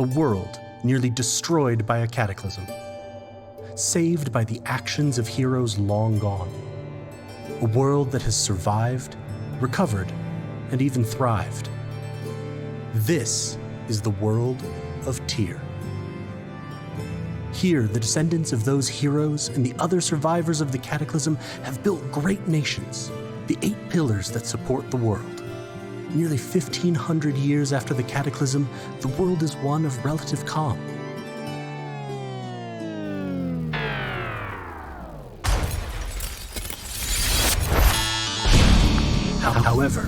A world nearly destroyed by a cataclysm, saved by the actions of heroes long gone. A world that has survived, recovered, and even thrived. This is the world of Tyr. Here, the descendants of those heroes and the other survivors of the cataclysm have built great nations, the 8 pillars that support the world. Nearly 1,500 years after the cataclysm, the world is one of relative calm. However,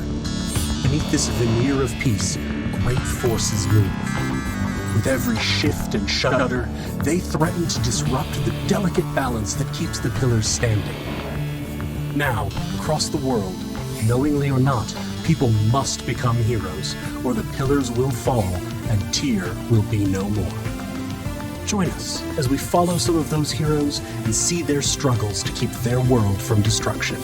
beneath this veneer of peace, great forces move. With every shift and shudder, they threaten to disrupt the delicate balance that keeps the pillars standing. Now, across the world, knowingly or not, people must become heroes, or the pillars will fall and Tyr will be no more. Join us as we follow some of those heroes and see their struggles to keep their world from destruction.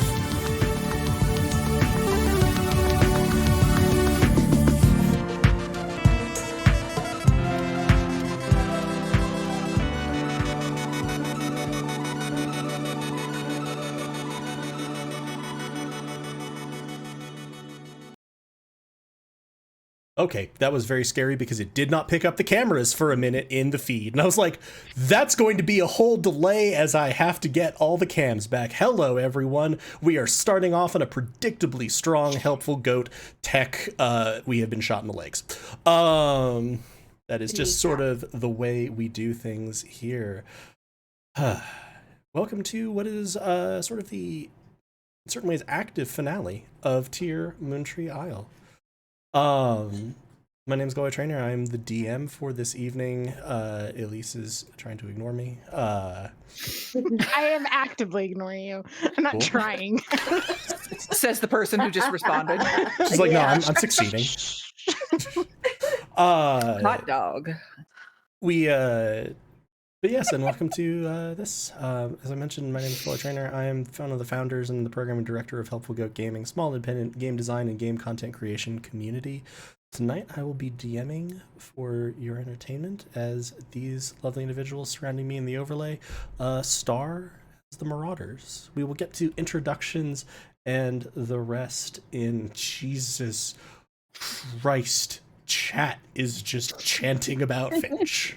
Okay, that was very scary because it did not pick up the cameras for a minute in the feed. And I was like, that's going to be a whole delay as I have to get all the cams back. Hello, everyone. We are starting off on a predictably strong, helpful goat tech. We have been shot in the legs. That is just sort of the way we do things here. Welcome to what is sort of the, in certain ways, active finale of Tyr Moontree Isle. My name is Goa Trainer. I'm the DM for this evening. Elise is trying to ignore me. I am actively ignoring you. I'm not trying. Says the person who just responded. She's like, no, I'm succeeding. Hot dog. But yes, and welcome to this. As I mentioned, my name is Goa Trainer. I am one of the founders and the programming director of Helpful Goat Gaming, small independent game design and game content creation community. Tonight I will be DMing for your entertainment as these lovely individuals surrounding me in the overlay star as the Marauders. We will get to introductions and the rest in Jesus Christ. Chat is just chanting about Finch.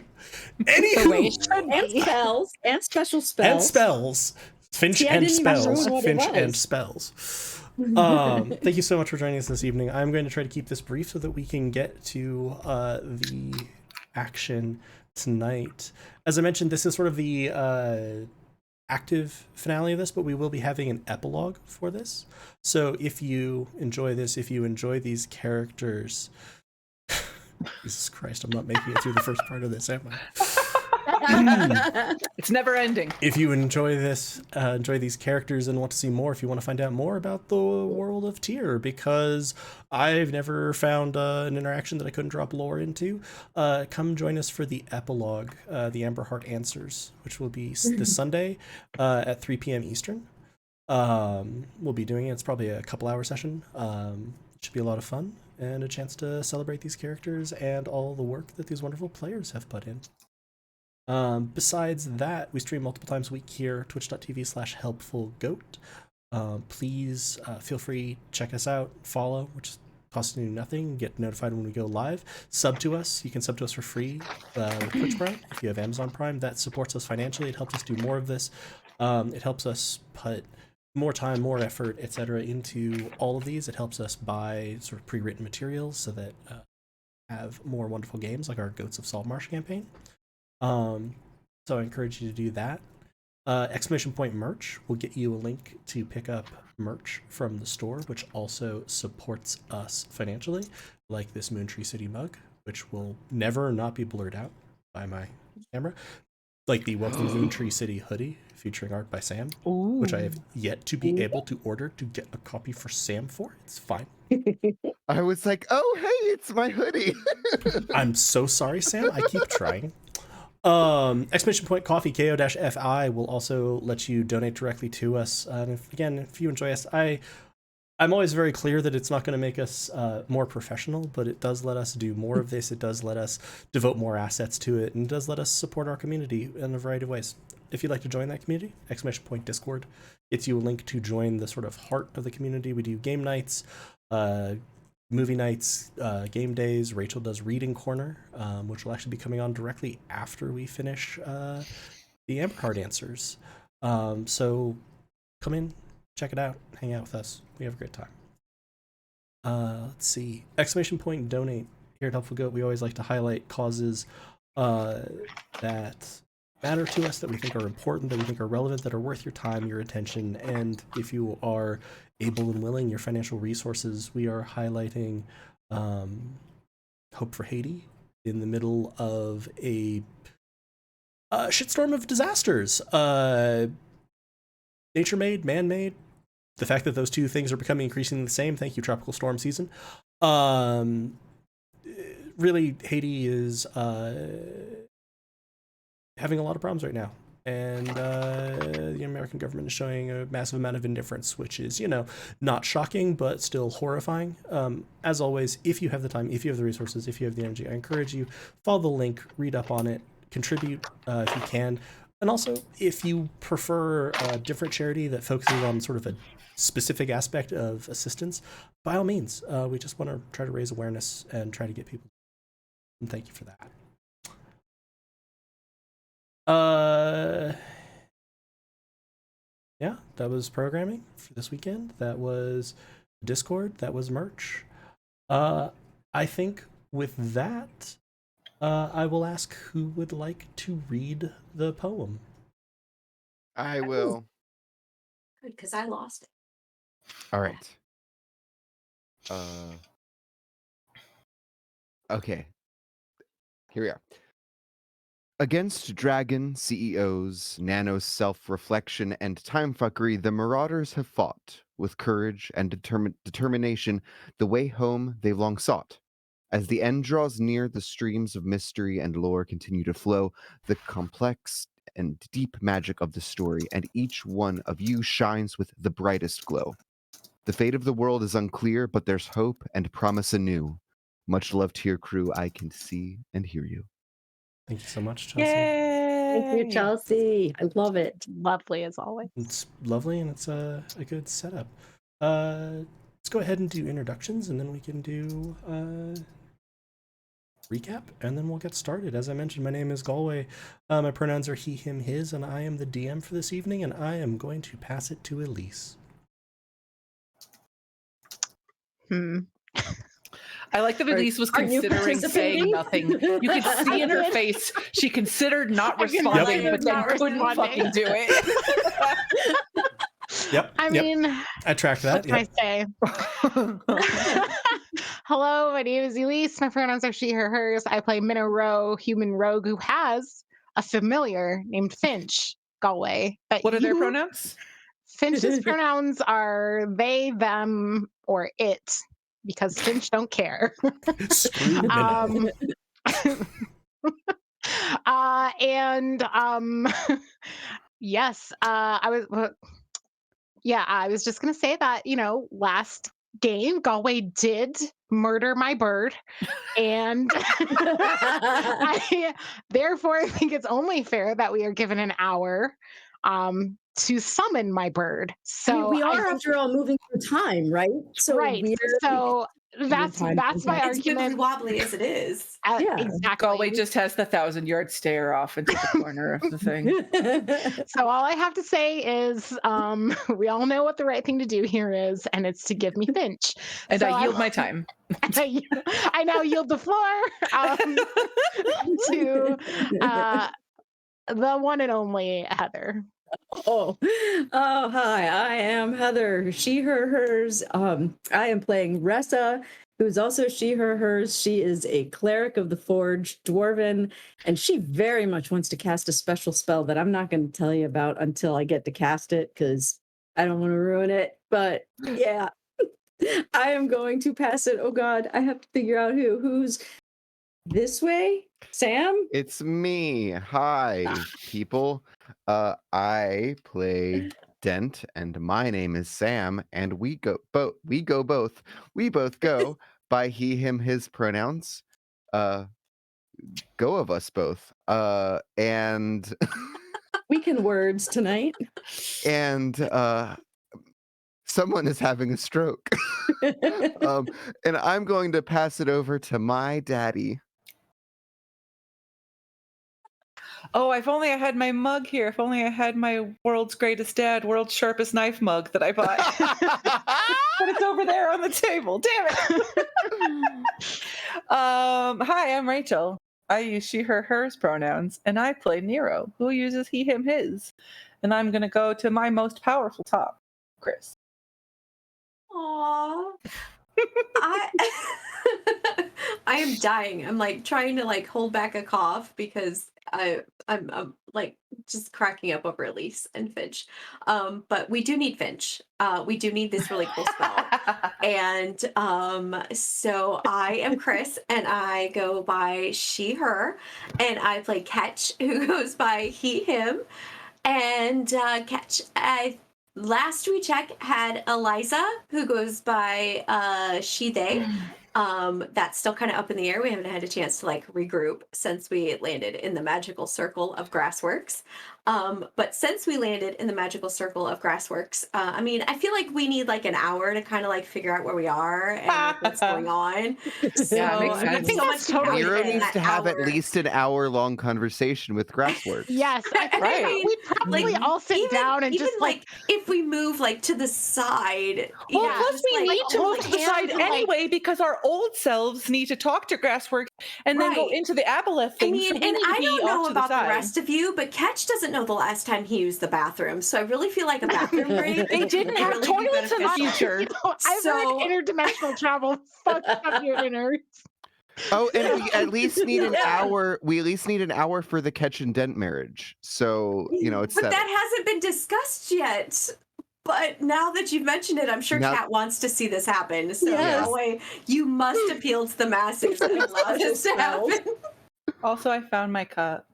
Anywho, and spells and special spells and spells. Finch and spells. Finch and spells. Thank you so much for joining us this evening. I'm going to try to keep this brief so that we can get to the action tonight. As I mentioned, this is sort of the active finale of this, but we will be having an epilogue for this. So if you enjoy this, if you enjoy these characters, Jesus Christ, I'm not making it through the first part of this, am I? It's never ending. If you enjoy this, enjoy these characters and want to see more, if you want to find out more about the world of Tyr, because I've never found an interaction that I couldn't drop lore into, come join us for the epilogue, the Amber Heart Answers, which will be this Sunday at 3 p.m. Eastern. We'll be doing it. It's probably a couple-hour session. It should be a lot of fun and a chance to celebrate these characters and all the work that these wonderful players have put in. Besides that, we stream multiple times a week here, twitch.tv/helpfulgoat. Please feel free, check us out, follow, which costs you nothing, get notified when we go live. Sub to us. You can sub to us for free with Twitch Prime. If you have Amazon Prime, that supports us financially. It helps us do more of this. It helps us put more time, more effort, etc. into all of these. It helps us buy sort of pre-written materials so that have more wonderful games like our Goats of Saltmarsh campaign. So I encourage you to do that. Exclamation Point merch will get you a link to pick up merch from the store, which also supports us financially, like this Moontree City mug, which will never not be blurred out by my camera, like the Welcome to Moontree City hoodie featuring art by Sam, which I have yet to be able to order to get a copy for Sam for. It's fine. I was like, oh, hey, it's my hoodie. I'm so sorry, Sam. I keep trying. Exclamation Point Coffee, KO-FI, will also let you donate directly to us. And if you enjoy us, I'm always very clear that it's not going to make us more professional, but it does let us do more of this. It does let us devote more assets to it, and it does let us support our community in a variety of ways. If you'd like to join that community, exclamation point Discord gets you a link to join the sort of heart of the community. We do game nights, movie nights, game days. Rachel does Reading Corner, which will actually be coming on directly after we finish the Amber Heart Answers. So come in, check it out, hang out with us. We have a great time. Let's see. Exclamation point donate. Here at Helpful Goat, we always like to highlight causes that matter to us, that we think are important, that we think are relevant, that are worth your time, your attention, and if you are able and willing, your financial resources. We are highlighting Hope for Haiti, in the middle of a shitstorm of disasters. Nature-made, man-made. The fact that those two things are becoming increasingly the same. Thank you, tropical storm season. Really, Haiti is having a lot of problems right now. And the American government is showing a massive amount of indifference, which is, not shocking, but still horrifying. As always, if you have the time, if you have the resources, if you have the energy, I encourage you, follow the link, read up on it, contribute if you can. And also, if you prefer a different charity that focuses on sort of a specific aspect of assistance, by all means. We just want to try to raise awareness and try to get people. And thank you for that. Yeah, that was programming for this weekend. That was Discord. That was merch. I think with that, I will ask who would like to read the poem. I will. Good, because I lost it. All right. Okay. Here we are. Against dragon CEOs, nano self-reflection, and time fuckery, the Marauders have fought with courage and determination the way home they've long sought. As the end draws near, the streams of mystery and lore continue to flow, the complex and deep magic of the story, and each one of you shines with the brightest glow. The fate of the world is unclear, but there's hope and promise anew. Much love to your crew. I can see and hear you. Thank you so much, Chelsea. Thank you, Chelsea. I love it. Lovely as always. It's lovely, and it's a good setup. Let's go ahead and do introductions, and then we can do recap, and then we'll get started. As I mentioned, my name is Galway. My pronouns are he, him, his, and I am the DM for this evening, and I am going to pass it to Elise. I like that Elise was considering saying nothing. You could see in her face she considered not responding, but then couldn't fucking do it. Yep. I mean, I tracked that. What can I say? Hello, my name is Elise. My pronouns are she, her, hers. I play Minna Rowe, human rogue who has a familiar named Finch, Galway. But What are their pronouns? Finch's pronouns are they, them, or it, because Finch don't care. Screw Minna. Yes, I was just gonna say that, last game, Galway did murder my bird, and I therefore think it's only fair that we are given an hour to summon my bird. So we are, after all, moving through time, right? So right. So that's my argument. It's been wobbly as it is. Yeah. Exactly. Galway just has the 1,000-yard stare off into the corner of the thing. So all I have to say is we all know what the right thing to do here is, and it's to give me Finch. And so I yield my time. I now yield the floor to the one and only Heather. Oh, hi, I am Heather, she, her, hers. I am playing Ressa, who's also she, her, hers. She is a cleric of the Forge, dwarven, and she very much wants to cast a special spell that I'm not going to tell you about until I get to cast it, because I don't want to ruin it. But yeah, I am going to pass it. Oh God, I have to figure out who's this way. Sam? It's me. Hi, people. I play Dent, and my name is Sam, and we both go by he, him, his pronouns. Go of us both. And we can words tonight. And someone is having a stroke. And I'm going to pass it over to my daddy. Oh, if only I had my mug here. If only I had my world's greatest dad, world's sharpest knife mug that I bought. But it's over there on the table. Damn it. Hi, I'm Rachel. I use she, her, hers pronouns, and I play Nero, who uses he, him, his. And I'm going to go to my most powerful top, Chris. Aww. I am dying. I'm like trying to like hold back a cough because I'm like just cracking up over Elise and Finch. But we do need Finch. We do need this really cool spell. And so I am Chris and I go by she, her, and I play Catch, who goes by he, him. And Catch, last we checked, had Eliza, who goes by she, they. That's still kind of up in the air. We haven't had a chance to like regroup since we landed in the magical circle of Grassworks. But since we landed in the magical circle of Grassworks, I mean, I feel like we need like an hour to kind of like figure out where we are and like, what's going on. So Yeah, makes I mean, sense. so much Totally happened Hero in needs that to have at hour. least an hour-long conversation with Grassworks. Yes, I think Right. we probably all sit down and even just like if we move like to the side. Well, know, plus just, we like, need to hold move to the side hands and, like, anyway because our old selves need to talk to Grassworks and then go Right. into the Aboleth I thing. mean, So we and need to I be don't off know to about the side. rest of you, but Catch doesn't know the last time he used the bathroom, so I really feel like a bathroom break. They didn't would have really be toilets in the beneficial. future. I've So- heard interdimensional travel fucks up your innards. Oh, and we at least need an Yeah. hour. We at least need an hour for the Catch and Dent marriage. So, it's But set. that hasn't been discussed yet. But now that you've mentioned it, I'm sure Now- Kat wants to see this happen. So Yes. in a way, you must appeal to the masses and allow this to Special happen. Also, I found my cut.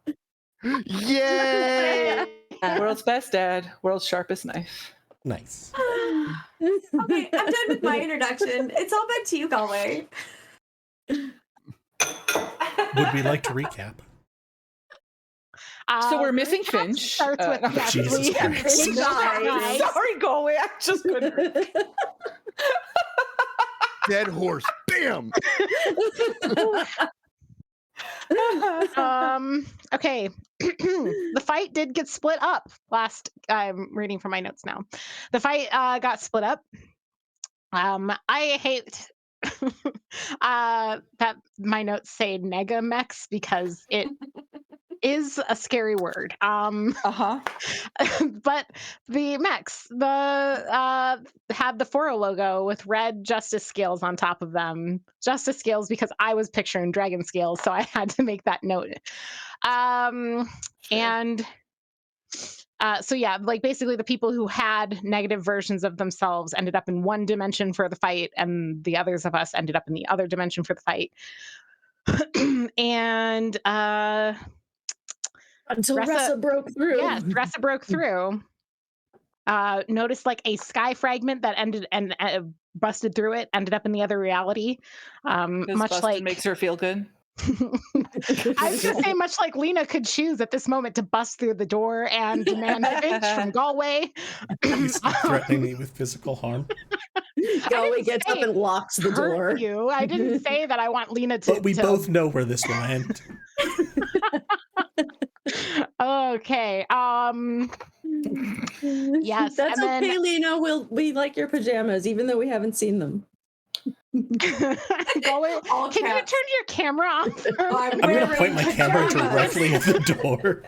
Yay! World's best dad, world's sharpest knife. Nice. Okay, I'm done with my introduction. It's all back to you, Galway. Would we like to recap? So we're missing recap Finch. Starts with No. yes, Jesus we- Christ. Finch Nice. dies. Sorry, go away. I just couldn't. Dead horse. Bam! Okay. The fight did get split up last. I'm reading from my notes now. The fight got split up. I hate that my notes say negamex because it is a scary word. Uh-huh. But the mechs, had the Foro logo with red justice scales on top of them. Justice scales because I was picturing dragon scales, so I had to make that note. And so yeah, like basically the people who had negative versions of themselves ended up in one dimension for the fight, and the others of us ended up in the other dimension for the fight. And Until Ressa- Ressa broke through. yes, Ressa broke through. Noticed like a sky fragment that ended and busted through it, ended up in the other reality. Because Much busted like makes her feel good. I was gonna say, much like Lena could choose at this moment to bust through the door and demand revenge from Galway. He's threatening me with physical harm. Galway gets up say and locks the Hurt door. you. I didn't say that I want Lena to. But we to- both know where this will end. Okay. Yes, That's and okay, then- Lena. We like your pajamas, even though we haven't seen them. Galway, All can you caps. turn your camera off? I'm going to point my camera directly at the door.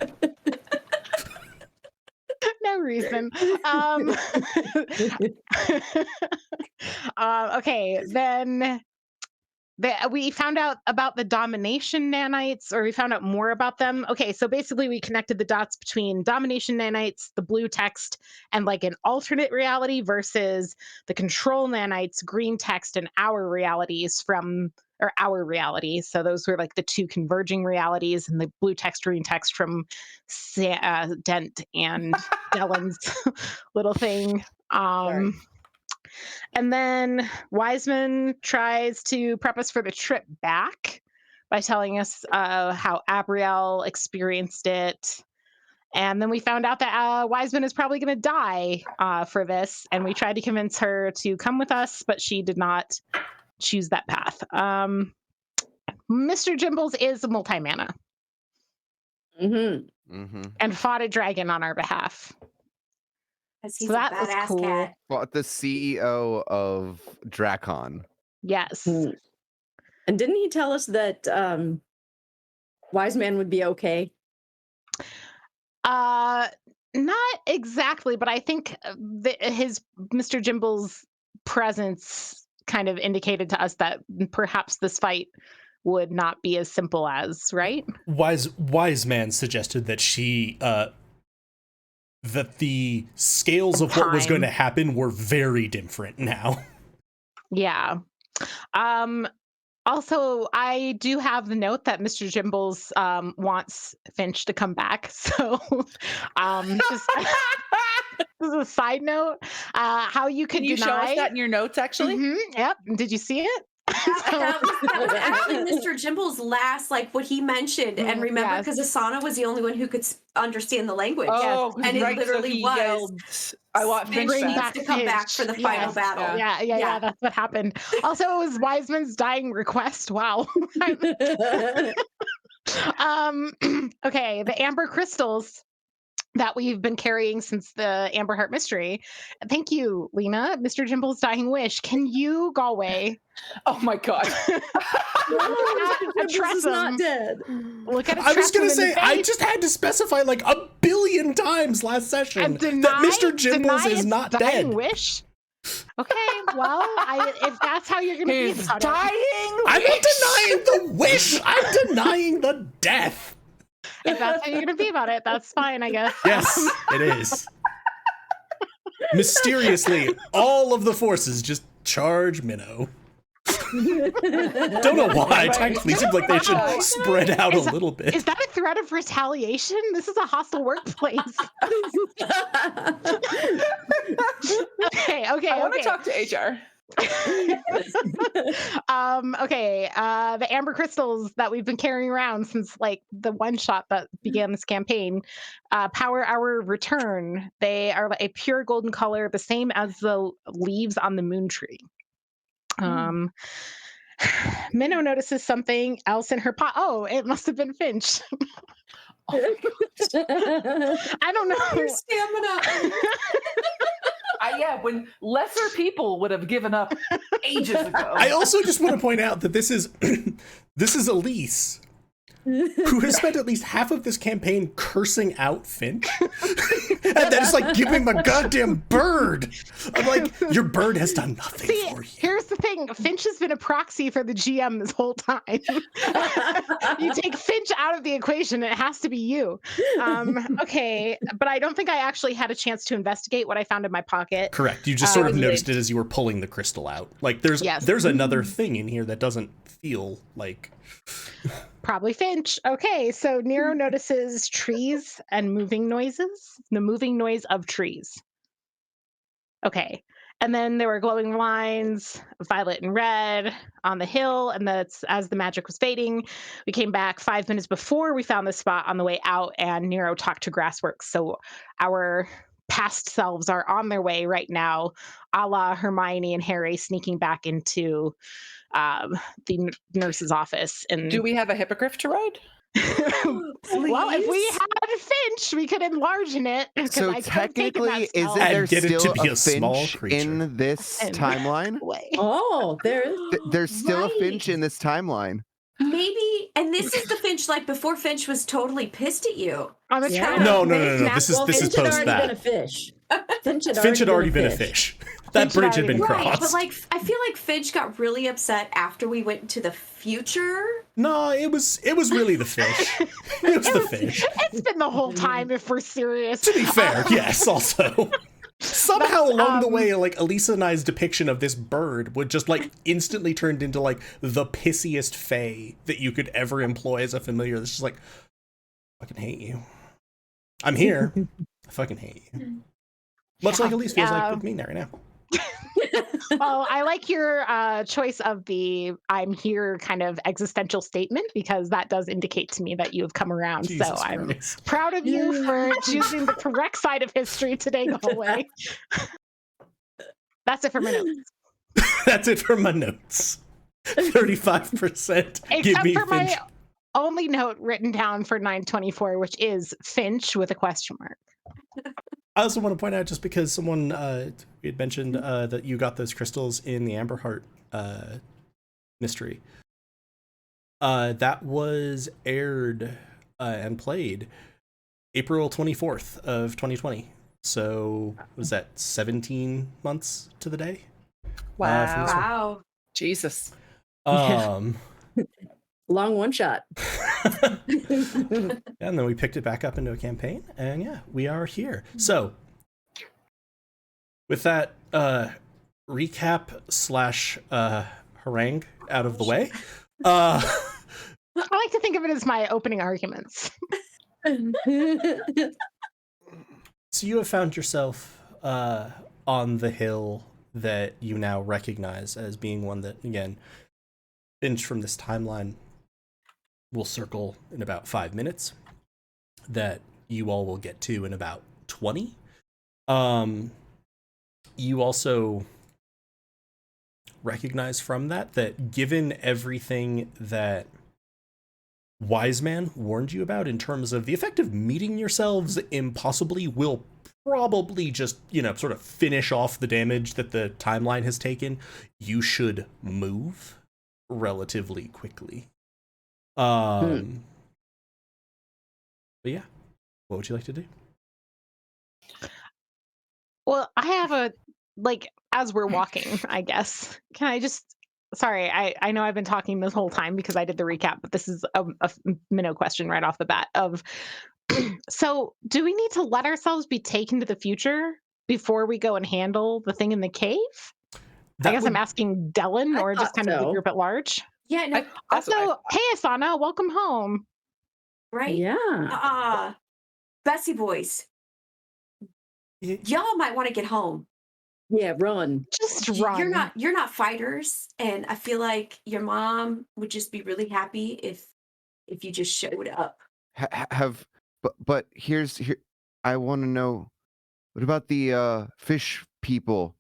No reason. Okay, then we found out about the domination nanites, or we found out more about them. Okay, so basically we connected the dots between domination nanites, the blue text, and like an alternate reality versus the control nanites, green text, and our realities from, or our reality. So those were like the two converging realities, and the blue text, green text from Dent and Dylan's little thing. Sorry. And then Wiseman tries to prep us for the trip back by telling us how Abrielle experienced it. And then we found out that Wiseman is probably going to die for this. And we tried to convince her to come with us, but she did not choose that path. Mr. Jimbles is a multi-mana Mm-hmm. and fought a dragon on our behalf. Because he's So a that was badass cool. cat. Fought the CEO of Dracon. Yes. And didn't he tell us that Wise Man would be okay? Not exactly, but I think his Mr. Jimble's presence kind of indicated to us that perhaps this fight would not be as simple as, right? Wise man suggested that that the scales of what was going to Time. happen were very different now. Yeah. Also, I do have the note that Mr. Jimbles wants Finch to come back. So, just as a side note, how you could Can you show us deny. that in your notes, actually? Yep. Did you see it? That was actually Mr. Jimble's last, like what he mentioned. And remember, Yes. because Asana was the only one who could understand the language. Oh, And it right, so literally he was, yelled, I want Finch Finch needs back. to come back for the final Yes. battle. Yeah, that's what happened. Also, it was Wiseman's dying request. Wow. Okay, the amber crystals that we've been carrying since the Amber Heart mystery. Thank you, Lena. Mr. Jimble's dying wish. Can you go away? Oh my god. This is not dead. Look at a I was going gonna say, I just had to specify like a billion times last session that Mr. Jimbles is not dead. Wish. Okay, well, if that's how you're gonna be He's about dying. it, I'm not denying the wish. I'm denying the death. if that's how you're gonna be about it, that's fine, I guess. Yes, it is. Mysteriously, all of the forces just charge Minnow. Don't know why. Technically, seems like they should spread out a little bit. Is that a threat of retaliation? This is a hostile workplace. Okay. I want to talk to HR. Okay. The amber crystals that we've been carrying around since like the one shot that began this campaign, power our return. They are a pure golden color, the same as the leaves on the Moontree. Minnow notices something else in her pot. Oh, it must have been Finch. I don't know. Your stamina. Yeah, when lesser people would have given up ages ago. I also just want to point out that this is Elise, who has spent at least half of this campaign cursing out Finch, and then it's like, give me my goddamn bird. I'm like, your bird has done nothing for you. Here's the thing: Finch has been a proxy for the GM this whole time. You take Finch out of the equation, it has to be you. Okay, but I don't think I actually had a chance to investigate what I found in my pocket. Correct. You just sort of noticed it as you were pulling the crystal out. Like, there's another thing in here that doesn't feel like. Probably Finch. Okay, so Nero notices trees and moving noises. The moving noise of trees. Okay. And then there were glowing lines, violet and red, on the hill. And that's as the magic was fading. We came back 5 minutes before we found the spot on the way out, and Nero talked to Grassworks. So our past selves are on their way right now, a la Hermione and Harry sneaking back into the nurse's office. And do we have a hippogriff to ride? Well, if we had Finch, we could enlarge it. So technically, isn't there get it still to be a a small Finch creature. in this timeline? Oh, There's still a Right. Finch in this timeline. Maybe, and this is the Finch like before Finch was totally pissed at you. On the Yeah. trail. No. Snap- This is Finch had post already that. been a fish. Finch Finch had already been a fish. That Finch had bridge had already been been- Right, crossed. but like I feel like Finch got really upset after we went to the future. No, it was really the fish. It was the fish. It's been the whole time, if we're serious. To be fair, yes, also. Somehow along the way, like, Elisa and I's depiction of this bird would just, like, instantly turned into, like, the pissiest fae that you could ever employ as a familiar. It's just like, I fucking hate you. I'm here. I fucking hate you. Much like Elise feels like with me right now. Well, I like your choice of the "I'm here" kind of existential statement, because that does indicate to me that you have come around. Jesus so I'm Christ. proud of you for choosing the correct side of history today, Galway. That's it for my notes. That's it for my notes. 35%. Give Except me for Finch. my only note written down for 924, which is Finch with a question mark. I also want to point out, just because someone had mentioned that you got those crystals in the Amber Heart mystery. That was aired and played April 24th of 2020. So was that 17 months to the day? Wow. From this one. Wow. Jesus. Long one shot. And then we picked it back up into a campaign, and yeah, we are here. So, with that recap slash harangue out of the way, I like to think of it as my opening arguments. so you have found yourself on the hill that you now recognize as being one that, again, Finch from this timeline will circle in about 5 minutes, that you all will get to in about 20. You also recognize from that given everything that Wise Man warned you about in terms of the effect of meeting yourselves impossibly will probably just, sort of finish off the damage that the timeline has taken, you should move relatively quickly. But yeah, what would you like to do? Well, I have as we're walking, I guess. Can I just, sorry, I know I've been talking this whole time because I did the recap, but this is a minnow question right off the bat of, so do we need to let ourselves be taken to the future before we go and handle the thing in the cave? I guess I'm asking Dylan or just kind of the group at large. Yeah, no. Also, hey, Asana, welcome home. Right? Yeah. Bessie boys. Y'all might want to get home. Yeah, run. Just run. You're not fighters, and I feel like your mom would just be really happy if you just showed up. But here I want to know, what about the fish people?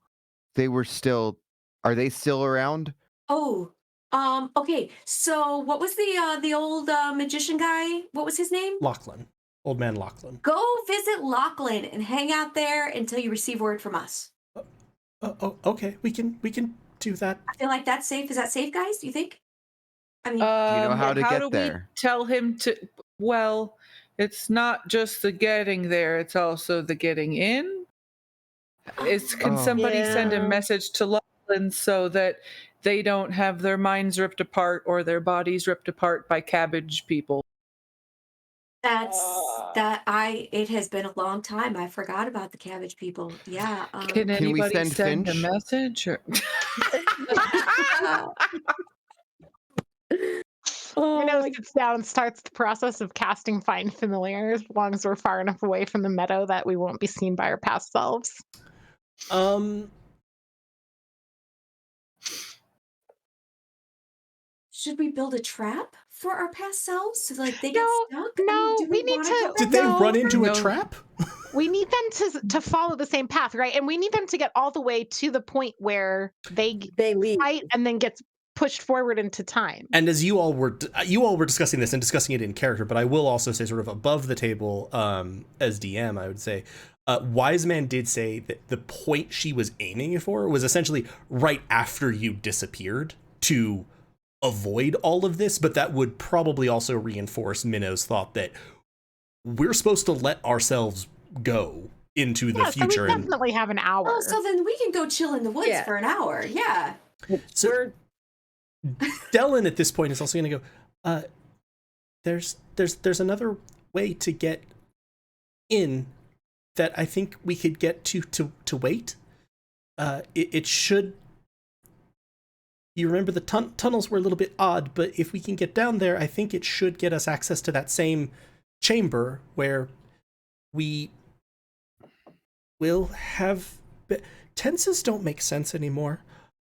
Are they still around? Oh, okay. So what was the old magician guy? What was his name? Lachlan. Old man Lachlan. Go visit Lachlan and hang out there until you receive word from us. Okay. We can do that. I feel like that's safe. Is that safe, guys? Do you think? I mean, do you know how to get there? We tell him to? Well, it's not just the getting there; it's also the getting in. Can somebody send a message to Lachlan so that they don't have their minds ripped apart or their bodies ripped apart by cabbage people? It has been a long time. I forgot about the cabbage people. Yeah. Can anybody send send Finch? a message? Or... Minnow sits down and starts the process of casting Find Familiar, as long as we're far enough away from the meadow that we won't be seen by our past selves. Should we build a trap for our past selves so like they get stuck? No, we need to. Did they run into a trap? We need them to follow the same path, right? And we need them to get all the way to the point where they leave, fight and then gets pushed forward into time. And as you all were discussing this and discussing it in character, but I will also say, sort of above the table, as DM, I would say, Wise Man did say that the point she was aiming for was essentially right after you disappeared to avoid all of this, but that would probably also reinforce Minnow's thought that we're supposed to let ourselves go into the future. So we definitely have an hour. Oh, so then we can go chill in the woods for an hour. Yeah. So Dylan at this point is also going to go, there's another way to get in that I think we could get to wait. It should. You remember the tunnels were a little bit odd, but if we can get down there, I think it should get us access to that same chamber where we will have... Tenses don't make sense anymore.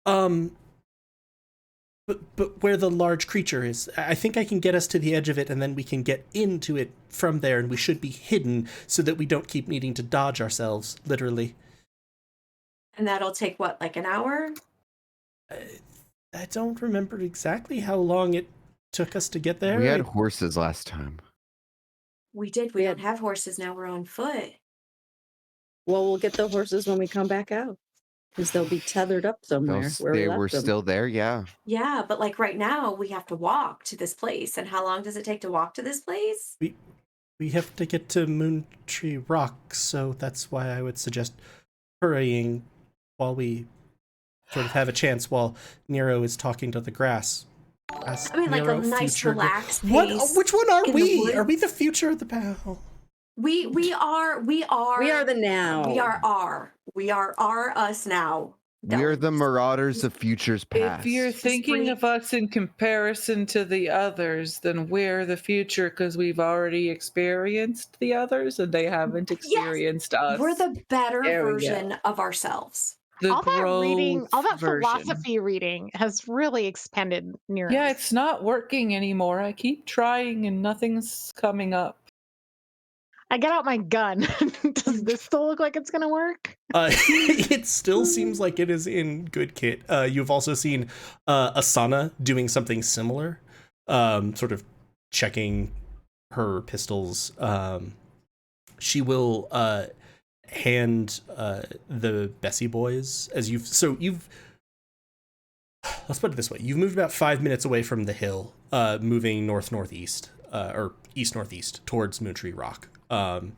But where the large creature is, I think I can get us to the edge of it, and then we can get into it from there, and we should be hidden so that we don't keep needing to dodge ourselves, literally. And that'll take, what, like an hour? I don't remember exactly how long it took us to get there. We had horses last time. We did. We don't have horses now. We're on foot. Well, we'll get the horses when we come back out. Because they'll be tethered up somewhere. They were still there, yeah. Yeah, but like right now, we have to walk to this place. And how long does it take to walk to this place? We have to get to Moontree Rock, so that's why I would suggest hurrying while we sort of have a chance while Nero is talking to the grass. Past, I mean, like a Nero, nice future, relaxed What? pace Which one are in the we? Are we woods. the future or the past? We are We are the now. We are us now. We're the Dylan. Marauders of futures past. If you're thinking breathe. of us in comparison to the others, then we're the future because we've already experienced the others and they haven't experienced us. We're the better There we go. version of ourselves. The All that reading, all that growth version. philosophy reading has really expanded Nero's. Yeah, it's not working anymore. I keep trying and nothing's coming up. I get out my gun. Does this still look like it's gonna work? It still seems like it is in good kit. You've also seen Asana doing something similar, sort of checking her pistols. She will hand the Bessie boys as you've let's put it this way. You've moved about 5 minutes away from the hill, moving north-northeast, or east-northeast towards Moontree Rock, and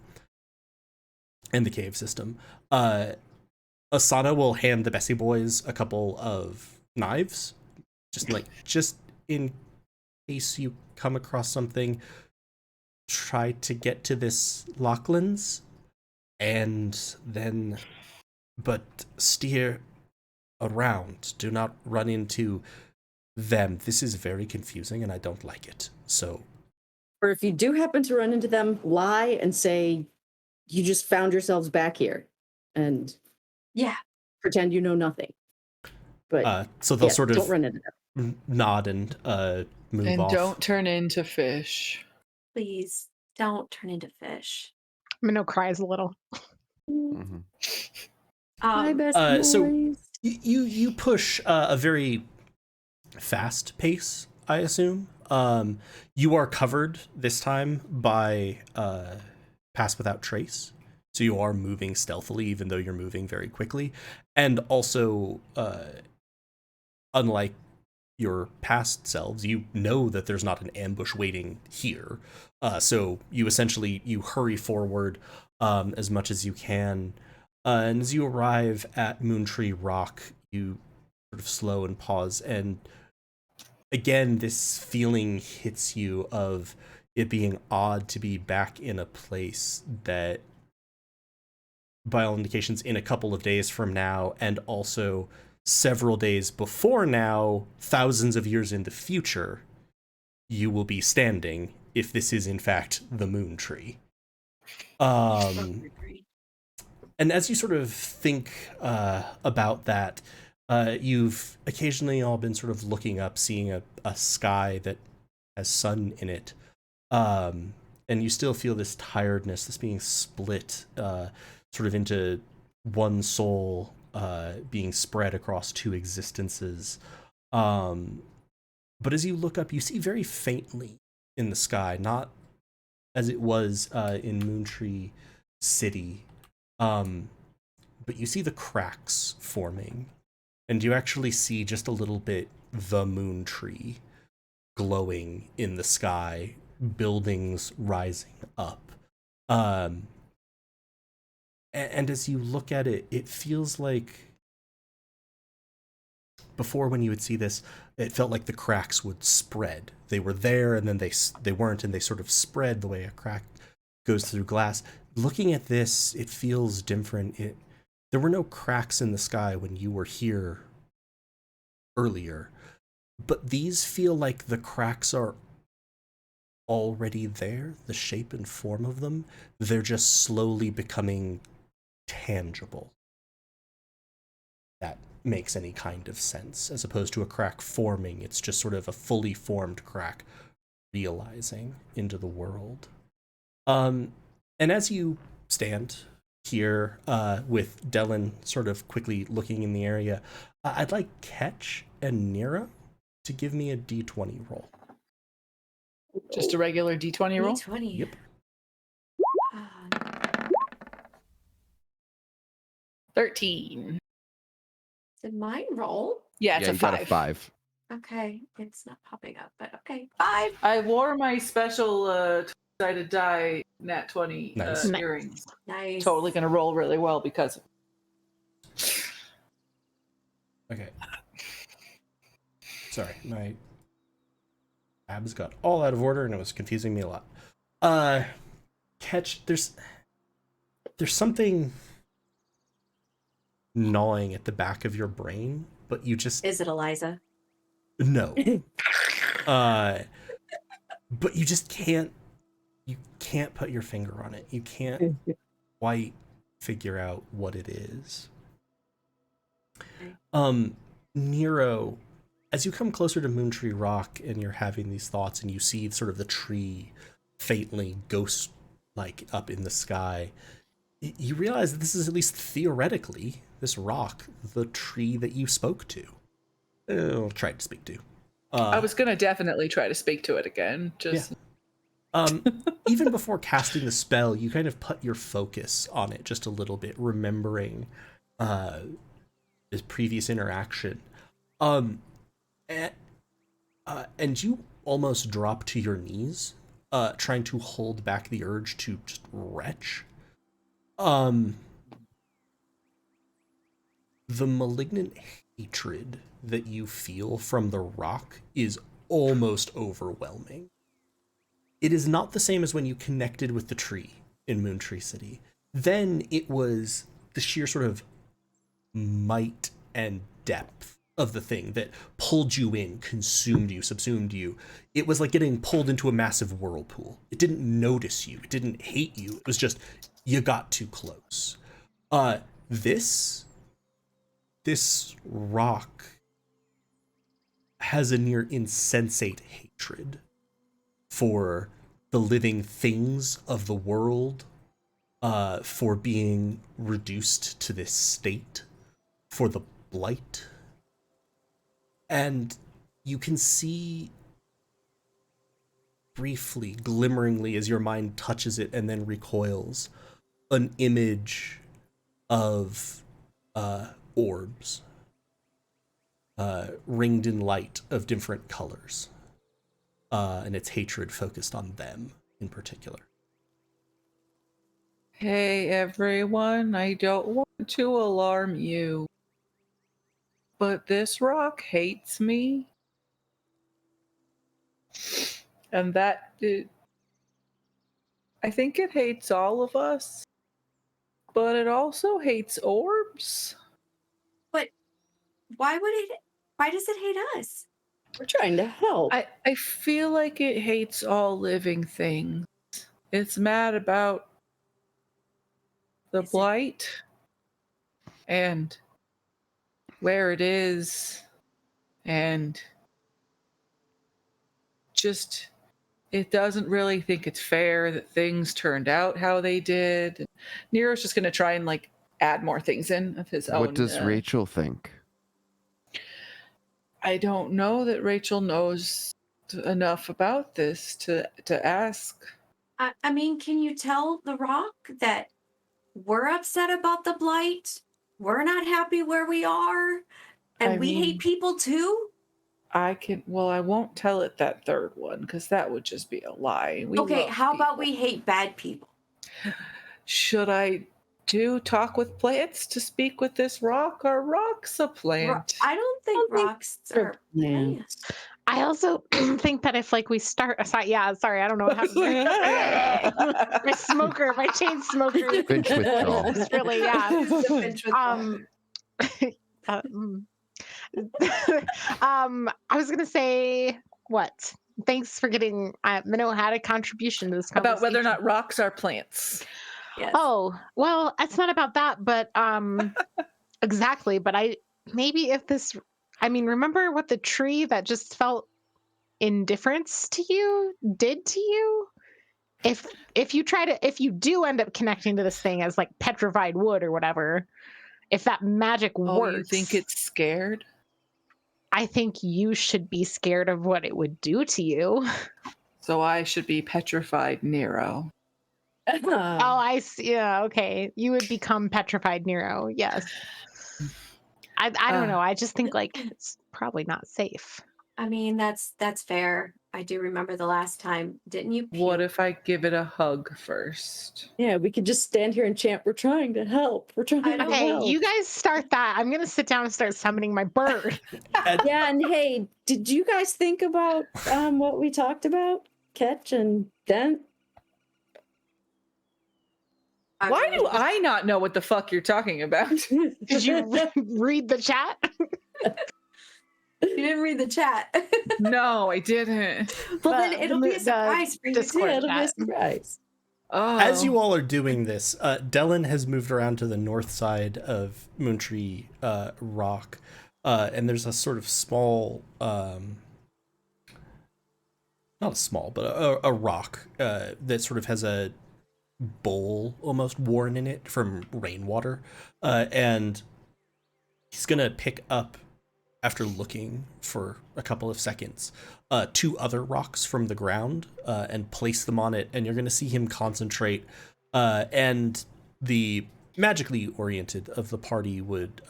the cave system. Asana will hand the Bessie boys a couple of knives, just in case you come across something. Try to get to this Lachlan's, and then, but steer around. Do not run into them. This is very confusing, and I don't like it. So, Or if you do happen to run into them, lie and say you just found yourselves back here, and Yeah. pretend you know nothing. But so they'll yeah, sort don't of run into them. nod and move And off. don't turn into fish. Please don't turn into fish. Minnow cries a little. Mhm. Hi, best so- boys. You push a very fast pace, I assume. You are covered this time by Pass Without Trace, so you are moving stealthily, even though you're moving very quickly. And also, unlike your past selves, you know that there's not an ambush waiting here. So you essentially, you hurry forward as much as you can. And as you arrive at Moontree Rock, you sort of slow and pause. And again, this feeling hits you of it being odd to be back in a place that, by all indications, in a couple of days from now, and also several days before now, thousands of years in the future, you will be standing if this is in fact the Moontree. And as you sort of think about that, you've occasionally all been sort of looking up, seeing a sky that has sun in it. And you still feel this tiredness, this being split sort of into one soul being spread across two existences. But as you look up, you see very faintly in the sky, not as it was in Moontree City, but you see the cracks forming, and you actually see just a little bit the Moontree glowing in the sky, buildings rising up. And as you look at it, it feels like before, when you would see this, it felt like the cracks would spread. They were there, and then they weren't, and they sort of spread the way a crack goes through glass. Looking at this, it feels different. There were no cracks in the sky when you were here earlier, but these feel like the cracks are already there, the shape and form of them. They're just slowly becoming tangible. That makes any kind of sense, as opposed to a crack forming. It's just sort of a fully formed crack realizing into the world. And as you stand here with Dylan sort of quickly looking in the area, I'd like Ketch and Nero to give me a d20 roll. Just a regular D20 roll? D20. Yep. 13. Did mine roll? Yeah, it's Yeah, a you 5. got a 5. Okay, it's not popping up, but okay, 5. I wore my special two-sided die nat 20 Nice. earrings. Nice. Totally going to roll really well because Okay. Sorry, my tabs got all out of order and it was confusing me a lot. Catch, there's something gnawing at the back of your brain, but you just Is it Eliza? no. But you just can't put your finger on it. You can't quite figure out what it is. Nero, as you come closer to Moontree Rock and you're having these thoughts and you see sort of the tree faintly ghost-like up in the sky, you realize that this is, at least theoretically, this rock, the tree that you spoke to. Or tried to speak to. I was going to definitely try to speak to it again. Just Even before casting the spell, you kind of put your focus on it just a little bit, remembering this previous interaction. And you almost drop to your knees, trying to hold back the urge to just retch. The malignant hatred that you feel from the rock is almost overwhelming. It is not the same as when you connected with the tree in Moontree City. Then it was the sheer sort of might and depth of the thing that pulled you in, consumed you, subsumed you. It was like getting pulled into a massive whirlpool. It didn't notice you. It didn't hate you. It was just, you got too close. This rock has a near insensate hatred for the living things of the world, for being reduced to this state, for the blight. And you can see briefly, glimmeringly, as your mind touches it and then recoils, an image of orbs, ringed in light of different colors, and its hatred focused on them in particular. Hey everyone, I don't want to alarm you, but this rock hates me. And I think it hates all of us, but it also hates orbs. But why does it hate us? We're trying to help. I feel like it hates all living things. It's mad about the blight and where it is, and just it doesn't really think it's fair that things turned out how they did. Nero's just going to try and like add more things in of his own. What does Rachel think? I don't know that Rachel knows enough about this to ask. I mean, can you tell the rock that we're upset about the blight? We're not happy where we are, and we hate people too? I won't tell it that third one because that would just be a lie. Okay, how about we hate bad people? Should I talk with plants to speak with this rock? Or rock's a plant? I don't think rocks are plants. I also think that if like we start sorry, I don't know what happened. my chain smoker. Finch withdrawal. It's really, I was gonna say what? Thanks for getting. Minnow had a contribution to this conversation about whether or not rocks are plants. Yes. Oh well, it's not about that, but exactly. But remember what the tree that just felt indifference to you did to you? If you do end up connecting to this thing as like petrified wood or whatever, if that magic works, you think it's scared? I think you should be scared of what it would do to you. So I should be petrified Nero. Oh, I see. Yeah, okay. You would become petrified Nero. Yes. I don't know. I just think like it's probably not safe. I mean, that's fair. I do remember the last time. Didn't you What puke? if I give it a hug first? Yeah, we could just stand here and chant, "We're trying to help. We're trying to Okay, help." you guys start that. I'm gonna sit down and start summoning my bird. Yeah, and hey, did you guys think about what we talked about? Ketch and Dent? I Why mean, do I not know what the fuck you're talking about? Did you read the chat? you didn't read the chat. No, I didn't. Well, then The it'll be a the surprise for you Discord. Yeah, too. it'll be a chat. surprise. Oh. As you all are doing this, Dellen has moved around to the north side of Moontree Rock, and there's a sort of small, not a small, but a rock that sort of has a bowl almost worn in it from rainwater, and he's gonna pick up, after looking for a couple of seconds, two other rocks from the ground and place them on it, and you're going to see him concentrate, and the magically oriented of the party would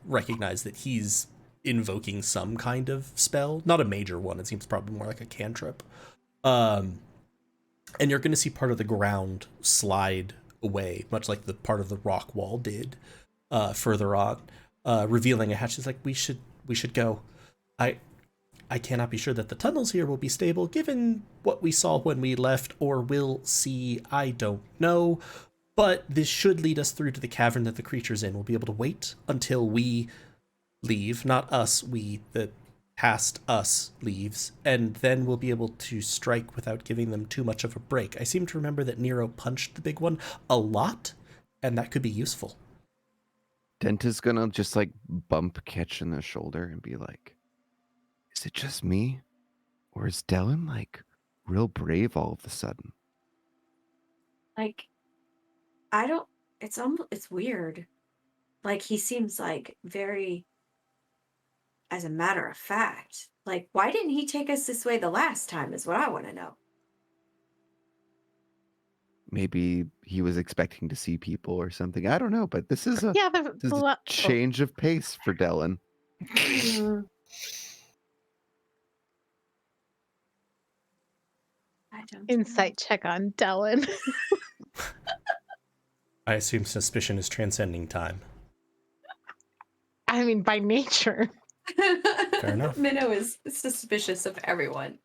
recognize that he's invoking some kind of spell, not a major one. It seems probably more like a cantrip. And you're going to see part of the ground slide away, much like the part of the rock wall did further on, revealing a hatch. He's like, we should go. I cannot be sure that the tunnels here will be stable given what we saw when we left, or will see. I don't know. But this should lead us through to the cavern that the creature's in. We'll be able to wait until we leave. Not us, we, the past us leaves. And then we'll be able to strike without giving them too much of a break. I seem to remember that Nero punched the big one a lot, and that could be useful. Dent is gonna just like bump Ketch in the shoulder and be like, "Is it just me, or is Dellen like real brave all of a sudden?" Like, I don't. It's weird. Like he seems like very, as a matter of fact. Like, why didn't he take us this way the last time? Is what I want to know. Maybe he was expecting to see people or something. I don't know, but this is a Yeah, this is a change of pace for Dellen. I don't. insight check on Dellen. I assume suspicion is transcending time. I mean, by nature. Fair enough. Minnow is suspicious of everyone.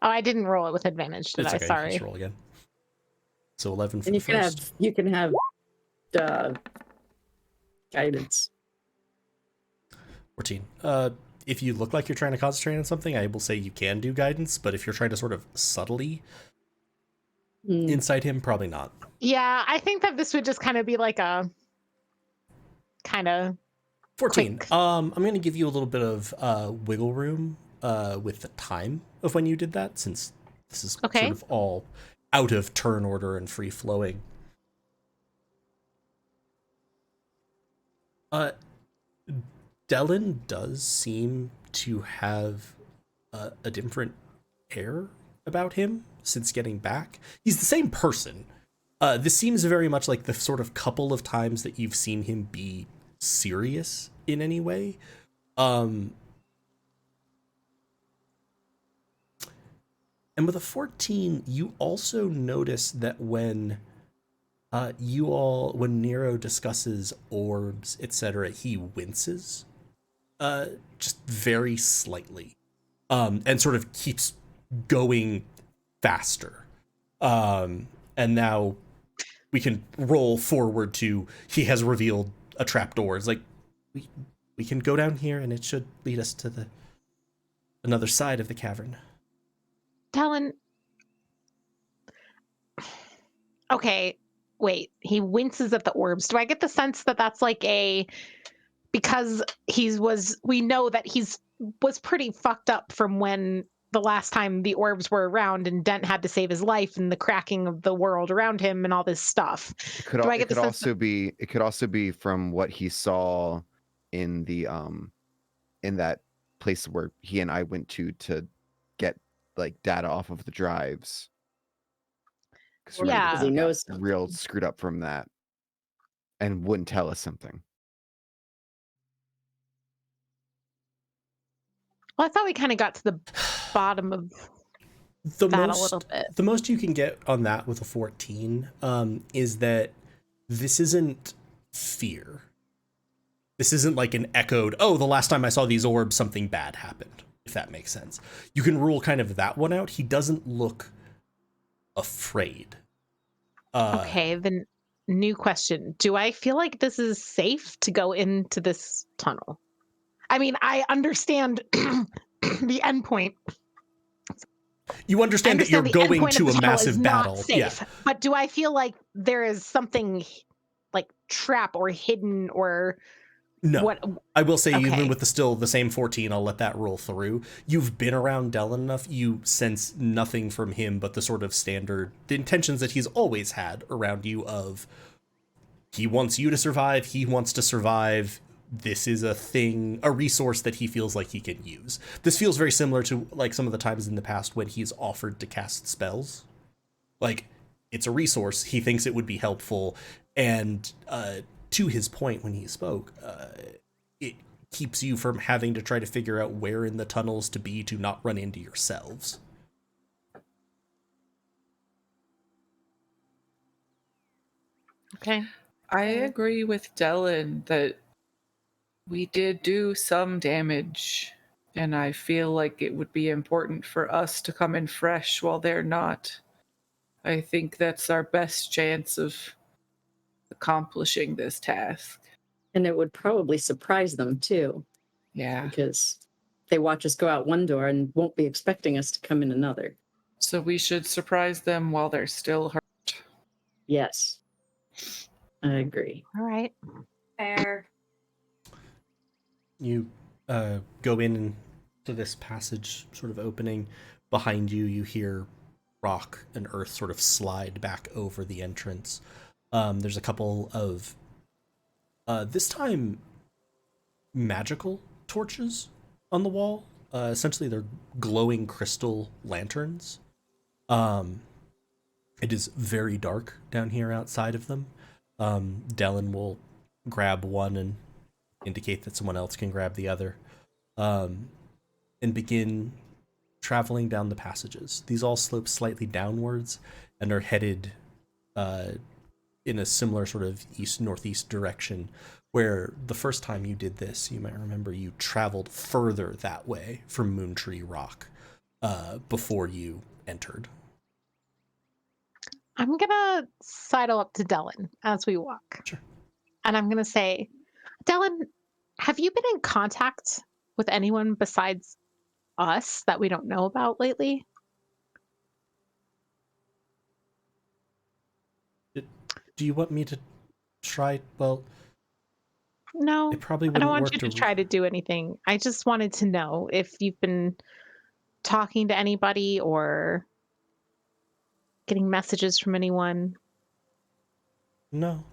Oh, I didn't roll it with advantage, did It's I? okay. Sorry. Just roll again. So 11 for And the you can first. have guidance. 14. If you look like you're trying to concentrate on something, I will say you can do guidance, but if you're trying to sort of subtly insight him, probably not. Yeah, I think that this would just kind of be like a kind of 14. quick. I'm going to give you a little bit of wiggle room with the time of when you did that, since this is Okay. sort of all out of turn order and free flowing. Dellen does seem to have a different air about him since getting back. He's the same person. This seems very much like the sort of couple of times that you've seen him be serious in any way. And with a 14, you also notice that when when Nero discusses orbs, etc., he winces, just very slightly, and sort of keeps going faster. And now we can roll forward to he has revealed a trapdoor. It's like we can go down here, and it should lead us to another side of the cavern. Dellen. Okay, wait. He winces at the orbs. Do I get the sense that that's like because we know that was pretty fucked up from when the last time the orbs were around and Dent had to save his life and the cracking of the world around him and all this stuff. It could also be from what he saw in the in that place where he and I went to get like data off of the drives. Or Yeah. because he knows got real screwed up from that and wouldn't tell us something. Well, I thought we kind of got to the bottom of The that a little bit. the most you can get on that with a 14 is that this isn't fear. This isn't like an echoed, oh, the last time I saw these orbs, something bad happened, if that makes sense. You can rule kind of that one out. He doesn't look afraid. Okay, then new question. Do I feel like this is safe to go into this tunnel? I mean, I understand the endpoint. You understand that you're the going endpoint to of a the tunnel massive is not battle. safe. Yeah. But do I feel like there is something like trap or hidden or No. what? I will say, Okay. even with the same 14, I'll let that roll through. You've been around Dellen enough, you sense nothing from him but the sort of standard, the intentions that he's always had around you of, he wants you to survive, he wants to survive, this is a thing, a resource that he feels like he can use. This feels very similar to like some of the times in the past when he's offered to cast spells. Like, it's a resource, he thinks it would be helpful, and to his point when he spoke, it keeps you from having to try to figure out where in the tunnels to be to not run into yourselves. Okay. I agree with Dellen that we did do some damage, and I feel like it would be important for us to come in fresh while they're not. I think that's our best chance of accomplishing this task. And it would probably surprise them too, Yeah. because they watch us go out one door and won't be expecting us to come in another. So we should surprise them while they're still hurt. Yes, I agree. All right. Fair. You go in to this passage sort of opening. Behind you, you hear rock and earth sort of slide back over the entrance. There's a couple of, this time, magical torches on the wall. Essentially, they're glowing crystal lanterns. It is very dark down here outside of them. Dellen will grab one and indicate that someone else can grab the other, and begin traveling down the passages. These all slope slightly downwards and are headed in a similar sort of east-northeast direction, where the first time you did this, you might remember you traveled further that way from Moontree Rock before you entered. I'm gonna sidle up to Dellen as we walk. Sure. And I'm gonna say, Dellen, have you been in contact with anyone besides us that we don't know about lately? Do you want me to try? Well, No, it probably I wouldn't don't want work you to try to do anything. I just wanted to know if you've been talking to anybody or getting messages from anyone. No.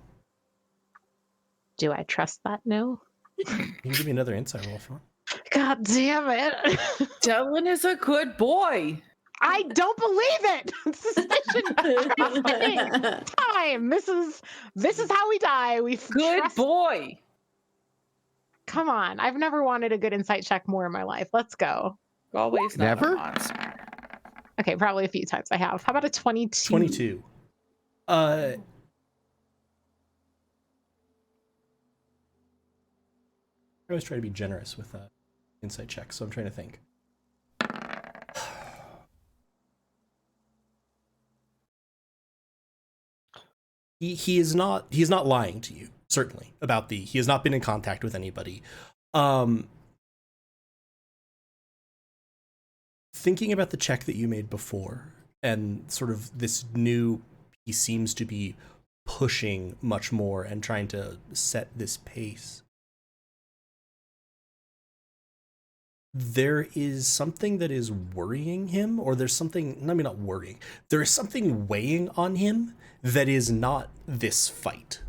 Do I trust that? No. You can give me another insight roll if you want. God damn it. Dellen is a good boy. I don't believe it. Suspicion time. This is how we die. We Good trust- boy. Come on. I've never wanted a good insight check more in my life. Let's go. Always not Never? a monster. Okay, probably a few times I have. How about a 22? 22. I always try to be generous with insight checks, so I'm trying to think. He is not lying to you, certainly, about he has not been in contact with anybody. Thinking about the check that you made before and sort of this new, he seems to be pushing much more and trying to set this pace. There is something that is worrying him, or there's something, I mean, not worrying. There is something weighing on him that is not this fight.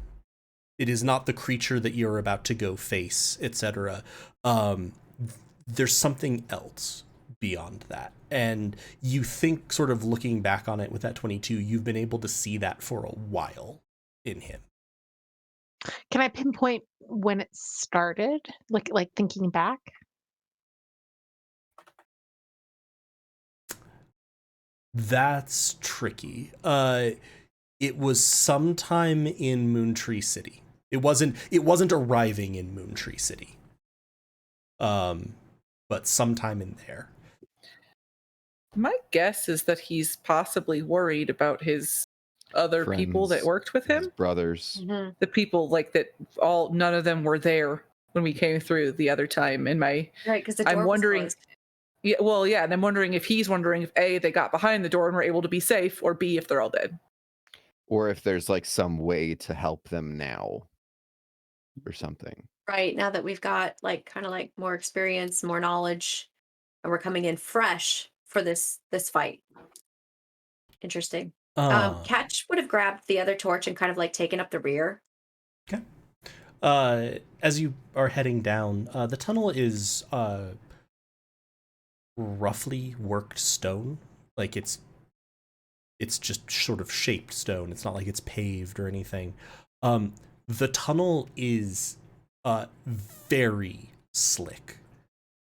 It is not the creature that you're about to go face, etc. There's something else beyond that. And you think, sort of looking back on it with that 22, you've been able to see that for a while in him. Can I pinpoint when it started? Like thinking back? That's tricky. It was sometime in Moontree City. It wasn't arriving in Moontree City. But sometime in there. My guess is that he's possibly worried about his other people that Friends, worked with his him. brothers. Mhm. The people like that none of them were there when we came through the other time. And Right, because the door I'm was wondering, closed. yeah, well, yeah, and I'm wondering if he's wondering if A, they got behind the door and were able to be safe, or B, if they're all dead. Or if there's like some way to help them now or something. Right, now that we've got like kind of like more experience, more knowledge, and we're coming in fresh for this fight. Interesting. Catch would have grabbed the other torch and kind of like taken up the rear. Okay. As you are heading down, the tunnel is roughly worked stone. Like it's just sort of shaped stone. It's not like it's paved or anything. The tunnel is very slick.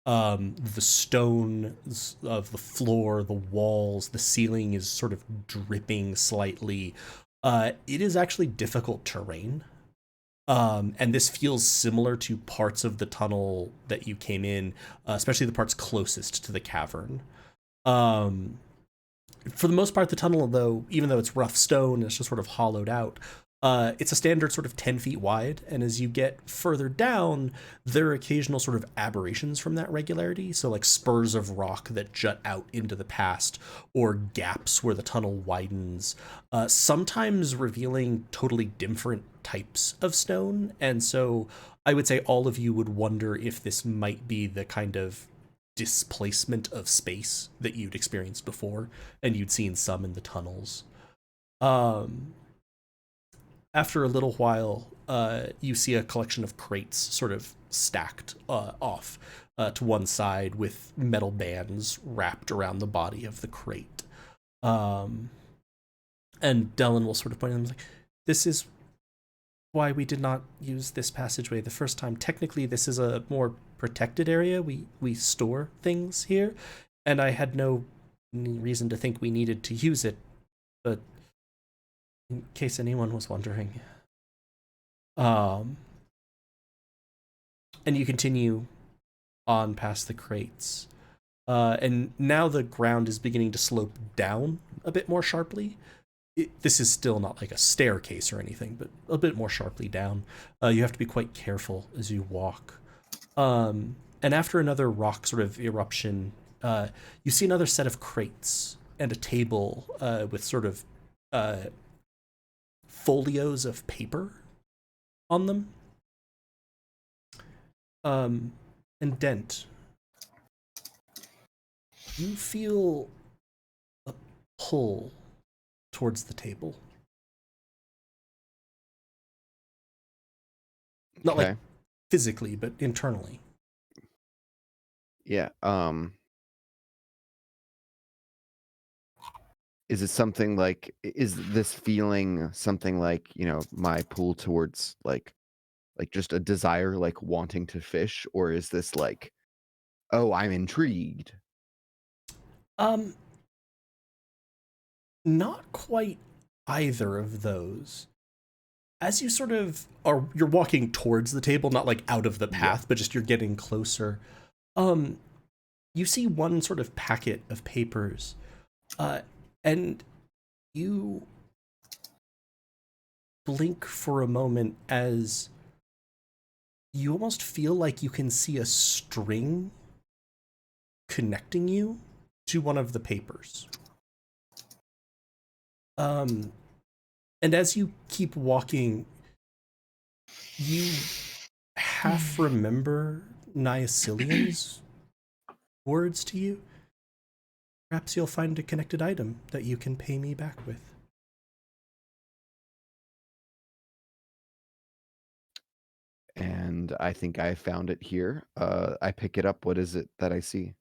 The stone of the floor, the walls, the ceiling is sort of dripping slightly. It is actually difficult terrain. And this feels similar to parts of the tunnel that you came in, especially the parts closest to the cavern. For the most part, the tunnel, though, even though it's rough stone and it's just sort of hollowed out, it's a standard sort of 10 feet wide. And as you get further down, there are occasional sort of aberrations from that regularity. So like spurs of rock that jut out into the past, or gaps where the tunnel widens, sometimes revealing totally different types of stone. And so I would say all of you would wonder if this might be the kind of displacement of space that you'd experienced before, and you'd seen some in the tunnels. After a little while, you see a collection of crates sort of stacked off to one side with metal bands wrapped around the body of the crate. And Dylan will sort of point at them like, this is why we did not use this passageway the first time. Technically, this is a more protected area. We store things here, and I had no reason to think we needed to use it, but in case anyone was wondering. And you continue on past the crates. And now the ground is beginning to slope down a bit more sharply. This is still not like a staircase or anything, but a bit more sharply down. You have to be quite careful as you walk. And after another rock sort of eruption, you see another set of crates and a table with sort of folios of paper on them. And Dent, you feel a pull towards the table. Not Okay. like physically, but internally. Yeah. Is it something like, is this feeling something like, my pull towards like just a desire, like wanting to fish, or is this like, oh, I'm intrigued? Not quite either of those. As you sort of you're walking towards the table, not like out of the path, but just you're getting closer. You see one sort of packet of papers, and you blink for a moment as you almost feel like you can see a string connecting you to one of the papers. And as you keep walking, you half remember Niacilian's words to you. Perhaps you'll find a connected item that you can pay me back with. And I think I found it here. I pick it up. What is it that I see?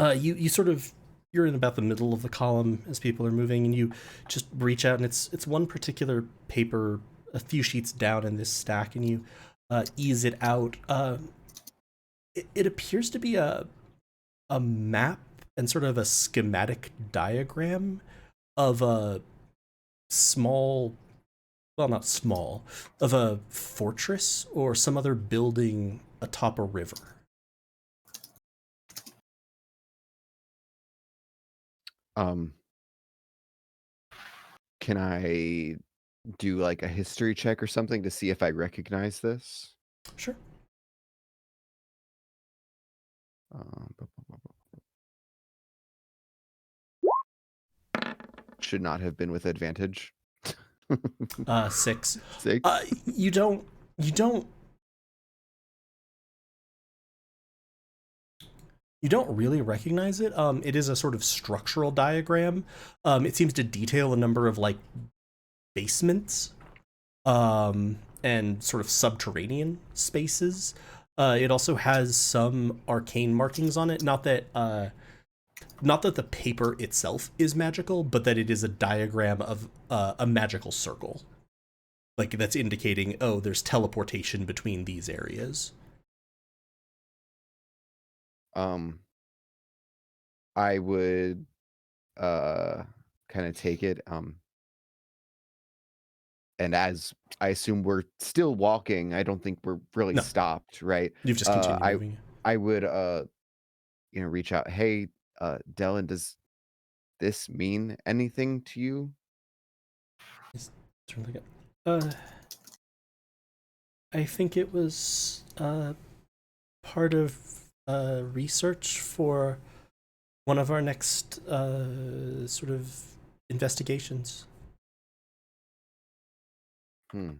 You sort of, you're in about the middle of the column as people are moving, and you just reach out, and it's one particular paper, a few sheets down in this stack, and you ease it out. It appears to be a map and sort of a schematic diagram of a small, well, not small, of a fortress or some other building atop a river. Can I do like a history check or something to see if I recognize this? Sure. Should not have been with advantage. 6. 6. You don't really recognize it. It is a sort of structural diagram. It seems to detail a number of like basements and sort of subterranean spaces. It also has some arcane markings on it. Not that the paper itself is magical, but that it is a diagram of a magical circle. Like that's indicating, oh, there's teleportation between these areas. I would kind of take it. And as I assume we're still walking, I don't think we're really No. stopped, right? You've just continued moving. I would reach out. Hey, Dylan, does this mean anything to you? I think it was part of research for one of our next sort of investigations. And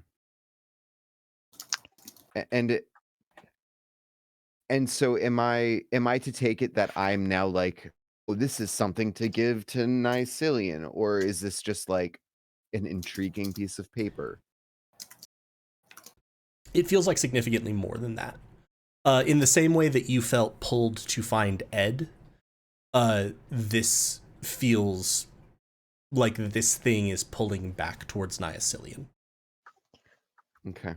so am I to take it that I'm now like, oh, this is something to give to Nycilian, or is this just like an intriguing piece of paper? It feels like significantly more than that. In the same way that you felt pulled to find Ed, this feels like this thing is pulling back towards Nycilian. Okay.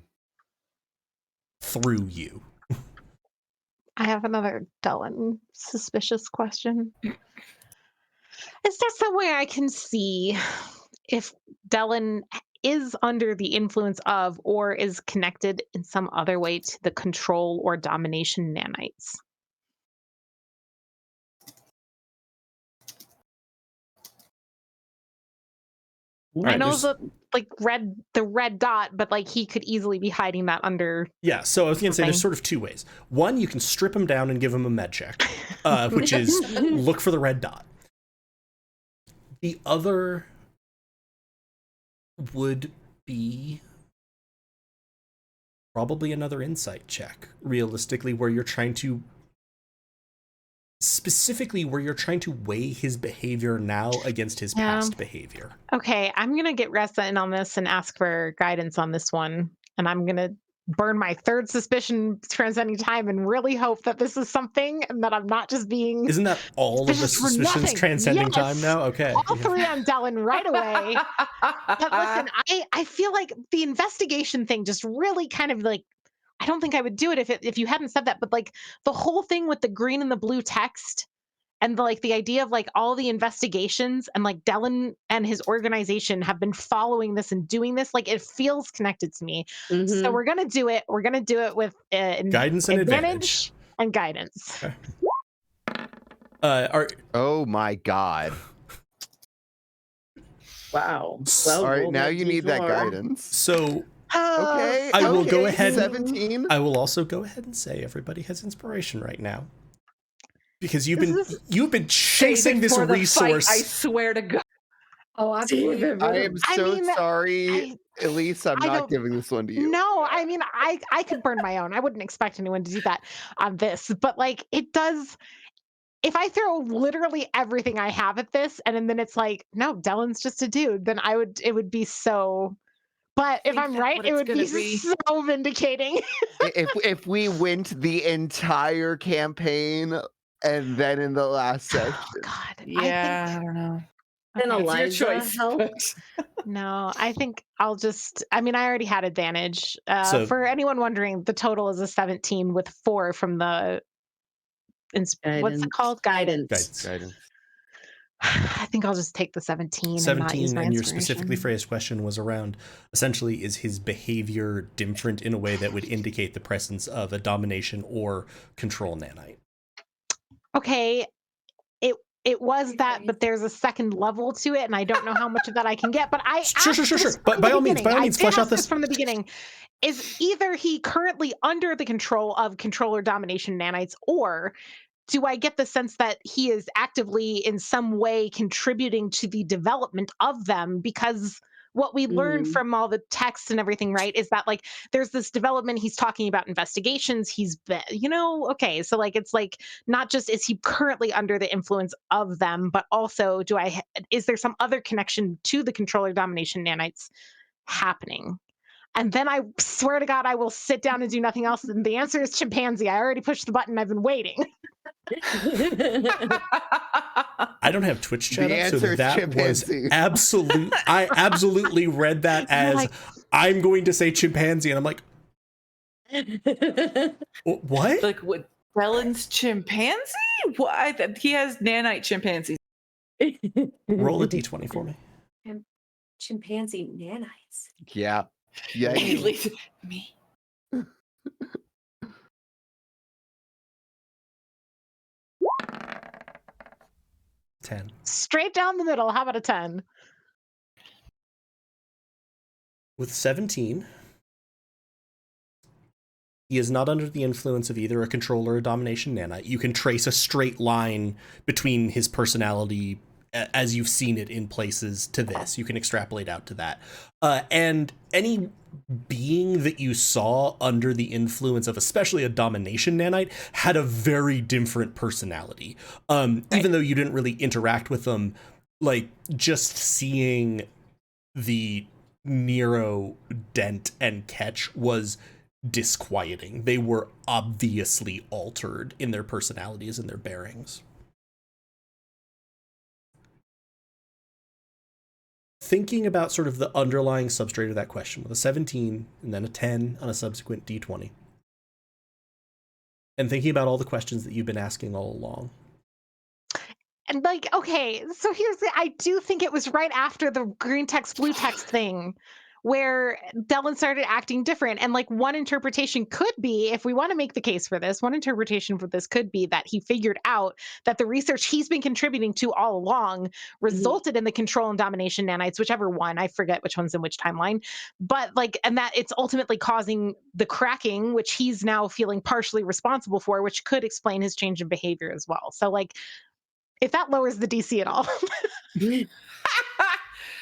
Through you. I have another dull and suspicious question. Is there some way I can see if Dylan is under the influence of or is connected in some other way to the control or domination nanites? Right, I know the red dot, but like he could easily be hiding that under. Yeah, so I was going to say there's something. sort of two ways. One, you can strip him down and give him a med check, which is look for the red dot. The other would be probably another insight check, realistically, where you're trying to weigh his behavior now against his past behavior. Okay, I'm gonna get Ressa in on this and ask for guidance on this one, and I'm gonna burn my third suspicion transcending time and really hope that this is something and that I'm not just being. Isn't that all of the suspicions transcending time now? Okay. All three on Dylan right away. But listen, I feel like the investigation thing just really kind of like, I don't think I would do it if you hadn't said that, but like the whole thing with the green and the blue text and the idea of like all the investigations and like Dylan and his organization have been following this and doing this, like it feels connected to me. So we're gonna do it. We're gonna do it with guidance and advantage and guidance. Okay. Oh my god. Wow. Well, all right, now you need that guidance. So okay, I will go ahead. 17. I will also go ahead and say everybody has inspiration right now. Because you've been chasing this resource. Fight, I swear to God. Oh, I am so sorry, Elise. I'm not giving this one to you. No, I mean, I could burn my own. I wouldn't expect anyone to do that on this, but like it does. If I throw literally everything I have at this, and then it's like, no, Dylan's just a dude, then it would be so. But if I'm right, it would be so vindicating. if we went the entire campaign. And then in the last section. Oh, God. Yeah, I don't know. Then Okay, it's your Eliza choice. helped. No, I think I'll just. I mean, I already had advantage. So- For anyone wondering, the total is a 17 with 4 from the what's Guidance. it called? Guidance. Guidance. I think I'll just take the 17 and not use 17, my and your inspiration. specifically phrased question was around, essentially, is his behavior different in a way that would indicate the presence of a domination or control nanite? Okay, it was that, but there's a second level to it, and I don't know how much of that I can get. But I Sure. asked this But from by the all means, beginning. I did flesh out ask this this. from the beginning. Is either he currently under the control of controller domination nanites, or do I get the sense that he is actively in some way contributing to the development of them? Because what we learned from all the text and everything, right, is that like there's this development. He's talking about investigations. He's been, okay. So like it's like not just is he currently under the influence of them, but also is there some other connection to the controller domination nanites happening? And then I swear to God, I will sit down and do nothing else. And the answer is chimpanzee. I already pushed the button. I've been waiting. I don't have Twitch chat The up, so answer is that chimpanzee. was absolute. I absolutely read that as like- I'm going to say chimpanzee, and I'm like, what? Like what? Dellen's chimpanzee? Why? He has nanite chimpanzees. Roll a d20 for me. Chimpanzee nanites. Yeah. Yeah. Me. 10. Straight down the middle. How about a 10? With 17, he is not under the influence of either a control or a domination nanite. You can trace a straight line between his personality as you've seen it in places to this. You can extrapolate out to that. And any being that you saw under the influence of especially a domination nanite had a very different personality. Even though you didn't really interact with them, like just seeing the Nero dent and catch was disquieting. They were obviously altered in their personalities and their bearings. Thinking about sort of the underlying substrate of that question with a 17 and then a 10 on a subsequent d20. And thinking about all the questions that you've been asking all along. And like, okay, so I do think it was right after the green text, blue text thing where Dellen started acting different. And like one interpretation could be, if we want to make the case for this, one interpretation for this could be that he figured out that the research he's been contributing to all along resulted in the control and domination nanites, whichever one, I forget which one's in which timeline, but like, and that it's ultimately causing the cracking, which he's now feeling partially responsible for, which could explain his change in behavior as well. So like, if that lowers the DC at all.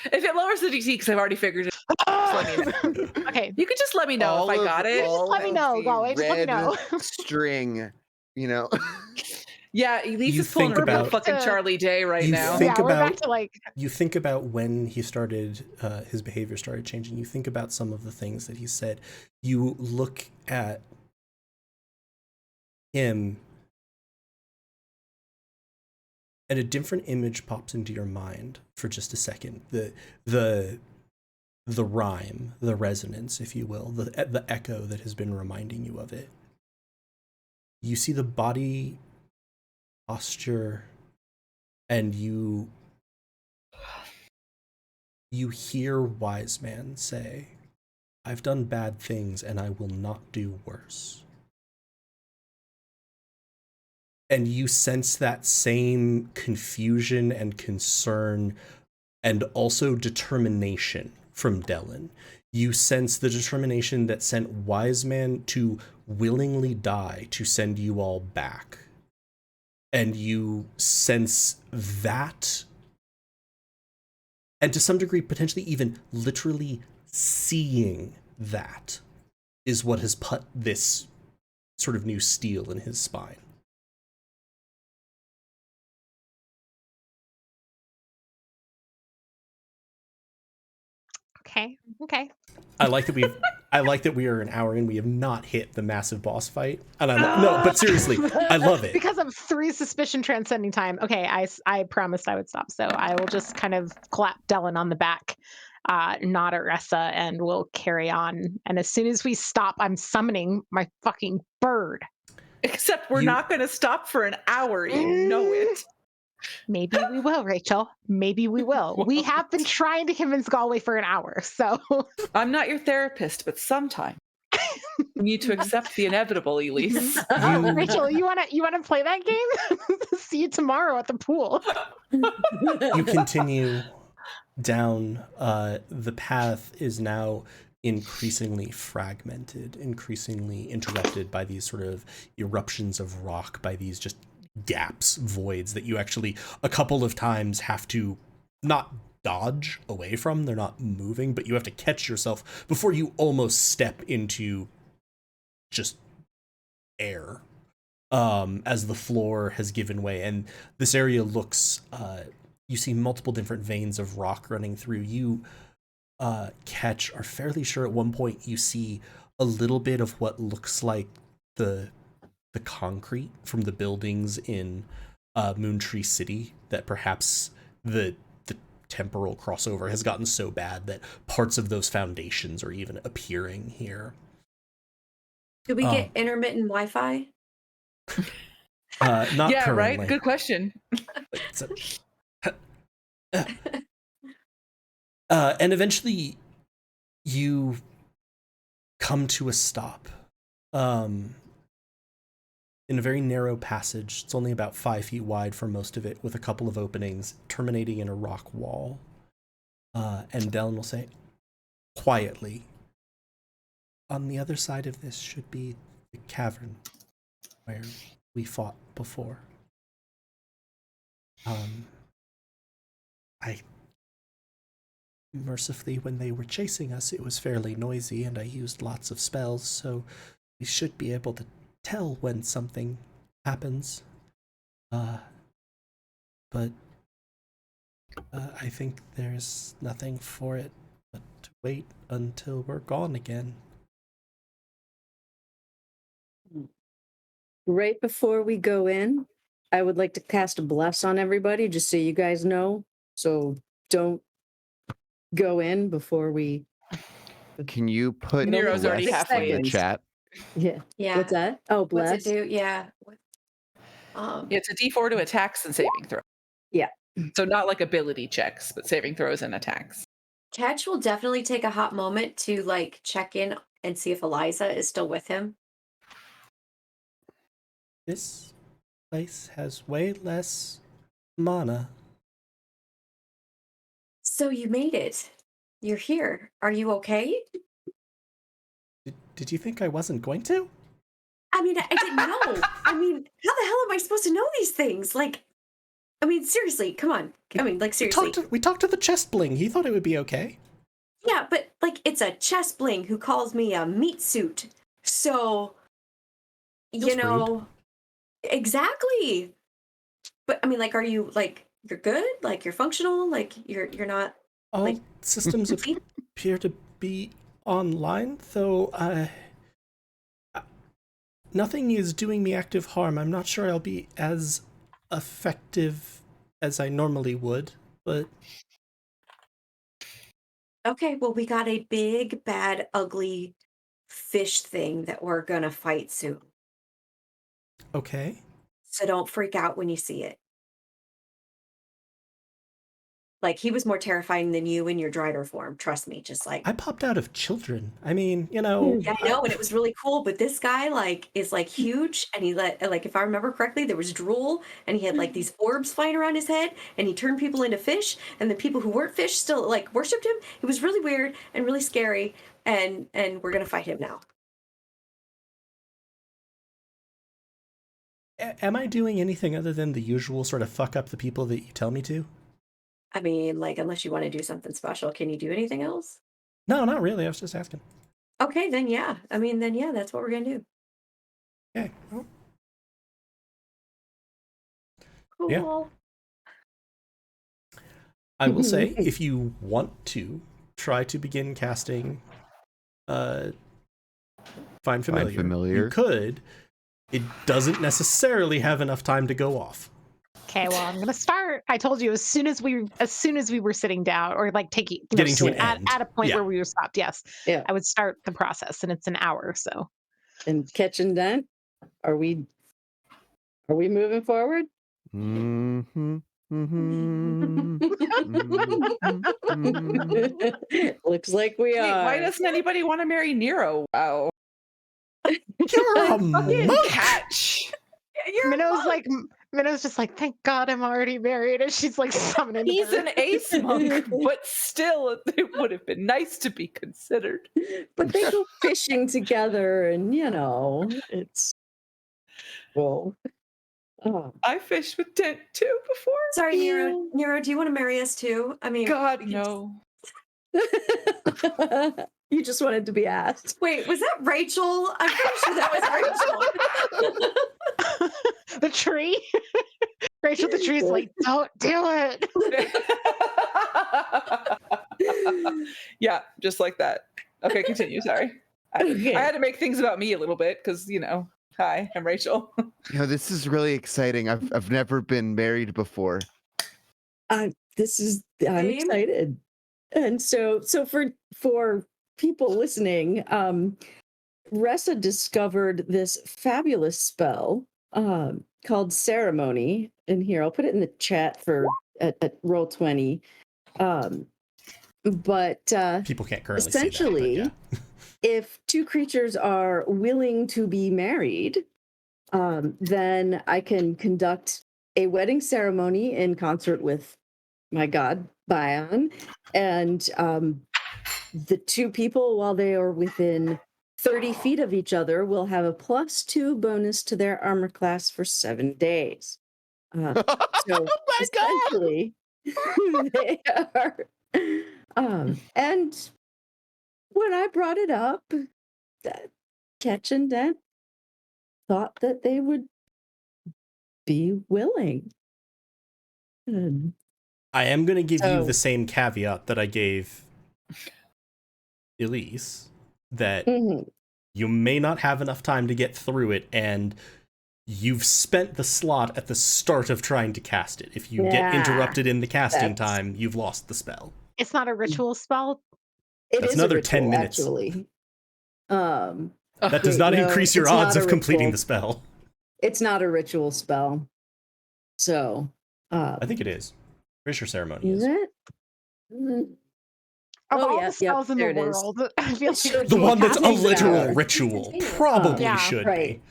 If it lowers the DC, because I've already figured it. Let me know. Okay. You could just let me know if I got it. Just let me know. Go away. Just let me know. String, Yeah, Lisa's pulling think a real about- fucking Charlie Day right You now. think Yeah, we're about- back to like, You think about when he started, his behavior started changing. You think about some of the things that he said. You look at him, and a different image pops into your mind for just a second. The rhyme, the resonance, if you will, the echo that has been reminding you of it. You see the body posture, and you hear Wise Man say, "I've done bad things and I will not do worse." And you sense that same confusion and concern and also determination from Dellen. You sense the determination that sent Wise Man to willingly die to send you all back. And you sense that, and to some degree, potentially even literally seeing that is what has put this sort of new steel in his spine. okay. I like that we are an hour in. We have not hit the massive boss fight, and no, but seriously, I love it. Because of 3 suspicion transcending time. Okay, I promised I would stop, so I will just kind of clap Dellen on the back, nod at Ressa, and we'll carry on. And as soon as we stop, I'm summoning my fucking bird. Except we're You- not going to stop for an hour. You know it. Maybe we will, Rachel. Maybe we will. We have been trying to convince Galway for an hour, so I'm not your therapist, but sometime you need to accept the inevitable, Elise. Rachel, you wanna play that game? See you tomorrow at the pool. You continue down. The path is now increasingly fragmented, increasingly interrupted by these sort of eruptions of rock, by these just gaps, voids that you actually a couple of times have to not dodge away from. They're not moving, but you have to catch yourself before you almost step into just air, as the floor has given way. And this area looks, you see multiple different veins of rock running through. You are fairly sure at one point you see a little bit of what looks like the concrete from the buildings in Moontree City, that perhaps the temporal crossover has gotten so bad that parts of those foundations are even appearing here. Do we get intermittent Wi-Fi? Not yeah, currently. right? Good question. And eventually you come to a stop. In a very narrow passage. It's only about 5 feet wide for most of it, with a couple of openings terminating in a rock wall. And Dellen will say, quietly, on the other side of this should be the cavern where we fought before. Mercifully, when they were chasing us, it was fairly noisy, and I used lots of spells, so we should be able to tell when something happens. But I think there's nothing for it but to wait until we're gone again. Right before we go in, I would like to cast a bless on everybody, just so you guys know. So don't go in before we. Can you put Nero's already bless halfway in the in. chat? Yeah. Yeah. What's that? Oh, bless. What's it do? Yeah. It's a D4 to attacks and saving throw. Yeah. So not like ability checks, but saving throws and attacks. Ketch will definitely take a hot moment to like check in and see if Eliza is still with him. This place has way less mana. So you made it. You're here. Are you okay? Did you think I wasn't going to? I mean, I didn't know. I mean, how the hell am I supposed to know these things? Like, I mean, seriously, come on. I mean, like, seriously. We talked to the chest bling. He thought it would be okay. Yeah, but like, it's a chest bling who calls me a meat suit. So, you Feels know, rude. exactly. But I mean, like, are you like, you're good? Like, you're functional? Like, you're not. All Like- systems appear to be online, though nothing is doing me active harm. I'm not sure I'll be as effective as I normally would, but Okay, well, we got a big, bad, ugly fish thing that we're gonna fight soon. okay. So don't freak out when you see it. Like, he was more terrifying than you in your Drider form. Trust me, just like. I popped out of children. I mean, you know. Yeah, I know, and it was really cool. But this guy, like, is like huge, and he like, if I remember correctly, there was drool, and he had like these orbs flying around his head, and he turned people into fish, and the people who weren't fish still like worshipped him. It was really weird and really scary, and we're gonna fight him now. Am I doing anything other than the usual sort of fuck up the people that you tell me to? I mean, like, unless you want to do something special, can you do anything else? No, not really. I was just asking. Okay, then yeah. I mean, then yeah, that's what we're gonna do. Okay. Well, Cool. Yeah. I will say, if you want to try to begin casting Find Familiar, you could. It doesn't necessarily have enough time to go off. Okay, well, I'm gonna start. I told you as soon as we were sitting down or like taking Getting to an end. at a point Yeah. where we were stopped. Yes, Yeah. I would start the process, and it's an hour. So And Ketch and Dent, are we Are we moving forward? Mm-hmm. Mm-hmm. Mm-hmm. Looks like we Wait, are. why doesn't anybody want to marry Nero? Wow. You're a Fucking monk. catch. Minnow's just like, thank God I'm already married, and she's like summoning. the He's bird. an ace monk, but still, it would have been nice to be considered. But they go fishing together, and it's well. Oh. I fished with Dent too before. Sorry, Nero. Ew. Nero, do you want to marry us too? I mean, God, we could no. You just wanted to be asked. Wait, was that Rachel? I'm pretty sure that was Rachel. The tree. Rachel the tree's like, don't do it. Yeah, just like that. Okay, continue. Sorry. Okay. I had to make things about me a little bit because, hi, I'm Rachel. This is really exciting. I've never been married before. I'm Same. excited. And so for people listening, Ressa discovered this fabulous spell called Ceremony. In here, I'll put it in the chat at Roll20. But People can't currently essentially, see that, but if two creatures are willing to be married, then I can conduct a wedding ceremony in concert with my god, Bion, and the two people, while they are within 30 feet of each other, will have a +2 bonus to their armor class for 7 days. So Oh my god! essentially, they are. And when I brought it up, that Ketch and Dent thought that they would be willing. And I am going to give you So- the same caveat that I gave Elise, that Mhm. you may not have enough time to get through it, and you've spent the slot at the start of trying to cast it. If you get Yeah, interrupted in the casting that's- time, you've lost the spell. It's not a ritual spell. It That's is a another 10 ritual, minutes. actually. That does Wait, not no, increase your it's not odds a of completing ritual. the spell. It's not a ritual spell. So, I think it is. Pretty sure ceremony is is. it? Mm, Of Oh, all yeah, the spells in there the it is. world, I feel It's like true. The one that's a Casting literal power. ritual Container. probably Yeah, should right.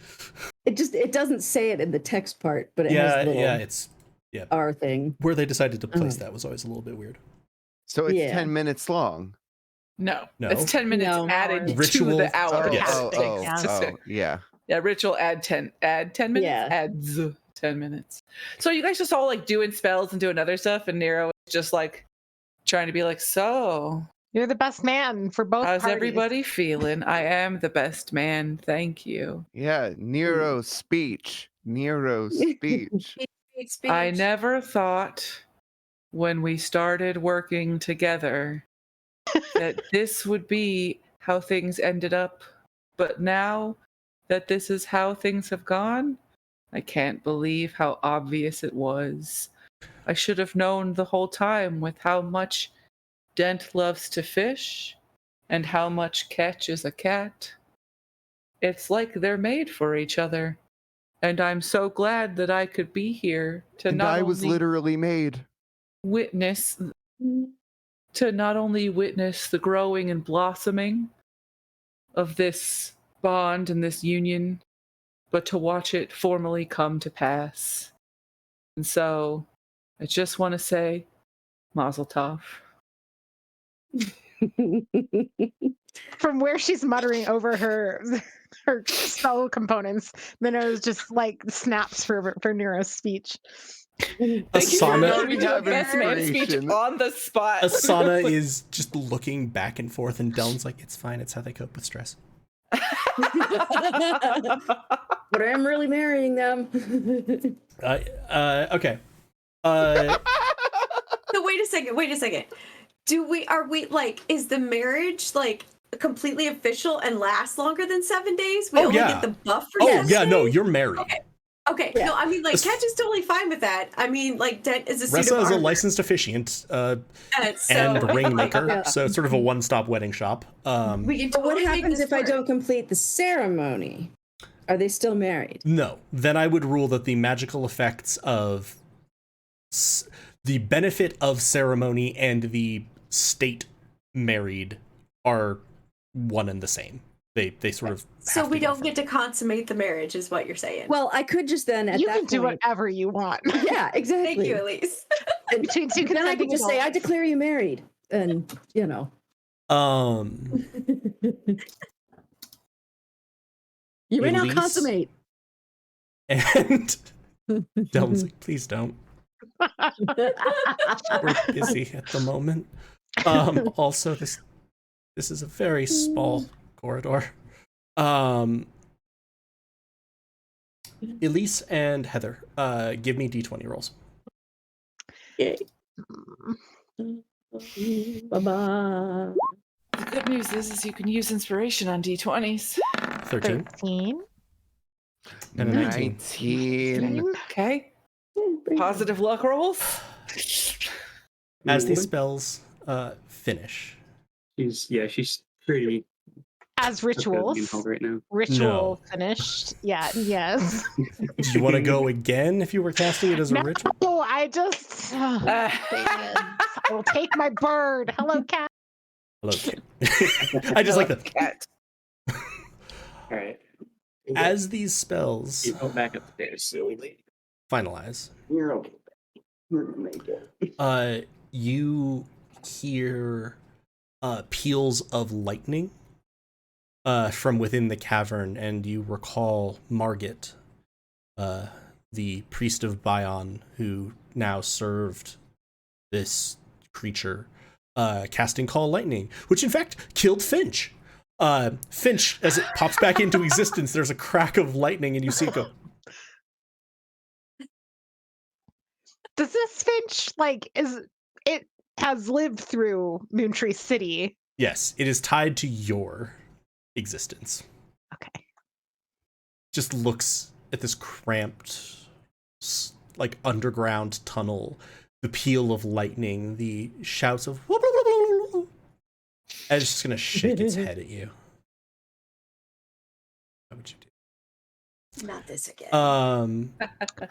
It doesn't say it in the text part, but be. it Yeah, has little yeah, it's R thing. where they decided to place Uh. that was always a little bit weird. So it's Yeah. 10 minutes long. No, No. it's 10 minutes No. added to Ritual- the hour. Oh, Yes. oh, it oh, takes to say. oh, yeah. Yeah, ritual add 10 minutes, Yeah. adds 10 minutes. So you guys just all like doing spells and doing other stuff, and Nero is just like trying to be like, so you're the best man for both how's parties. everybody feeling? I am the best man, thank you. Yeah, Nero's speech. Nero's speech. Speech. I never thought when we started working together that this would be how things ended up. But now that this is how things have gone, I can't believe how obvious it was. I should have known the whole time with how much Dent loves to fish and how much Ketch is a cat. It's like they're made for each other. And I'm so glad that I could be here to And not I was only literally made. witness the growing and blossoming of this bond and this union, but to watch it formally come to pass. And so I just want to say Mazel Tov. From where she's muttering over her spell components, Minnow's just like snaps for Nero's speech. Thank you for Asana- allowing me to Have have best man speech inspiration. on the spot. Asana is just looking back and forth, and Deln's like, it's fine, it's how they cope with stress. But I'm really marrying them. Okay. So wait a second. Are we like, is the marriage like completely official and lasts longer than 7 days? We Oh, only yeah. get the buff for Oh, 7 yeah, no, days? you're married. Okay, Yeah. no, I mean, like, As- Ketch is totally fine with that. I mean, like, Dent is a suit Ressa of is a armor, licensed officiant and and so, ringmaker, Yeah. so it's sort of a one-stop wedding shop. we can But what totally make happens this if I work. don't complete the ceremony? Are they still married? No. Then I would rule that the magical effects of the benefit of ceremony and the state married are one and the same. They sort of So have we to go don't for get it. to consummate the marriage, is what you're saying. Well, I could just then at You that can do point. whatever you want. Yeah, exactly. Thank you, Elise. Between two Then I could consenting just say, I adults. declare you married. And, you know. You may now Elise? consummate. And Delvin's like, please don't. We're busy at the moment. Also, this is a very small corridor. Elise and Heather, give me d20 rolls. Yay. Bye-bye. The good news is you can use inspiration on d20s. 13 13. and a 19. 19. Okay. Positive luck rolls. As these spells finish, She's pretty As rituals. right now. Ritual No. finished. Yeah, yes. do you want to go again if you were casting it as a No, ritual? I just. I will take my bird. Hello, cat. Hello, kid. I just like that. Cat. All right. As these spells You go back upstairs, silly lady. finalize, You're okay. We're gonna make it. you hear peals of lightning from within the cavern, and you recall Margit, the priest of Bion, who now served this creature, casting Call Lightning, which in fact killed Finch. Finch, as it pops back into existence, there's a crack of lightning, and you see it go. Does this Finch it has lived through Moontree City? Yes, it is tied to your existence. Okay. Just looks at this cramped, like underground tunnel, the peal of lightning, the shouts of whoop, whoop, whoop, whoop, whoop, and it's just gonna shake its head at you. What would you do? Not this again. Uh,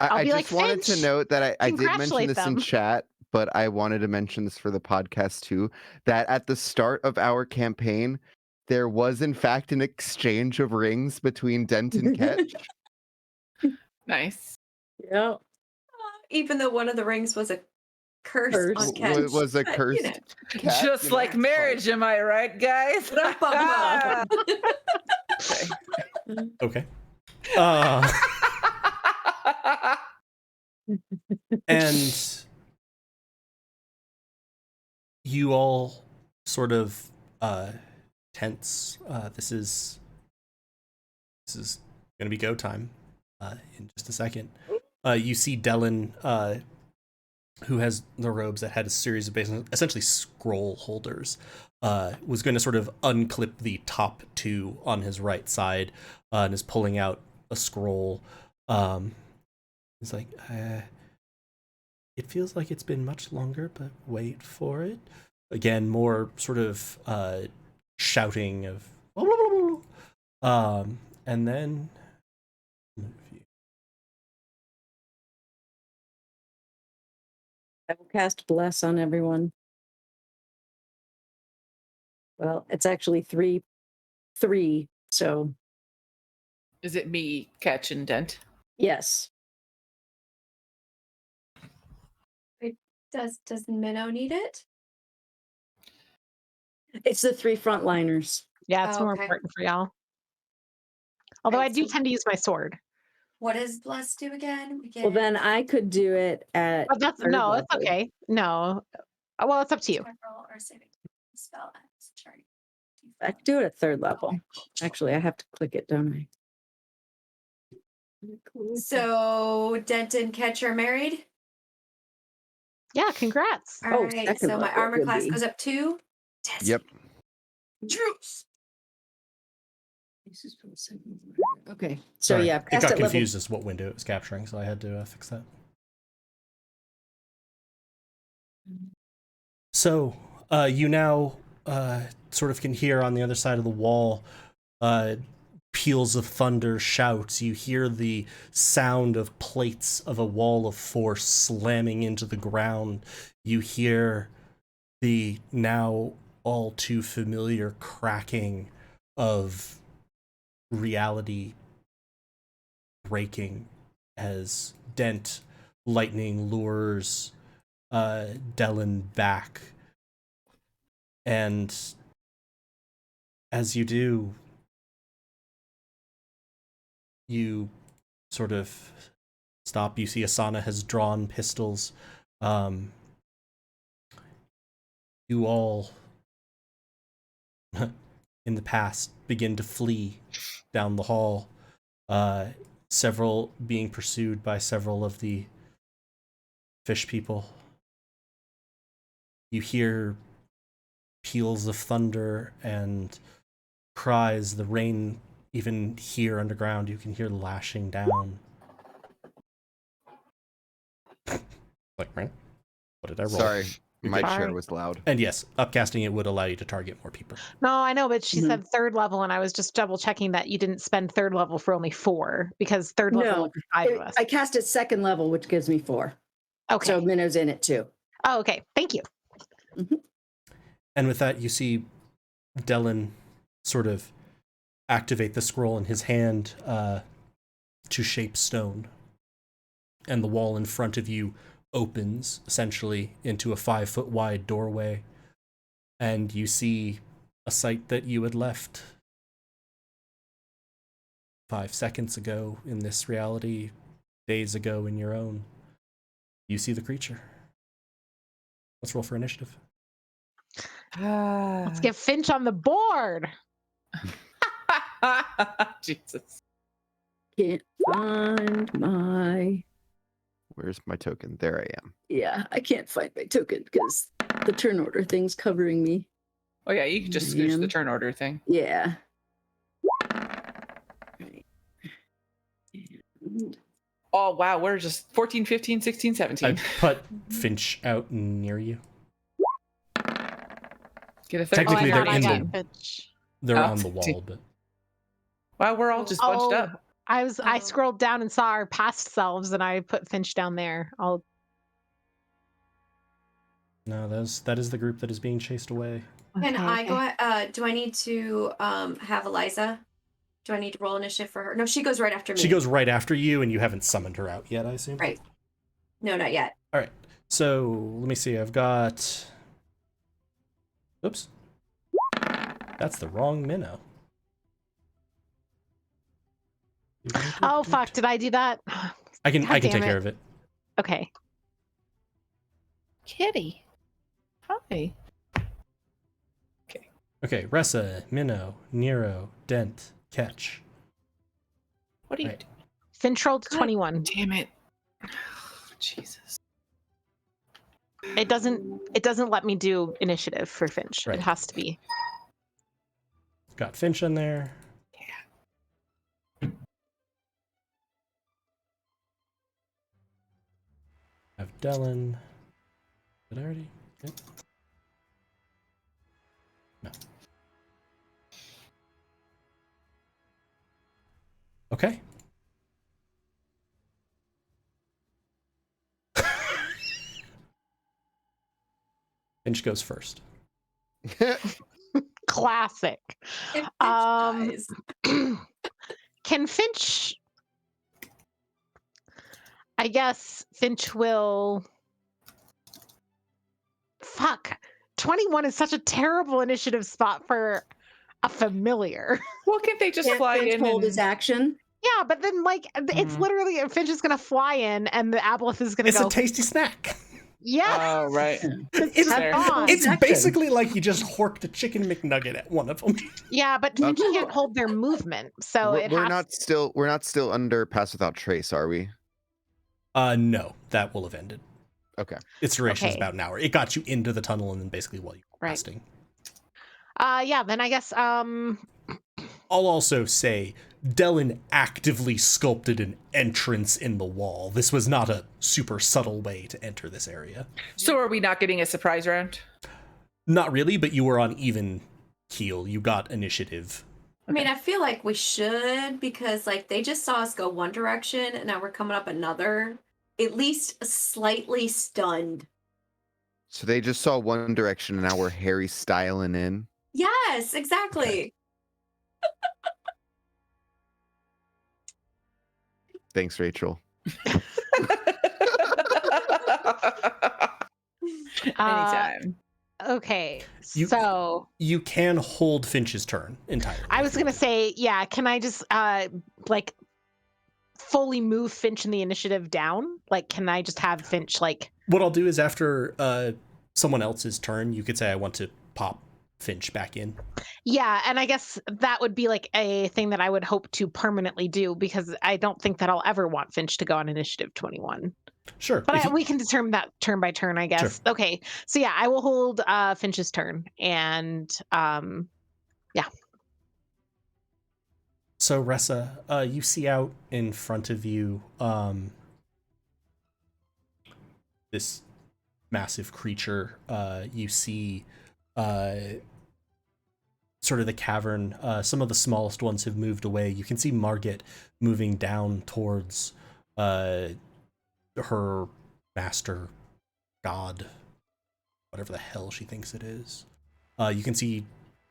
I be just like, wanted to "Finch, note that I did mention congratulate this in them." chat, but I wanted to mention this for the podcast too, that at the start of our campaign, there was in fact an exchange of rings between Dent and Ketch. Nice. Yep. Even though one of the rings was a curse Curse. on Ketch. Was a but, you cursed know. cat, Just you know, like it's fine. marriage, am I right, guys? okay. And you all sort of tense. This is gonna be go time in just a second. You see Dellen, who has the robes that had a series of essentially scroll holders, was going to sort of unclip the top two on his right side, and is pulling out a scroll. He's like, it feels like it's been much longer, but wait for it. Again, more sort of shouting of, and then I will cast Bless on everyone. Well, it's actually three, so Is it me, Catch, and Dent? yes. Does Minnow need it? It's the three frontliners. Yeah, it's Oh, more okay. important for y'all. Although I Right, do so- tend to use my sword. What does Bless do again? We Well, get then I could do it at. But that's third no, it's level. okay. No. Well, it's up to you. roll or saving spell ends. Chart. I could do it at third level. Actually, I have to click it, don't I? So Dent and Ketch are married. Yeah, congrats. All Oh, right. second So my level armor would class be. goes up to. Yep. Juice. Okay. So sorry, yeah, it cast got at level. confused as what window it was capturing, so I had to fix that. So you now sort of can hear on the other side of the wall peals of thunder, shouts. You hear the sound of plates of a wall of force slamming into the ground. You hear the now all too familiar cracking of reality breaking as Dent lightning lures Dellen back. And as you do, you sort of stop. You see Asana has drawn pistols. You all, in the past, begin to flee down the hall, several being pursued by several of the fish people. You hear peals of thunder and cries. The rain, even here underground, you can hear lashing down. Like, right? What did I roll? Sorry, my Sorry. chair was loud. And yes, upcasting it would allow you to target more people. No, I know, but she Mhm. said third level, and I was just double checking that you didn't spend third level for only 4, because third level No, would be 5 of us. I cast it second level, which gives me 4. Okay. So Minnow's in it too. Oh, okay. Thank you. And with that, you see Dellen sort of activate the scroll in his hand to shape stone. And the wall in front of you opens, essentially, into a 5-foot wide doorway. And you see a sight that you had left 5 seconds ago in this reality, days ago in your own. You see the creature. Let's roll for initiative. Let's get Finch on the board. Jesus. Can't find my. Where's my token? There I am. Yeah, I can't find my token because the turn order thing's covering me. Oh yeah, you can just scooch the Man. turn order thing. Yeah. Right. And Oh wow, we're just 14, 15, 16, 17. I put Finch out near you. Get a 13. Technically, they're in the- Finch. They're Oh, on the wall, but Wow, we're all just bunched Oh, up. I Oh. scrolled down and saw our past selves, and I put Finch down there. no, that is the group that is being chased away. Can Okay, I go okay. ahead? Do I need to have Eliza? Do I need to roll initiative for her? No, she goes right after me. She goes right after you, and you haven't summoned her out yet, I assume? Right. No, not yet. All right. So let me see. I've got. Oops. That's the wrong minnow. Oh fuck! Did I do that? I can God take damn care it. of it. Okay. Kitty. Hi. Okay. Ressa, Minnow, Nero, Dent, Catch. What are you Right. Finch rolled God 21. Damn it. Jesus. It doesn't let me do initiative for Finch. Right. It has to be. Got Finch in there. Have Dellen. Did I already? Yep. No. Okay. Finch goes first. Classic. If Finch Um, dies. Can Finch? I guess Finch will. Fuck. 21 is such a terrible initiative spot for a familiar. Well, can't they just Can't fly Finch in hold and... his action? Yeah, but then it's Mhm. literally Finch is gonna fly in, and the aboleth is gonna It's go. a tasty snack. Yeah. Oh, right. It's Fair. it's Action. basically like you just horked a chicken McNugget at one of them. Yeah, but Finch can't hold their movement, so we're, it we're has. not still under Pass Without Trace, are we? No, that will have ended. Okay. Its duration is Okay. about an hour. It got you into the tunnel and then basically while you were Right. resting. Yeah. Then I guess. I'll also say Dellen actively sculpted an entrance in the wall. This was not a super subtle way to enter this area. So are we not getting a surprise round? Not really, but you were on even keel. You got initiative. I mean, I feel like we should because like they just saw us go one direction and now we're coming up another. At least slightly stunned. So they just saw one direction and now we're Harry styling in. Yes, exactly. Thanks, Rachel. Anytime. Okay, You- so You can hold Finch's turn entirely. I was if you gonna want. say, yeah, can I just like fully move Finch in the initiative down? Like, can I just have Finch like? What I'll do is after someone else's turn, you could say I want to pop Finch back in. Yeah, and I guess that would be like a thing that I would hope to permanently do because I don't think that I'll ever want Finch to go on initiative 21. Sure. But if you- we can determine that turn by turn, I guess. Sure. Okay, so yeah, I will hold Finch's turn, and So Ressa, you see out in front of you this massive creature. You see sort of the cavern. Some of the smallest ones have moved away. You can see Margit moving down towards her master god, whatever the hell she thinks it is. You can see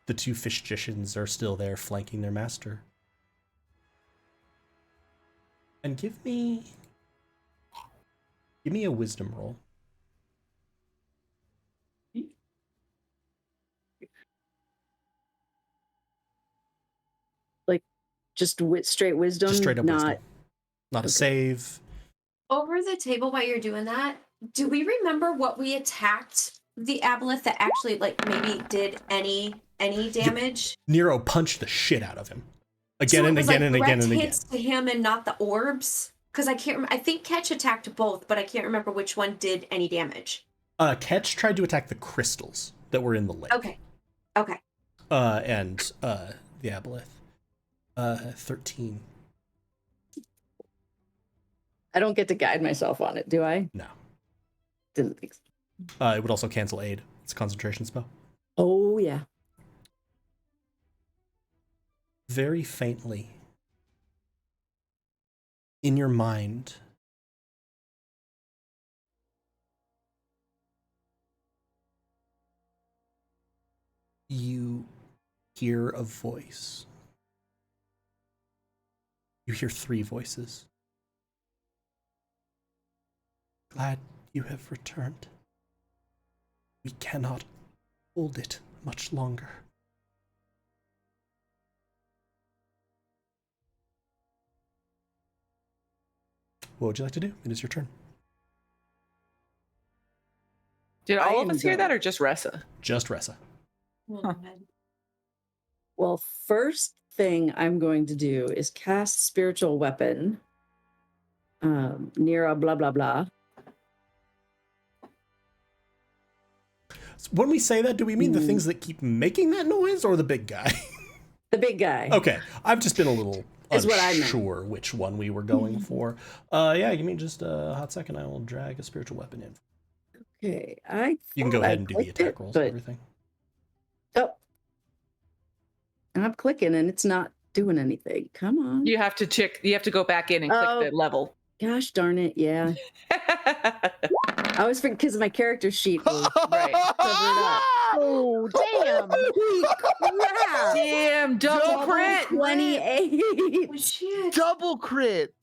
the two fishmagicians are still there flanking their master. And give me a wisdom roll. Just straight wisdom, Just straight up not wisdom. Not a save. Over the table while you're doing that, do we remember what we attacked the aboleth that actually like maybe did any damage? Nero punched the shit out of him. Again So it and was, again like, and again direct and again. hits to him and not the orbs? Because I can't remember. I think Catch attacked both, but I can't remember which one did any damage. Ketch tried to attack the crystals that were in the lake. Okay. And the aboleth. 13. I don't get to guide myself on it, do I? No. Didn't think so. It would also cancel aid. It's a concentration spell. Oh yeah. Very faintly, in your mind, you hear a voice. You hear three voices. Glad you have returned. We cannot hold it much longer. What would you like to do? It is your turn. Did all I of am us hear going- that or just Ressa? Just Ressa. Well, first thing I'm going to do is cast spiritual weapon. Near a blah blah blah. When we say that, do we mean the things that keep making that noise or the big guy? The big guy. Okay, I've just been a little Is what I meant. unsure which one we were going for. Yeah, give me just a hot second. I will drag a spiritual weapon in. Okay, You can go thought I ahead and do the clicked attack it, rolls but- and everything. Oh, I'm clicking and it's not doing anything. Come on. You have to check. You have to go back in and Oh. click the level. Gosh darn it! Yeah, I always forget because my character sheet was Right. covered up. Oh damn! Holy crap! Damn, double crit. 28. Oh, shit. Double crit.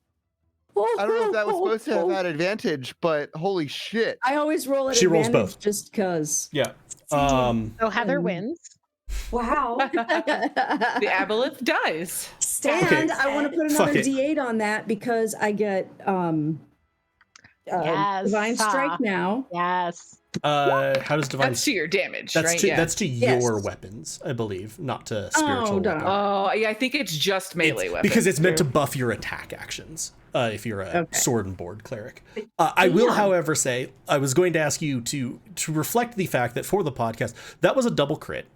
I don't know if that was supposed to have had advantage, but holy shit. I always roll at She rolls advantage both. just because. Yeah. So Heather Um, wins. Wow. The aboleth dies. Stab. And I want to put Fuck another it. D8 on that because I get Yes. Divine Strike now. Yes. How does divine? That's to your damage, That's right? to Yeah. that's to Yes. your weapons, I believe, not to spiritual no. weapons. Oh, yeah. I think it's just melee weapons. Because it's meant to buff your attack actions. If you're a Okay. sword and board cleric, I will, Damn. however, say I was going to ask you to reflect the fact that for the podcast that was a double crit.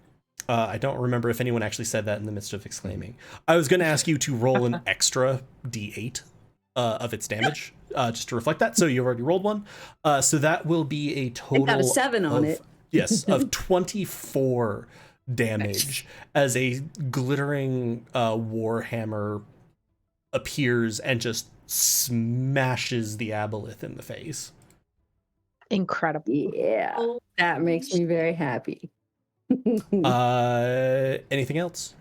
I don't remember if anyone actually said that in the midst of exclaiming. I was going to ask you to roll an extra D8 of its damage, just to reflect that. So you already rolled one. So that will be a total. got a 7 on of, it. Yes, of 24 damage as a glittering warhammer appears and just smashes the aboleth in the face. Incredible. Yeah, Oh, that makes me very happy. Anything else?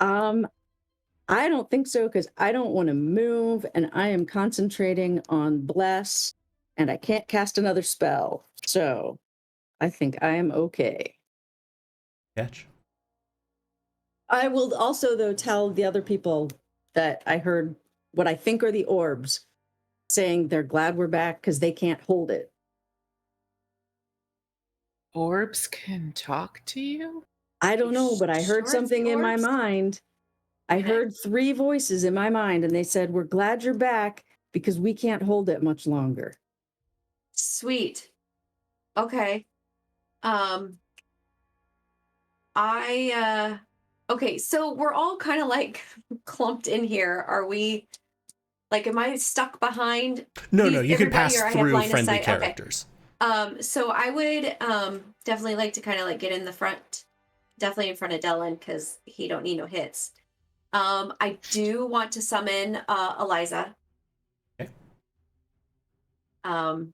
I don't think so, because I don't want to move, and I am concentrating on bless, and I can't cast another spell. So I think I am okay. Catch. I will also, though, tell the other people that I heard what I think are the orbs saying they're glad we're back because they can't hold it. Orbs can talk to you? I don't know, but I heard Sure it's the something in my orbs? mind. I Okay. heard 3 voices in my mind, and they said, "We're glad you're back because we can't hold it much longer." Sweet. Okay. Okay, so we're all kind of like clumped in here. Are we like, am I stuck behind No, these- you can everybody, pass or I have through line of friendly sight? Okay. characters. So I would definitely like to kind of like get in the front, definitely in front of Dylan, because he don't need no hits. I do want to summon Eliza. Okay. And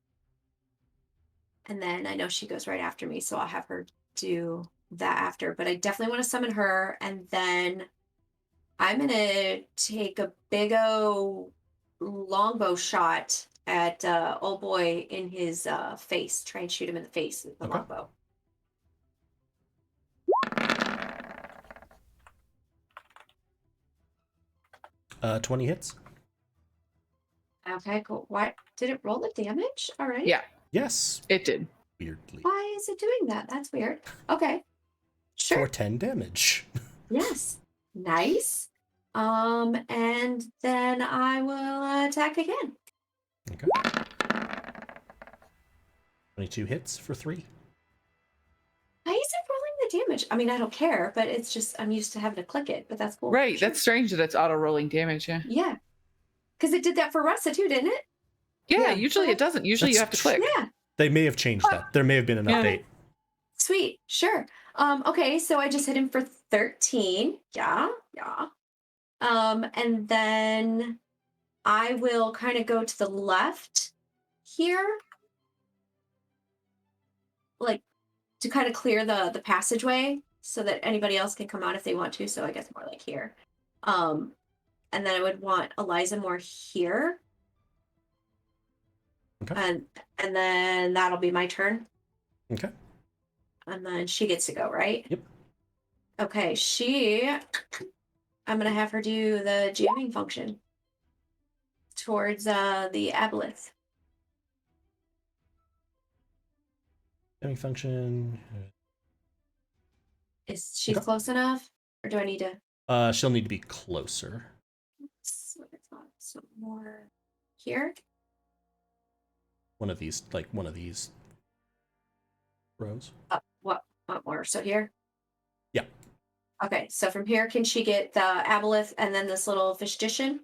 then I know she goes right after me, so I'll have her do that after. But I definitely want to summon her, and then I'm gonna take a big old longbow shot at old boy in his face. Try and shoot him in the face with the Okay. longbow. Uh, 20 hits. Okay, cool. What did it roll the damage? All right. Yeah, Yes. it did. Weirdly. Why is it doing that? That's weird. Okay. Sure. For 10 damage. Yes. Nice. And then I will attack again. Okay. 22 hits for 3. Why is it rolling the damage? I mean, I don't care, but it's just I'm used to having to click it, but that's cool. Right, Sure. that's strange that it's auto-rolling damage, yeah. Yeah. Because it did that for Russa too, didn't it? Yeah, Yeah. usually it doesn't. Usually you have That's to click. Yeah. They may have changed that. There may have been an Yeah. update. Sweet. Sure. Okay, so I just hit him for 13. Yeah. And then I will kind of go to the left here. Like to kind of clear the passageway so that anybody else can come out if they want to. So I guess more like here. And then I would want Eliza more here. Okay. And then that'll be my turn. Okay. And then she gets to go, right? Yep. Okay, I'm gonna have her do the jamming function towards the aboleth. Jamming function. Is she Okay. close enough? Or do I need to She'll need to be closer. some more here? One of these rows. What more? So here? Yeah. Okay, so from here, can she get the aboleth and then this little fish dishing?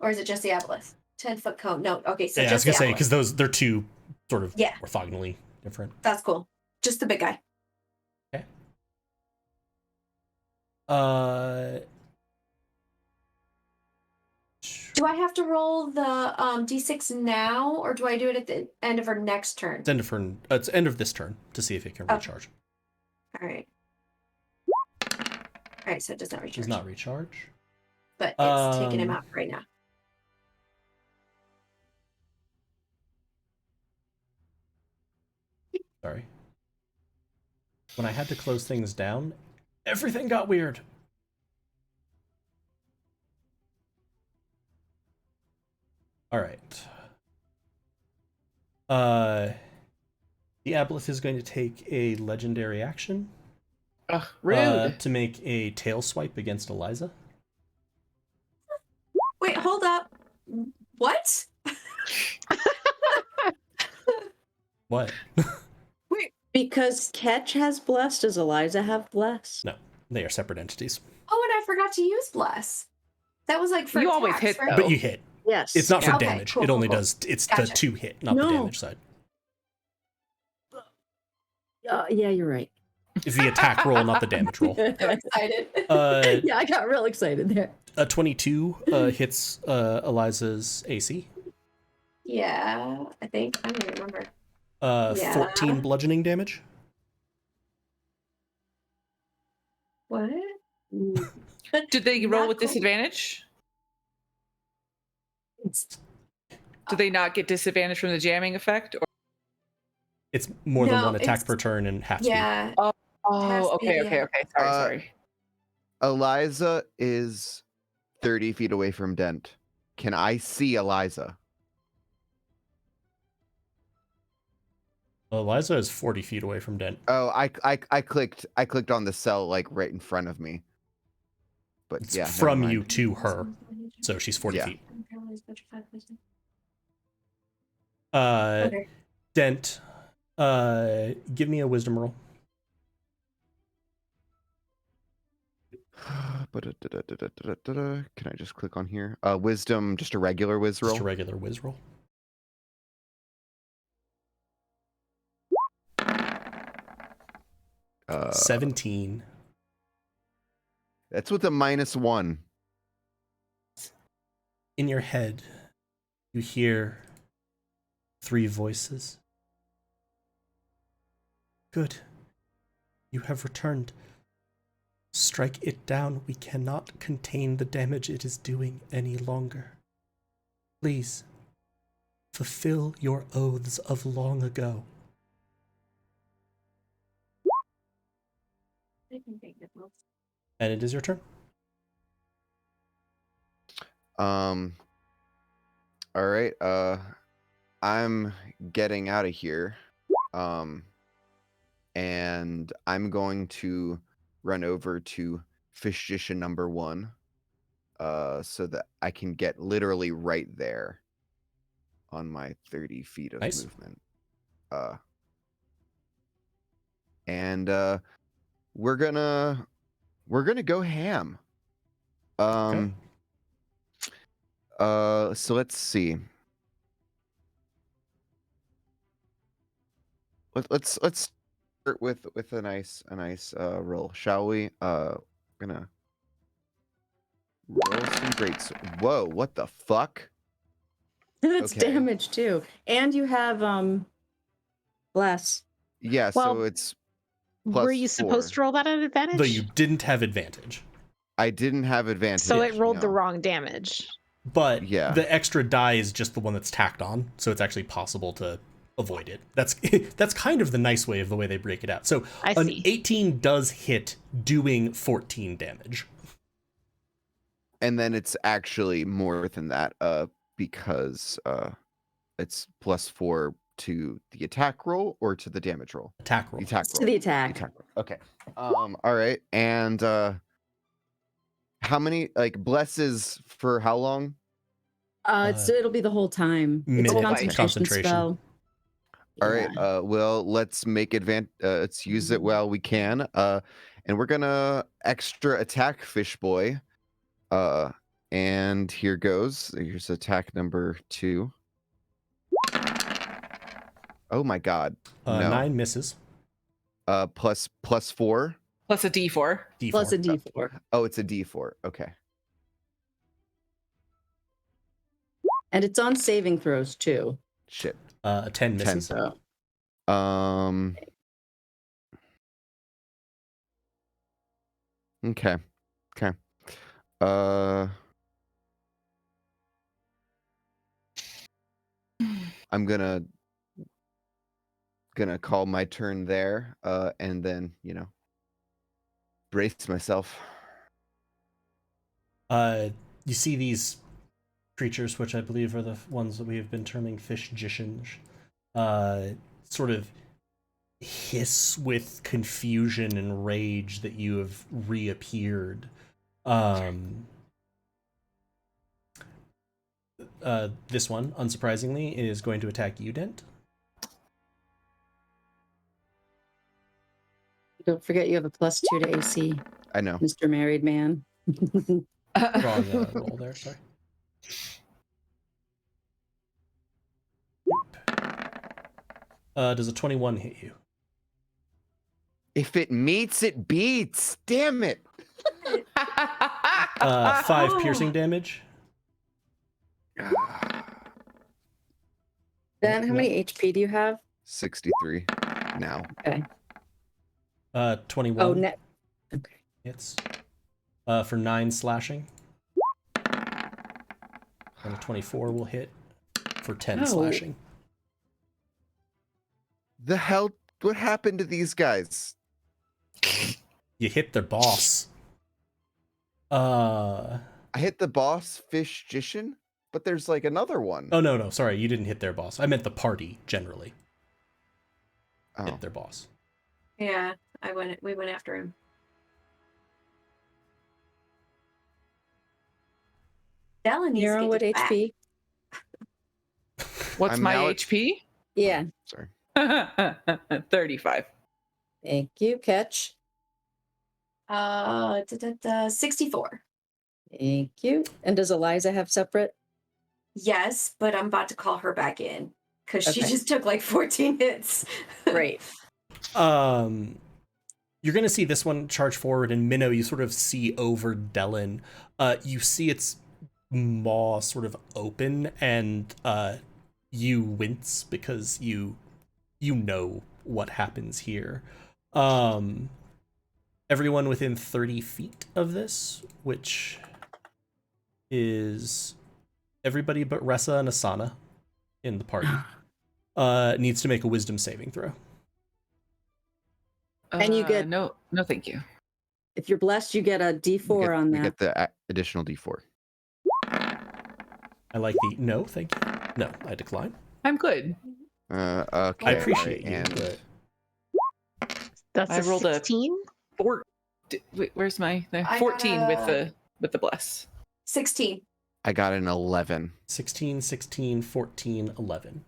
Or is it just the aboleth? 10-foot cone. No, okay, so Yeah, I was just gonna the say because they're two sort of Yeah. orthogonally different. That's cool. Just the big guy. Okay. Do I have to roll the d6 now, or do I do it at the end of her next turn? It's end of this turn to see if it can Okay. recharge. All right. All right, so it does not recharge. Does not recharge. But it's taking him out right now. Sorry. When I had to close things down, everything got weird. All right. The aboleth is going to take a legendary action Ugh, rude. to make a tail swipe against Eliza. Wait, hold up. What? What? Wait. Because Ketch has blessed, does Eliza have blessed? No, they are separate entities. Oh, and I forgot to use bless. That was like for You always attacks, hit, right? though. But you hit. Yes. It's not for Okay, damage. cool, It only cool. does. It's Gotcha. the 2 hit, not the No. damage side. Yeah, you're right. Is the attack roll, not the damage roll. So excited. Yeah, I got real excited there. A 22 hits Eliza's AC. Yeah, I think. I don't remember. Yeah. 14 bludgeoning damage. What? Did they roll Not with cool. disadvantage? It's Do they not get disadvantage from the jamming effect? Or... It's more than No, one attack it's- per turn and half speed. Yeah. Oh, Has to okay, be, okay, yeah. okay. Sorry. Eliza is 30 feet away from Dent. Can I see Eliza? Eliza is 40 feet away from Dent. Oh, I clicked on the cell like right in front of me. But It's yeah, never from mind. you to her, so she's 40 Yeah. feet. Okay. Dent, give me a wisdom roll. Can I just click on here? Wisdom, just a regular whiz roll. Just a regular whiz roll. Uh, 17. That's with a -1. In your head, you hear 3 voices. Good. You have returned. Strike it down. We cannot contain the damage it is doing any longer. Please, fulfill your oaths of long ago. And it is your turn. All right. I'm getting out of here. And I'm going to run over to Fishdition number 1. So that I can get literally right there on my 30 feet of Nice. movement. And we're gonna go ham. Okay. So let's see. Let's start with a nice roll, shall we? Gonna roll some greats. Whoa, what the fuck? That's Okay. damage too. And you have bless. Yeah, Well, so it's Were you +4. supposed to roll that at advantage? Though you didn't have advantage. I didn't have advantage. So it rolled the no. wrong damage. But Yeah. the extra die is just the one that's tacked on, so it's actually possible to avoid it. That's that's kind of the nice way of the way they break it out. So I an see. 18 does hit, doing 14 damage. And then it's actually more than that, because it's +4 to the attack roll or to the damage roll. Attack roll. The attack To roll. the attack. Attack roll. Okay. All right. And how many blesses for how long? It'll be the whole time. It's a Minute concentration spell. All right. Well, let's make let's use it while we can. And we're gonna extra attack Fish Boy. And here goes. Here's attack number 2. Oh my god. No. 9 misses. Plus 4. Plus a D4. D4. Plus a D4. Oh, it's a D4. Okay. And it's on saving throws too. Shit. 10 misses. So Okay. I'm gonna call my turn there, and then brace myself. You see these creatures, which I believe are the ones that we have been terming Fishditions, sort of hiss with confusion and rage that you have reappeared. This one, unsurprisingly, is going to attack you, Dent. don't forget you have a +2 to AC, I know. Mr. Married Man. Wrong roll there, sorry. Does a 21 hit you? If it meets, it beats. Damn it. 5 piercing damage. Dan, how many HP do you have? 63 now. Okay. 21 Oh, net. Okay. hits. For 9 slashing. And a 24 will hit for 10 slashing. The hell? What happened to these guys? You hit their boss. I hit the boss, Fish-Jishin, but there's like another one. Oh, no, sorry, you didn't hit their boss. I meant the party, generally. Oh. Hit their boss. Yeah, we went after him. Dellen needs to Nero, get what his back. HP? What's I'm my now at- HP? Yeah. Sorry. 35. Thank you. Catch. 64. Thank you. And does Eliza have separate? Yes, but I'm about to call her back in because she Okay. just took like 14 hits. Great. You're going to see this one charge forward, and Minnow, you sort of see over Dellen. You see its maw sort of open, and you wince because you know what happens here. Everyone within 30 feet of this, which is everybody but Ressa and Asana in the party, needs to make a wisdom saving throw. And you get- no, thank you. If you're blessed, you get a D4 on We that. get the additional D4. I like the no, thank you. No, I decline. I'm good. Okay. I appreciate you, and but That's I a rolled a 16. Wait, where's my I 14 got with the bless? 16. I got an 11. 16, 16, 14, 11.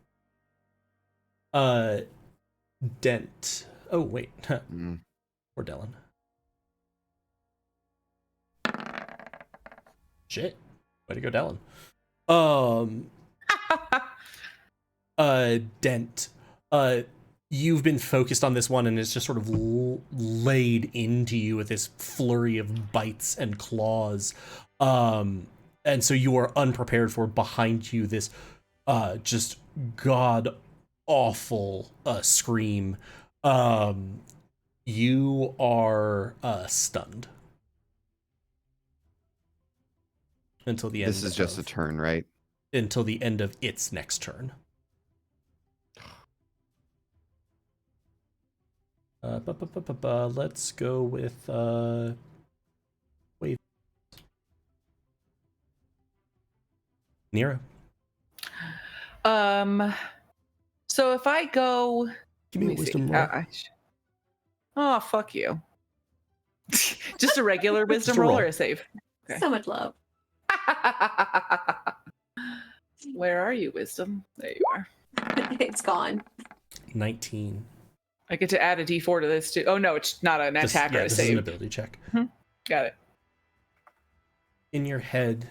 Dent. Oh, wait. Mm. Or Dellen. Shit. Way to go, Dellen. Dent. You've been focused on this one, and it's just sort of laid into you with this flurry of bites and claws. And so you are unprepared for behind you this just god awful scream. You are stunned until the end. This is just a turn, right? Until the end of its next turn. Let's go with wave. Nero. So if I go, Give me a let me wisdom see. roll. Oh, fuck you. Just a regular wisdom Just a roll roll. or a save? Okay. So much love. Where are you, wisdom? There you are. It's gone. 19. I get to add a d4 to this too. Oh no, it's not an attack or a this is an save. ability check. Got it. In your head,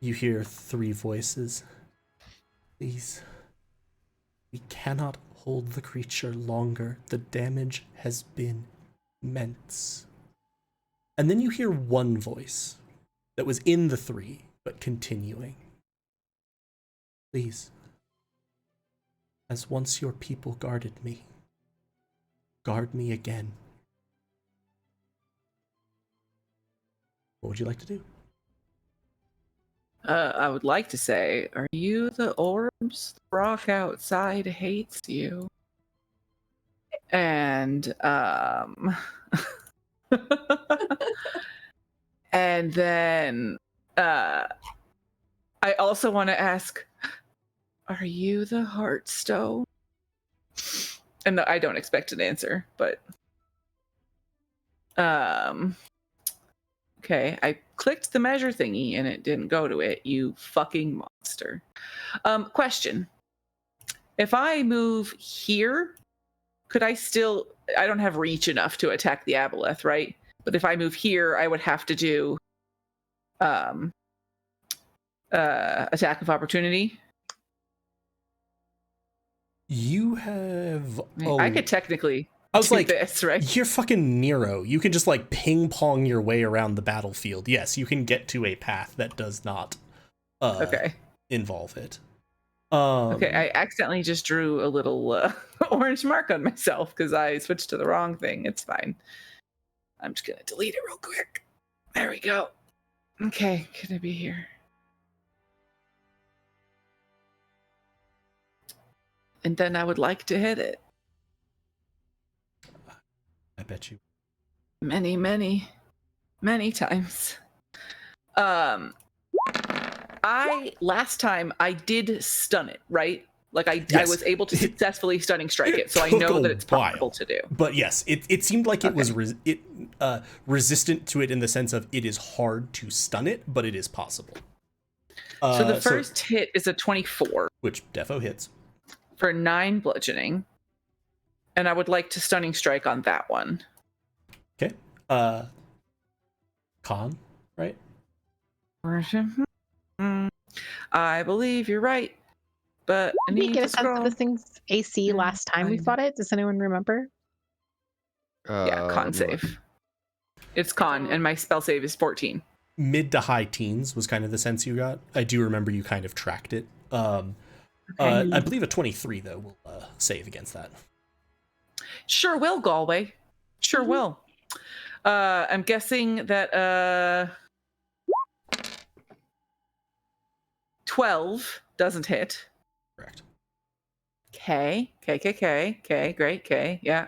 you hear 3 voices. Please. We cannot hold the creature longer. The damage has been immense. And then you hear one voice that was in the 3, but continuing. Please. As once your people guarded me, guard me again. What would you like to do? I would like to say, are you the orbs? The rock outside hates you. And and then I also want to ask, are you the Heartstone? And I don't expect an answer, but okay, I clicked the measure thingy and it didn't go to it, you fucking monster. Question. If I move here, could I still, I don't have reach enough to attack the aboleth, right? But if I move here, I would have to do attack of opportunity. You have. I could technically I was do like, this, right? You're fucking Nero. You can just like ping pong your way around the battlefield. Yes, you can get to a path that does not Okay. involve it. Okay, I accidentally just drew a little orange mark on myself because I switched to the wrong thing. It's fine. I'm just gonna delete it real quick. There we go. Okay, can I be here? And then I would like to hit it. I bet you. Many, many, many times. Last time I did stun it, right? Like I Yes. was able to successfully stunning strike it, so I know that it's possible to do. But yes, it seemed like it was resistant to it in the sense of it is hard to stun it, but it is possible. So the first hit is a 24. Which defo hits. For 9 bludgeoning. And I would like to stunning strike on that one. Okay. Con, right? I believe you're right. But I Did we need get to a sense of scroll. this thing's AC last time we fought it? Does anyone remember? Yeah, con save. It's con, and my spell save is 14. Mid to high teens was kind of the sense you got. I do remember you kind of tracked it. I believe a 23 though will save against that. Sure will, Galway. Sure will. I'm guessing that 12 doesn't hit. Correct. K, great, K, yeah.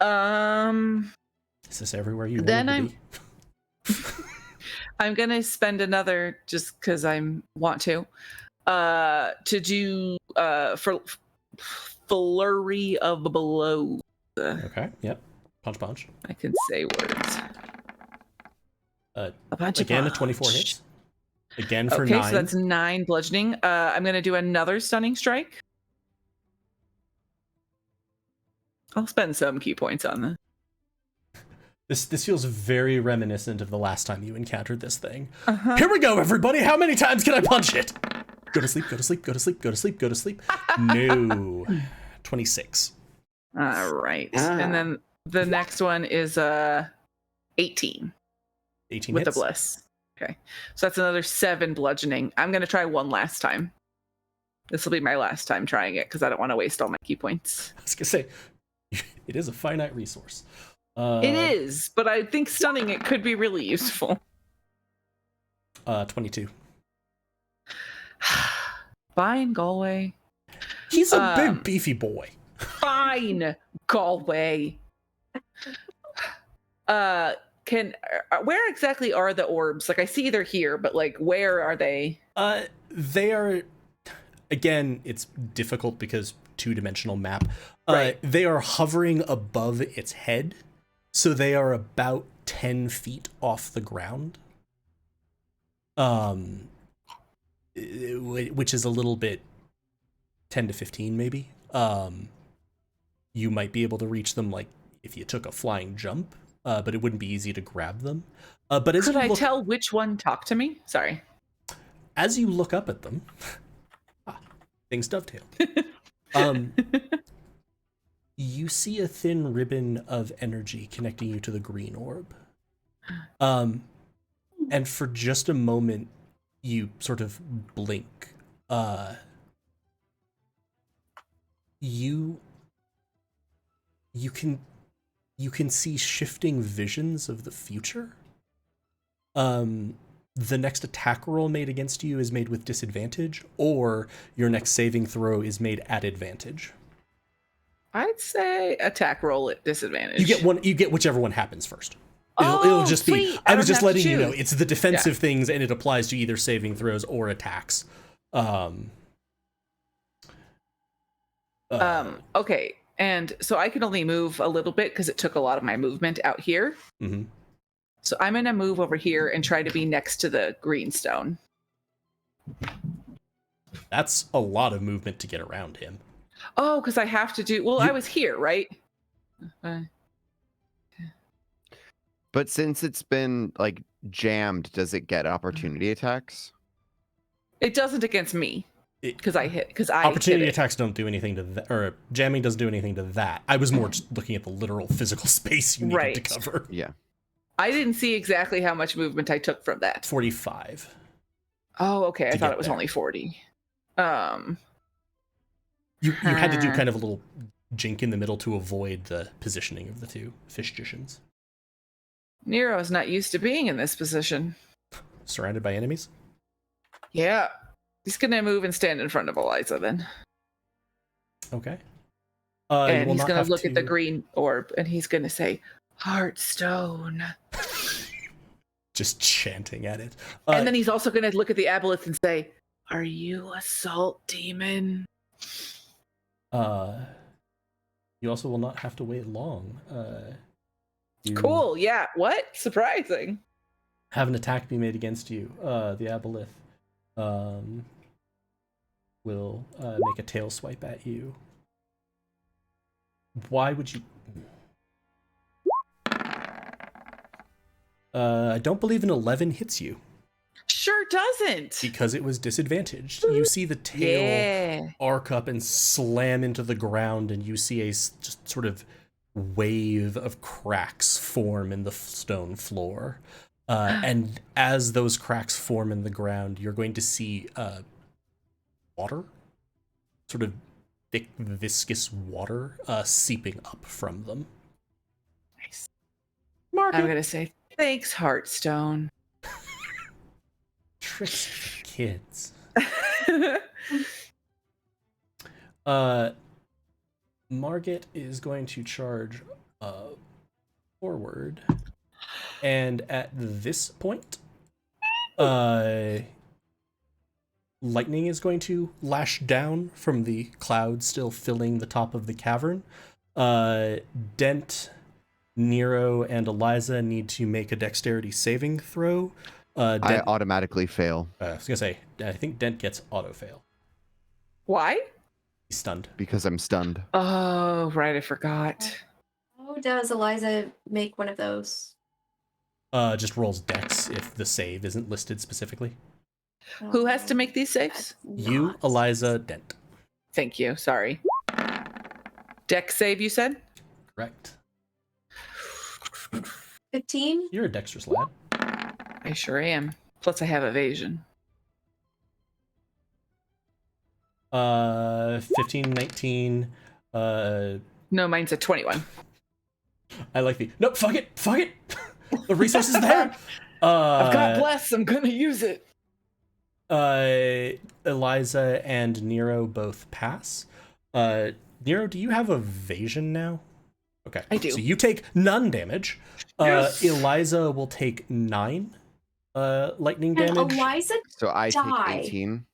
Mm-hmm. Is this everywhere you Then wanted to be? I'm gonna spend another just because I want to do for flurry of blows. Okay. Yep. Punch. I can say words. A bunch again, of a 24 punch. hits. Again for Okay, 9. so that's 9 bludgeoning. I'm gonna do another stunning strike. I'll spend some key points on this. This feels very reminiscent of the last time you encountered this thing. Here we go, everybody. How many times can I punch it? Go to sleep. No. 26. All right. And then the next one is 18. 18 with hits. the bliss. Okay. So that's another 7 bludgeoning. I'm going to try one last time. This will be my last time trying it because I don't want to waste all my key points. I was going to say, it is a finite resource. It is, but I think stunning it could be really useful. 22. Fine, Galway. He's a big, beefy boy. Fine, Galway. Where exactly are the orbs? Like, I see they're here, but like, where are they? They are, again, it's difficult because 2-dimensional map. Right. They are hovering above its head, so they are about 10 feet off the ground. Which is a little bit 10 to 15 maybe. You might be able to reach them like if you took a flying jump, but it wouldn't be easy to grab them. But as Could I tell which one talked to me? Sorry. As you look up at them, things dovetail. You see a thin ribbon of energy connecting you to the green orb. And for just a moment, you sort of blink. You can see shifting visions of the future. The next attack roll made against you is made with disadvantage, or your next saving throw is made at advantage. I'd say attack roll at disadvantage. You get whichever one happens first. It'll just sweet. be. I was just letting you know choose. it's the defensive things, and it applies to either saving throws or attacks. Okay, and so I can only move a little bit because it took a lot of my movement out here. Mm-hmm. So I'm gonna move over here and try to be next to the green stone. That's a lot of movement to get around him. Oh, because I have to do. Well, I was here, right? But since it's been like jammed, does it get opportunity attacks? It doesn't against me. Because I Opportunity hit it. attacks don't do anything to that, or jamming doesn't do anything to that. I was more just looking at the literal physical space you needed to cover. Yeah. I didn't see exactly how much movement I took from that. 45. Oh, okay. I To thought get it was there. only 40. You had to do kind of a little jink in the middle to avoid the positioning of the two fishgicians. Nero's not used to being in this position. Surrounded by enemies? Yeah. He's gonna move and stand in front of Eliza then. Okay. And he's gonna look at the green orb and he's gonna say, Heartstone. Just chanting at it. And then he's also gonna look at the aboleth and say, Are you a salt demon? You also will not have to wait long. Cool, yeah. What? Surprising. Have an attack be made against you. The aboleth will make a tail swipe at you. Why would you... I don't believe an 11 hits you. Sure doesn't. Because it was disadvantaged. You see the tail arc up and slam into the ground, and you see a just sort of wave of cracks form in the stone floor. And as those cracks form in the ground, you're going to see water, sort of thick, viscous water seeping up from them. Nice. Margaret. I'm going to say, thanks, Heartstone. Tricks for kids. Margit is going to charge forward, and at this point, lightning is going to lash down from the clouds still filling the top of the cavern. Dent, Nero, and Eliza need to make a dexterity saving throw. I automatically fail. I was gonna say, I think Dent gets auto fail. Why? He's stunned. Because I'm stunned. Oh, right, I forgot. How does Eliza make one of those? Just rolls dex if the save isn't listed specifically. Who has to make these saves? You, Not. Eliza, Dent. Thank you, sorry. Dex save, you said? Correct. 15? You're a dexterous lad. I sure am. Plus I have evasion. 15, 19. No, mine's a 21. I like the, nope, fuck it. The resource is there. I've got bless, I'm gonna use it. Eliza and Nero both pass. Nero, do you have evasion now? Okay. I do. So you take none damage. Yes. Eliza will take 9 lightning And damage. Eliza So I die. take 18.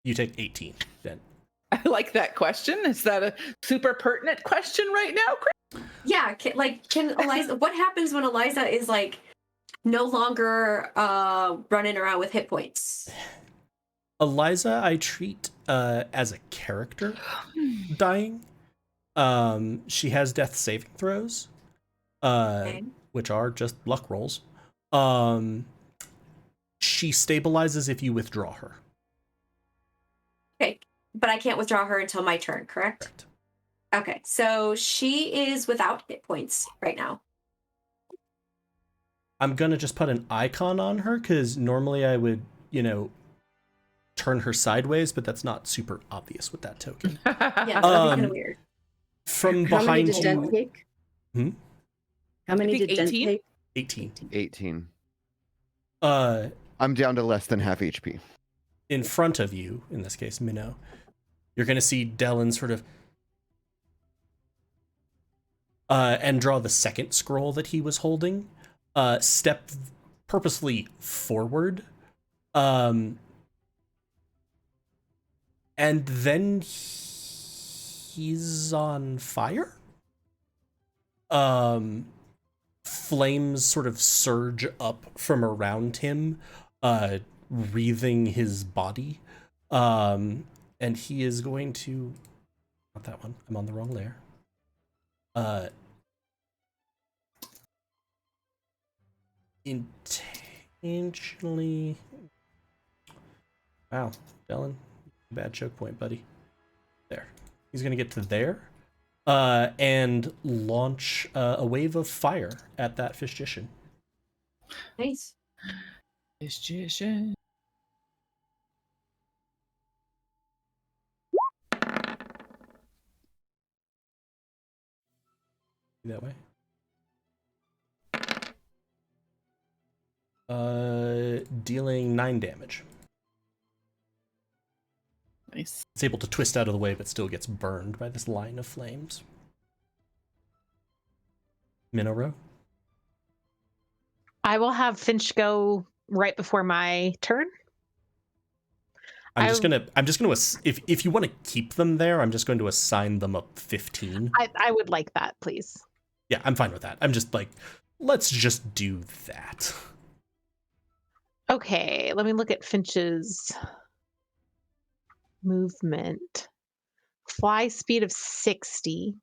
You take 18 then. I like that question. Is that a super pertinent question right now, Chris? Yeah, can Eliza... What happens when Eliza is, like, no longer running around with hit points? Eliza, I treat as a character dying. She has death saving throws, Okay. which are just luck rolls. She stabilizes if you withdraw her. Okay, but I can't withdraw her until my turn, correct? Correct. Okay, so she is without hit points right now. I'm gonna just put an icon on her because normally I would, turn her sideways, but that's not super obvious with that token. Yeah, that'd be kind of weird. From How many behind did Dent you, take? Hmm? How many I think did Dent 18? take? 18. 18. I'm down to less than half HP. In front of you, in this case, Minnow, you're gonna see Dellen sort of and draw the second scroll that he was holding, step purposely forward, and then he's on fire. Flames sort of surge up from around him, wreathing his body, and he is going to... Not that one. I'm on the wrong layer. Intentionally... Wow, Dylan, Bad choke point, buddy. There. He's gonna get to there. And launch a wave of fire at that fishmagician. Nice. Magician. That way. Dealing 9 damage. Nice. It's able to twist out of the way, but still gets burned by this line of flames. Minoru? I will have Finch go right before my turn. I'm just gonna if you want to keep them there, I'm just going to assign them up 15. I would like that, please. Yeah, I'm fine with that. I'm just like, let's just do that. Okay, let me look at Finch's movement. Fly speed of 60.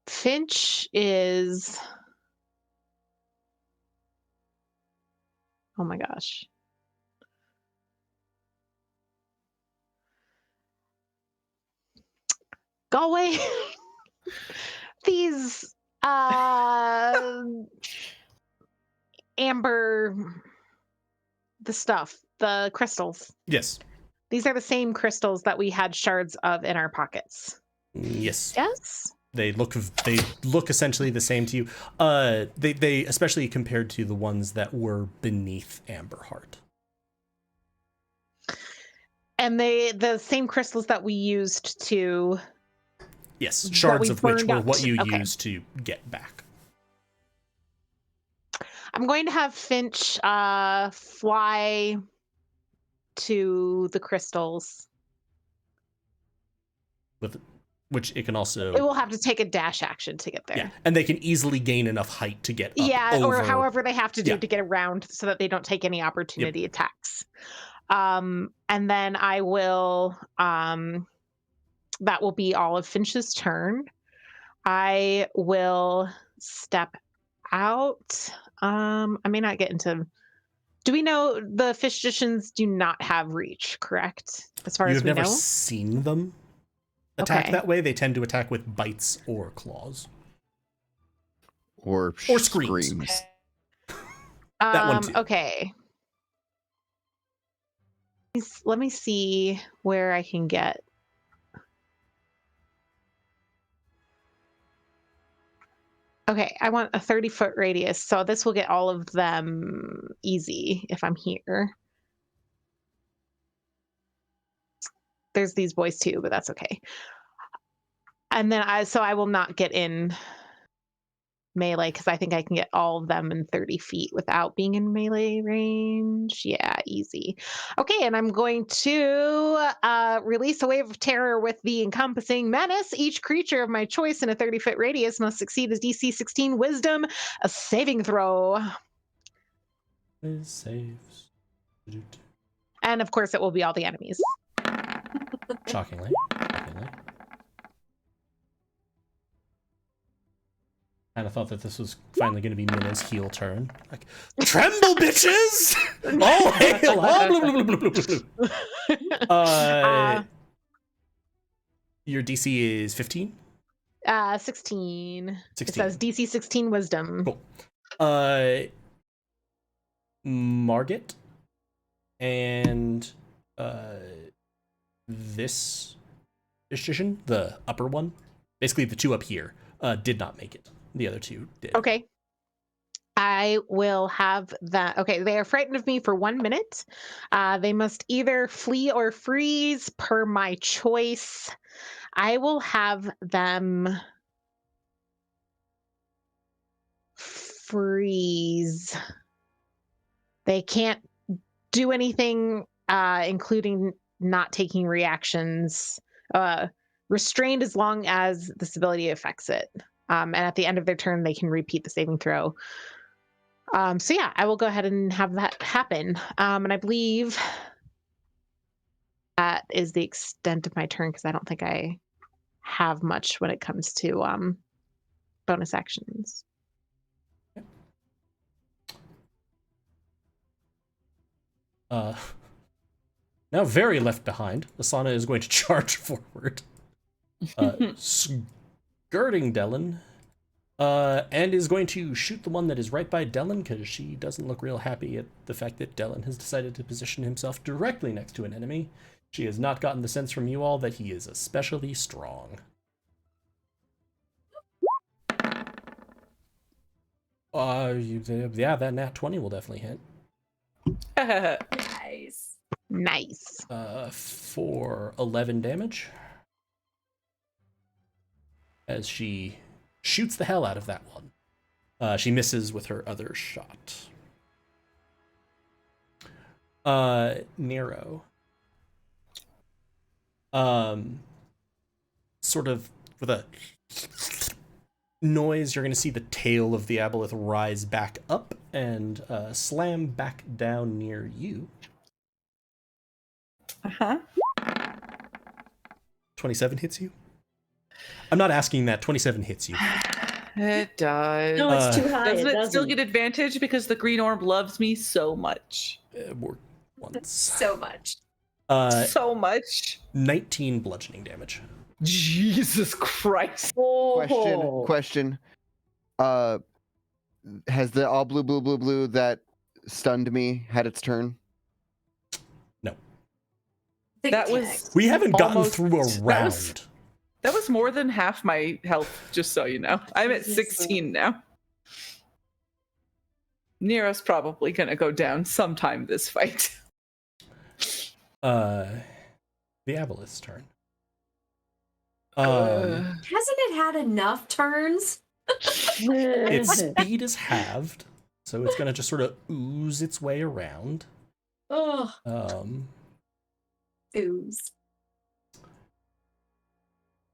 Finch is... Oh my gosh. Go away. These amber, the stuff, the crystals. Yes. These are the same crystals that we had shards of in our pockets. Yes. Yes? They look essentially the same to you. They especially compared to the ones that were beneath Amberheart. And the same crystals that we used to... Yes, shards of which were what you okay. used to get back. I'm going to have Finch fly to the crystals. With which it can also... It will have to take a dash action to get there. Yeah, and they can easily gain enough height to get up Yeah, over... or however they have to do Yeah. to get around so that they don't take any opportunity attacks. And then I will... that will be all of Finch's turn. I will step out. I may not get into... Do we know the fishmagicians do not have reach, correct? As far as You've we never know? seen them attack Okay. that way. They tend to attack with bites or claws. Or screams. That one too. Okay. Let me see where I can get... Okay, I want a 30-foot radius, so this will get all of them easy if I'm here. There's these boys too, but that's okay. And then I will not get in melee because I think I can get all of them in 30 feet without being in melee range. Yeah, easy. Okay, and I'm going to release a wave of terror with the encompassing menace. Each creature of my choice in a 30-foot radius must succeed a DC 16 Wisdom, a saving throw. It saves. And of course, it will be all the enemies. Shockingly. Kind of thought that this was finally going to be Minna's heel turn. Like, tremble, bitches! All hail! Blah, blah, blah, blah. Your DC is 15? 16. 16. It says DC 16 Wisdom. Cool. Margit and this magician, the upper one, basically the two up here, did not make it. The other two did. Okay. I will have that. Okay, they are frightened of me for 1 minute. They must either flee or freeze per my choice. I will have them freeze. They can't do anything, including not taking reactions. Restrained as long as this ability affects it. And at the end of their turn, they can repeat the saving throw. So yeah, I will go ahead and have that happen. And I believe that is the extent of my turn because I don't think I have much when it comes to bonus actions. Now very left behind, Asana is going to charge forward, skirting Dellen, and is going to shoot the one that is right by Dellen, because she doesn't look real happy at the fact that Dellen has decided to position himself directly next to an enemy. She has not gotten the sense from you all that he is especially strong. Yeah, that nat 20 will definitely hit. Nice. Nice. For 11 damage. As she shoots the hell out of that one. She misses with her other shot. Nero. Sort of with a noise, you're going to see the tail of the aboleth rise back up and slam back down near you. 27 hits you? I'm not asking that. 27 hits you. It does. No, it's too high. Doesn't it still doesn't. get advantage because the green orb loves me so much? Worked once. So much. So much. 19 bludgeoning damage. Jesus Christ. Question. Has the all blue that stunned me had its turn? No. That was We haven't gotten almost- through a round. That was more than half my health, just so you know. I'm at 16 now. Nero's probably gonna go down sometime this fight. The aboleth's turn. Hasn't it had enough turns? Its speed is halved, so it's gonna just sort of ooze its way around. Oh, Um, ooze.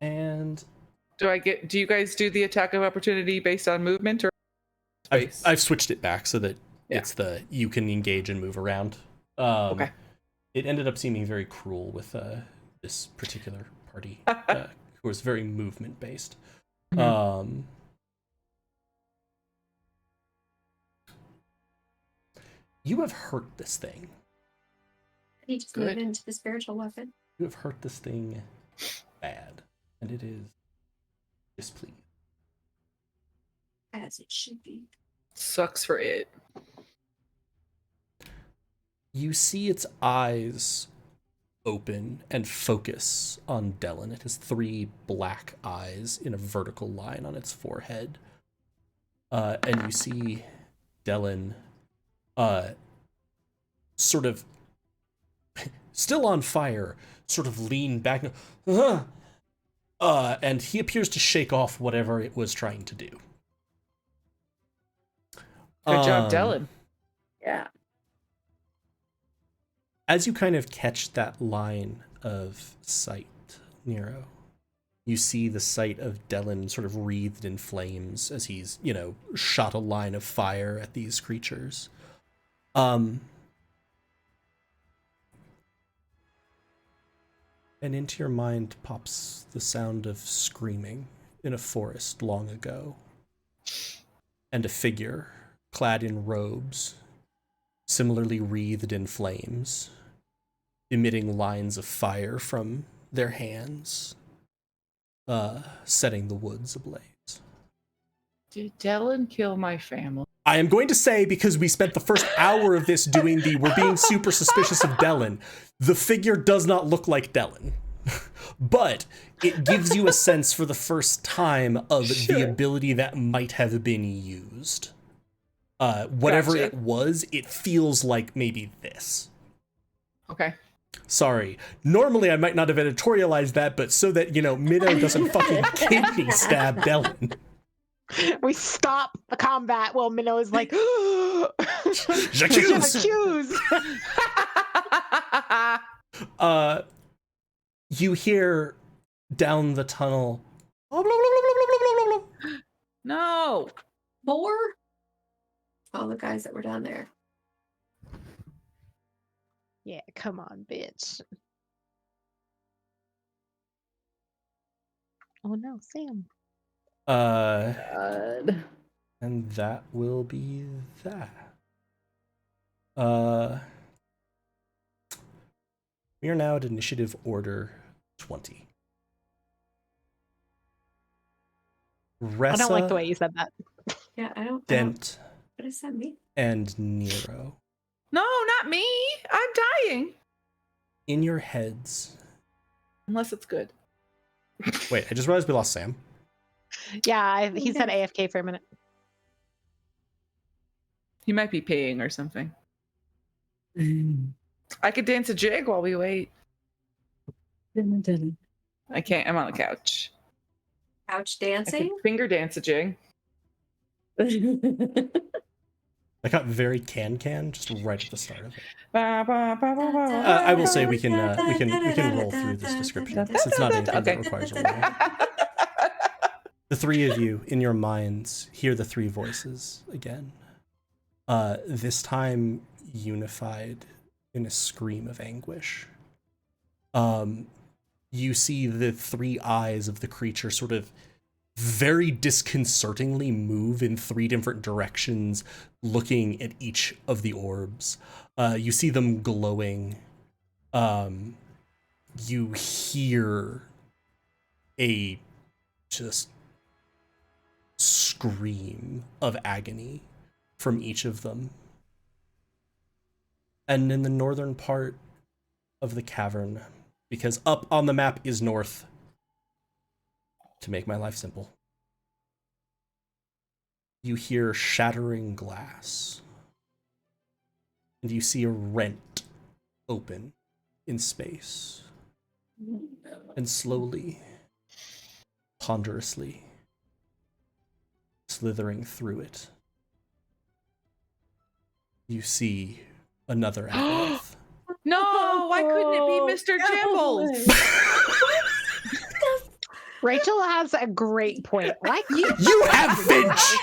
and Do you guys do the attack of opportunity based on movement or space? I've switched it back so that Yeah. it's you can engage and move around. Okay. It ended up seeming very cruel with this particular party, who was very movement based. You have hurt this thing. He just Good. moved into the spiritual weapon. You have hurt this thing bad, and it is displeased. As it should be. Sucks for it. You see its eyes open and focus on Dellen. It has 3 black eyes in a vertical line on its forehead. And you see Dellen sort of still on fire, sort of lean back. And he appears to shake off whatever it was trying to do. Good job, Dellen. Yeah. As you kind of catch that line of sight, Nero, you see the sight of Dellen sort of wreathed in flames as he's, shot a line of fire at these creatures. And into your mind pops the sound of screaming in a forest long ago, and a figure clad in robes, similarly wreathed in flames, emitting lines of fire from their hands, setting the woods ablaze. Did Dellen kill my family? I am going to say, because we spent the first hour of this doing we're being super suspicious of Dellen, the figure does not look like Dellen. But it gives you a sense for the first time of the ability that might have been used. Whatever Gotcha. it was, it feels like maybe this. Okay. Sorry. Normally I might not have editorialized that, but so that, Minnow doesn't fucking kidney stab Dellen. We stop the combat while Minnow is like, J'accuse! J'accuse! You hear down the tunnel. No. More? All the guys that were down there. Yeah, come on, bitch. Oh no, Sam. God. And that will be that. We are now at initiative order 20. Ressa, I don't like the way you said that. Yeah, I don't. Dent, What does that mean? and Nero. No, not me. I'm dying. In your heads. Unless it's good. Wait, I just realized we lost Sam. Yeah, he said AFK for a minute. He might be peeing or something. I could dance a jig while we wait. I can't. I'm on the couch. Couch I could dancing? finger dance a jig. I got very can just right at the start of it. Ba, ba, ba, ba, ba, I will say we can roll through this description since it's not anything that requires a roll. The three of you in your minds hear the three voices again. This time unified in a scream of anguish. You see the three eyes of the creature sort of very disconcertingly move in three different directions, looking at each of the orbs. You see them glowing. You hear a just scream of agony from each of them. And in the northern part of the cavern, because up on the map is north, to make my life simple, you hear shattering glass. And you see a rent open in space. And slowly, ponderously, slithering through it, you see another Aboleth. No, why couldn't it be Mr. Jimbles? Rachel has a great point. Why can't You have Finch!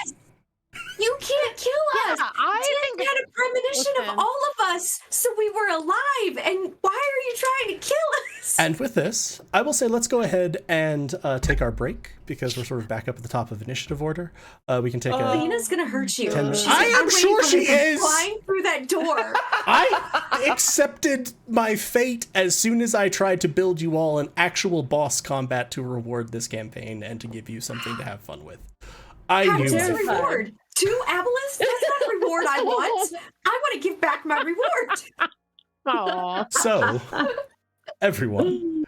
You can't kill us. I Dad think had a premonition Listen. of all of us, so we were alive. And why are you trying to kill us? And with this, I will say let's go ahead and take our break, because we're sort of back up at the top of initiative order. We can take a... Lena's gonna hurt you. 10 minutes. She's like, I am "I'm waiting sure for she him to come is." flying through that door. I accepted my fate as soon as I tried to build you all an actual boss combat to reward this campaign and to give you something to have fun with. I How knew is a it. reward? 2 Aboleths? That's not a reward I want. I want to give back my reward. Aw. So, everyone,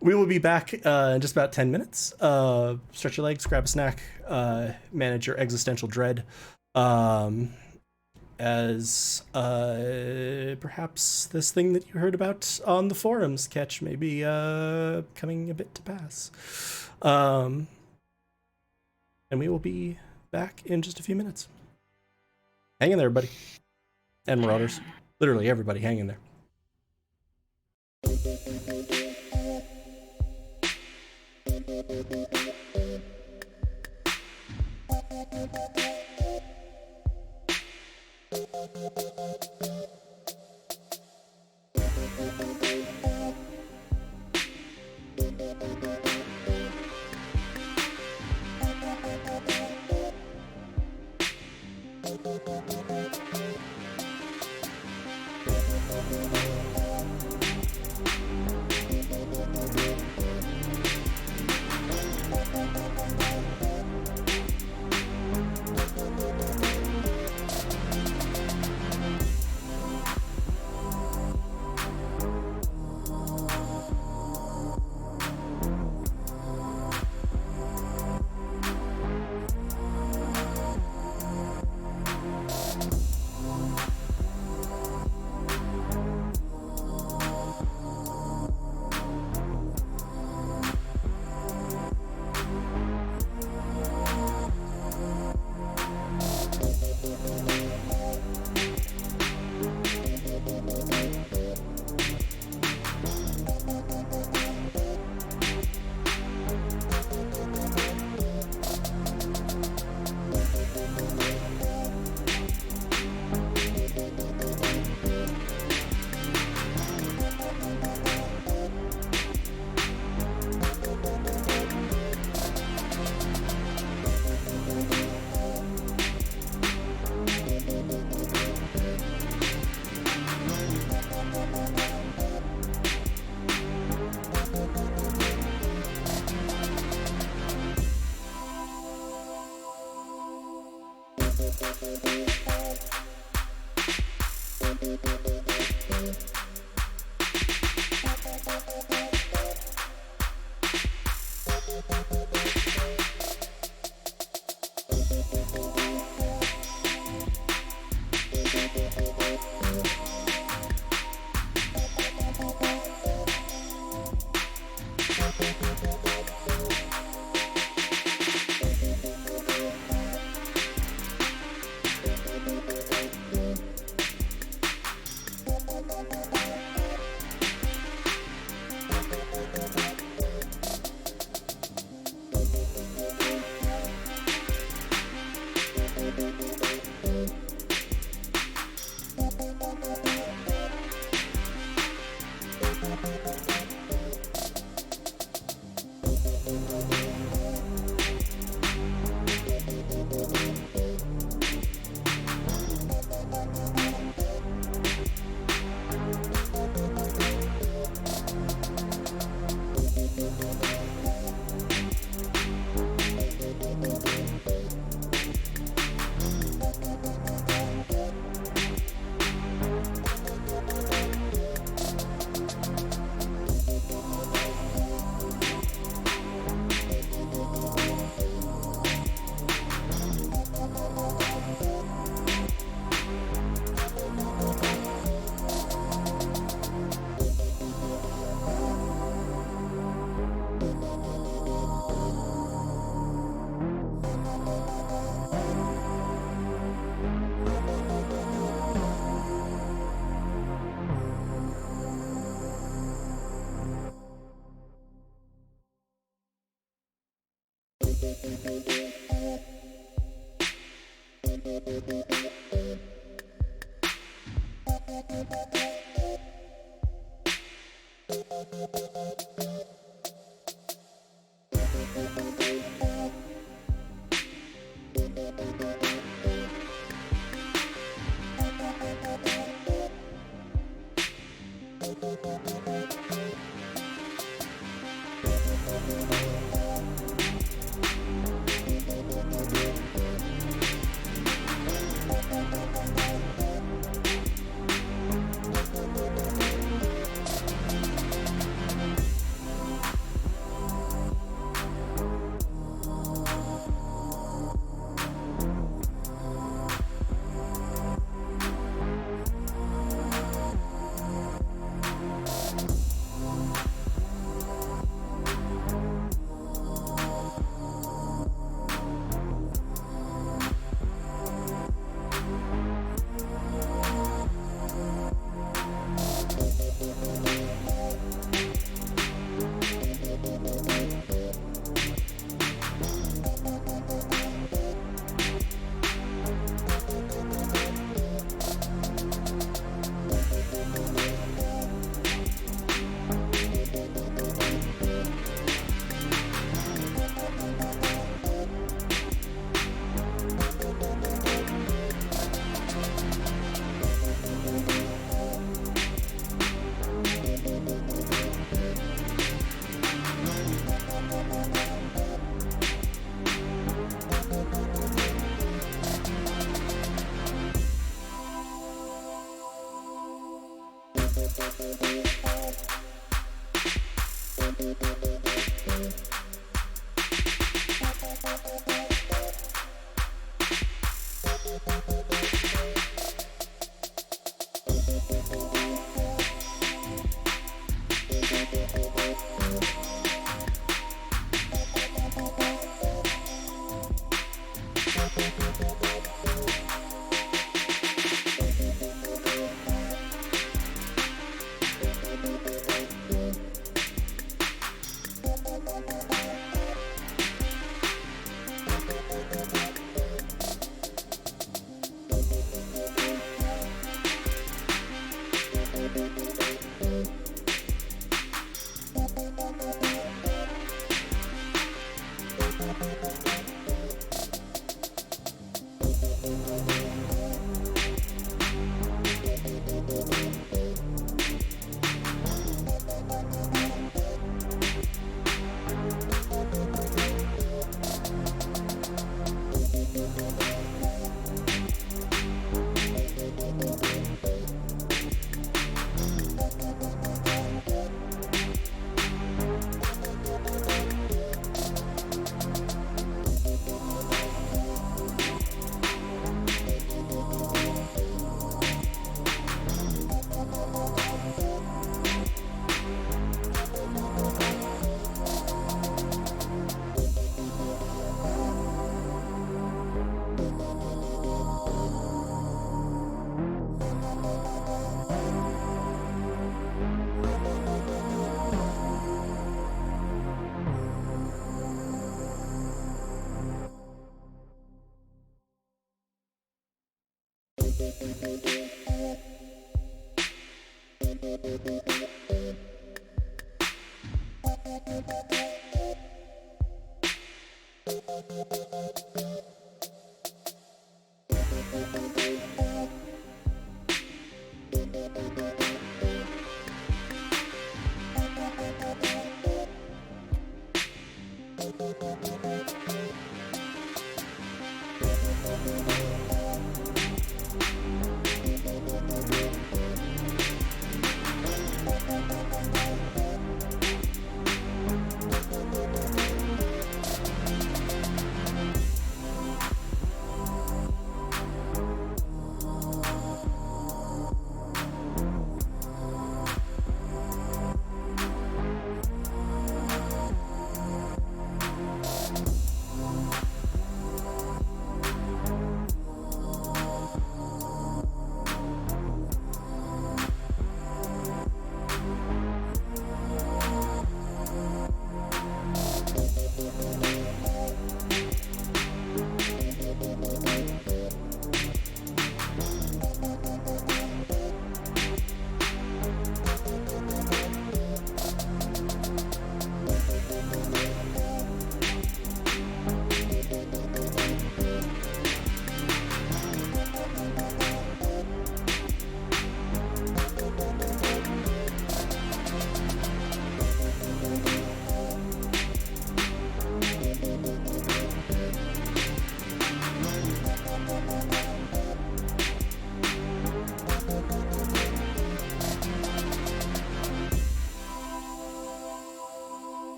we will be back in just about 10 minutes. Stretch your legs, grab a snack, manage your existential dread, as perhaps this thing that you heard about on the forums catch maybe coming a bit to pass. And we will be back in just a few minutes. Hang in there, everybody. And Marauders. Literally everybody, hang in there.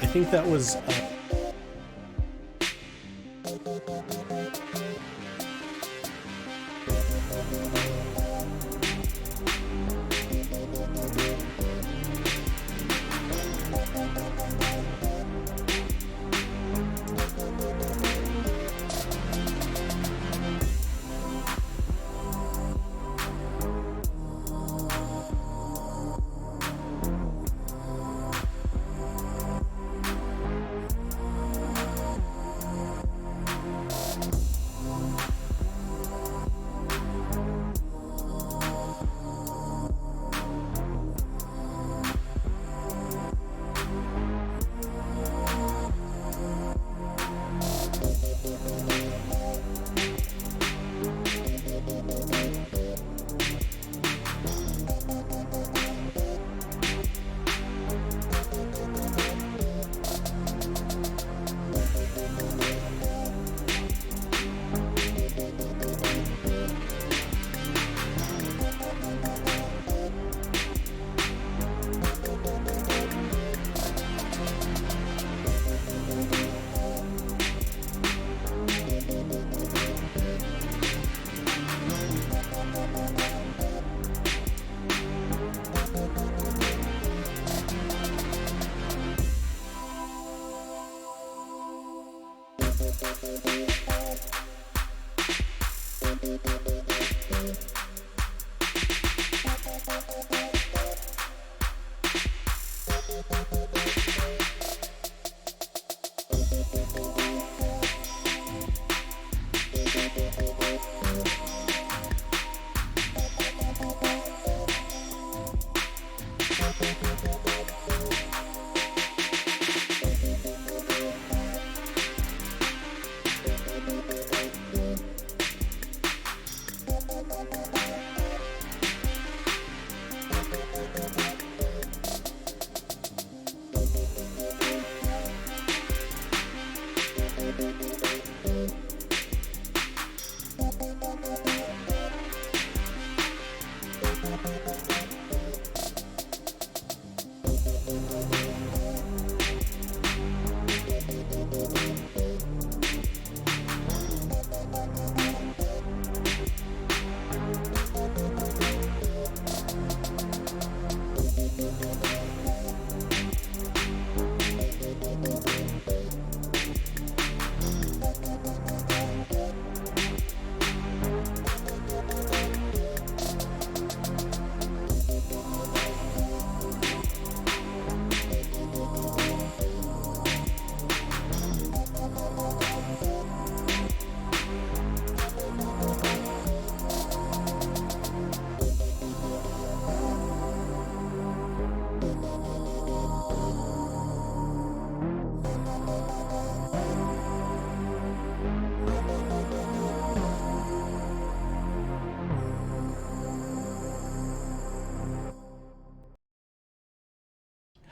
I think that was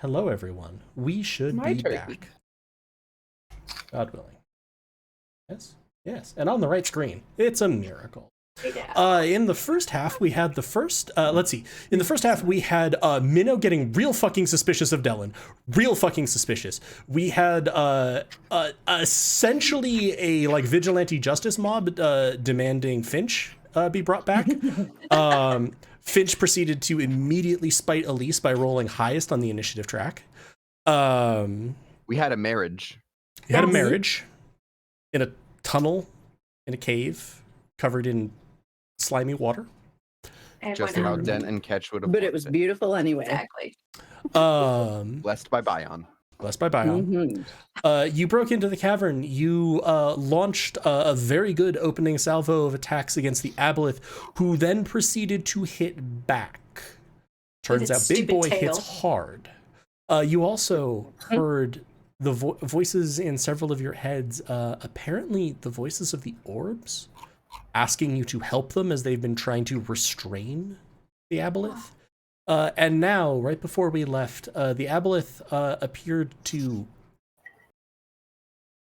Hello, everyone. We should My be turkey. back. God willing. Yes? Yes. And on the right screen. It's a miracle. In the first half, we had the first, let's see. In the first half, we had Minnow getting real fucking suspicious of Dylan. Real fucking suspicious. We had essentially a like vigilante justice mob demanding Finch be brought back. Finch proceeded to immediately spite Elise by rolling highest on the initiative track. We had a marriage. We had a marriage in a tunnel in a cave covered in slimy water. Just how Dent and Ketch would have. But it was beautiful anyway. Exactly. Blessed by Bion. Blessed by Bion. You broke into the cavern. You launched a very good opening salvo of attacks against the Aboleth, who then proceeded to hit back. Turns out Big Boy hits hard. You also heard the voices in several of your heads, apparently the voices of the orbs, asking you to help them as they've been trying to restrain the Aboleth. And now, right before we left, the Aboleth appeared to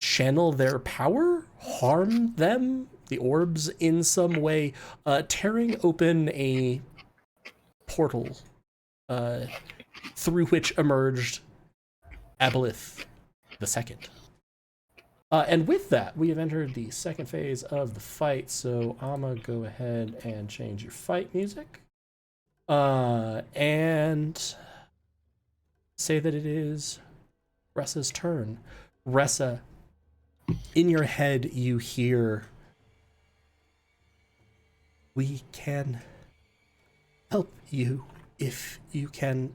channel their power, harm them, the orbs, in some way, tearing open a portal through which emerged Aboleth the Second. And with that, we have entered the second phase of the fight, so I'm gonna go ahead and change your fight music. And say that it is Ressa's turn. Ressa, in your head, you hear, "We can help you if you can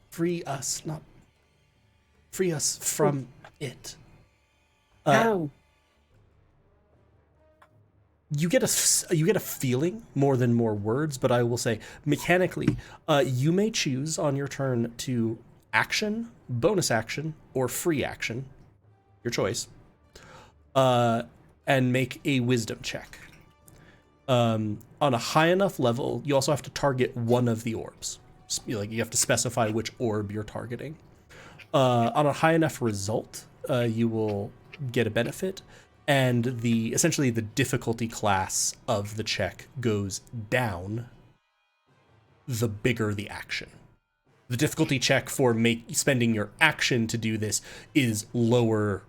free us from it." How? You get a feeling more than more words, but I will say mechanically, you may choose on your turn to action, bonus action, or free action, your choice, and make a wisdom check. On a high enough level, you also have to target one of the orbs. Like, you have to specify which orb you're targeting. On a high enough result, you will get a benefit. And essentially the difficulty class of the check goes down the bigger the action. The difficulty check for spending your action to do this is lower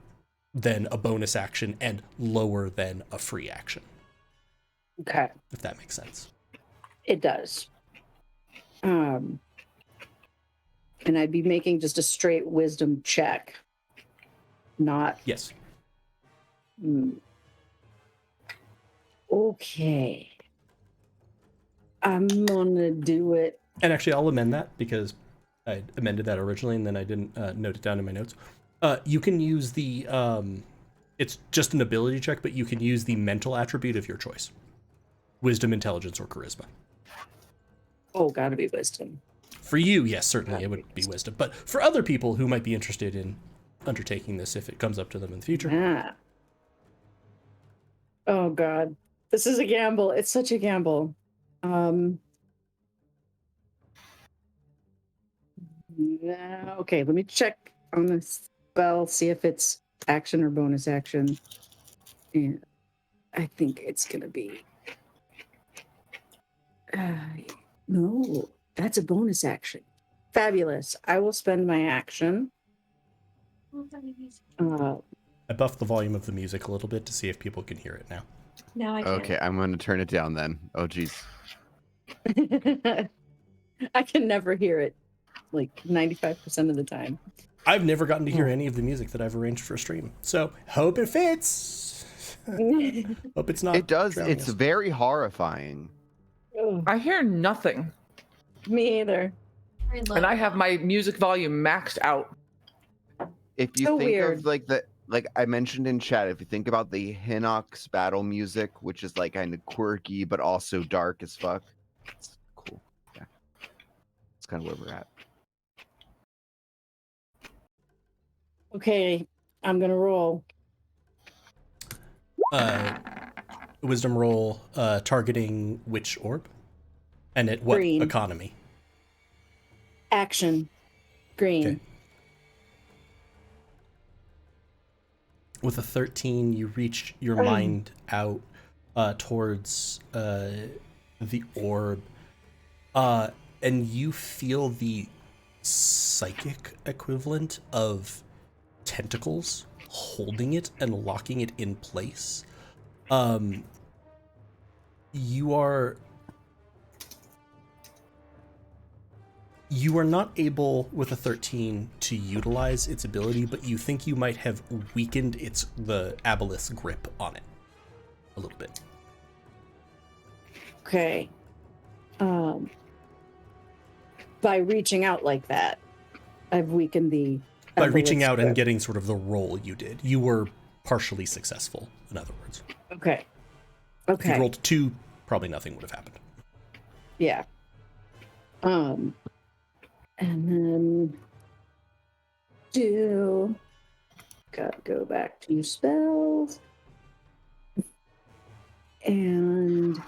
than a bonus action and lower than a free action. Okay. If that makes sense. It does. And I'd be making just a straight wisdom check. Not. Yes. Okay. I'm gonna do it. And actually, I'll amend that because I amended that originally and then I didn't note it down in my notes. You can use the, it's just an ability check, but you can use the mental attribute of your choice. Wisdom, intelligence, or charisma. Oh, gotta be wisdom. For you, yes, certainly it would be wisdom. But for other people who might be interested in undertaking this if it comes up to them in the future. Ah. Oh, God. This is a gamble. It's such a gamble. Okay, let me check on the spell, see if it's action or bonus action. And I think it's gonna be no, that's a bonus action. Fabulous. I will spend my action. I buffed the volume of the music a little bit to see if people can hear it now. Now I can. Okay, I'm going to turn it down then. Oh, geez. I can never hear it, like 95% of the time. I've never gotten to hear any of the music that I've arranged for a stream, so hope it fits. Hope it's not. It does. drowning It's us. very horrifying. Oh, I hear nothing, me either. and I have my music volume maxed out. If you So think weird. of like I mentioned in chat, if you think about the Hinox battle music, which is like kind of quirky but also dark as fuck, it's cool. Yeah, it's kind of where we're at. Okay, I'm gonna roll. Wisdom roll targeting which orb? And at what Green. economy? Action. Green. Okay. With a 13, you reach your mind out towards the orb, and you feel the psychic equivalent of tentacles holding it and locking it in place. You are not able with a 13 to utilize its ability, but you think you might have weakened the aboleth's grip on it a little bit. Okay. By reaching out like that, I've weakened the. By reaching aboleth's out and grip. getting sort of the roll you did, you were partially successful, in other words. Okay. If you Okay. rolled 2, probably nothing would have happened. Yeah. And then gotta go back to spells. And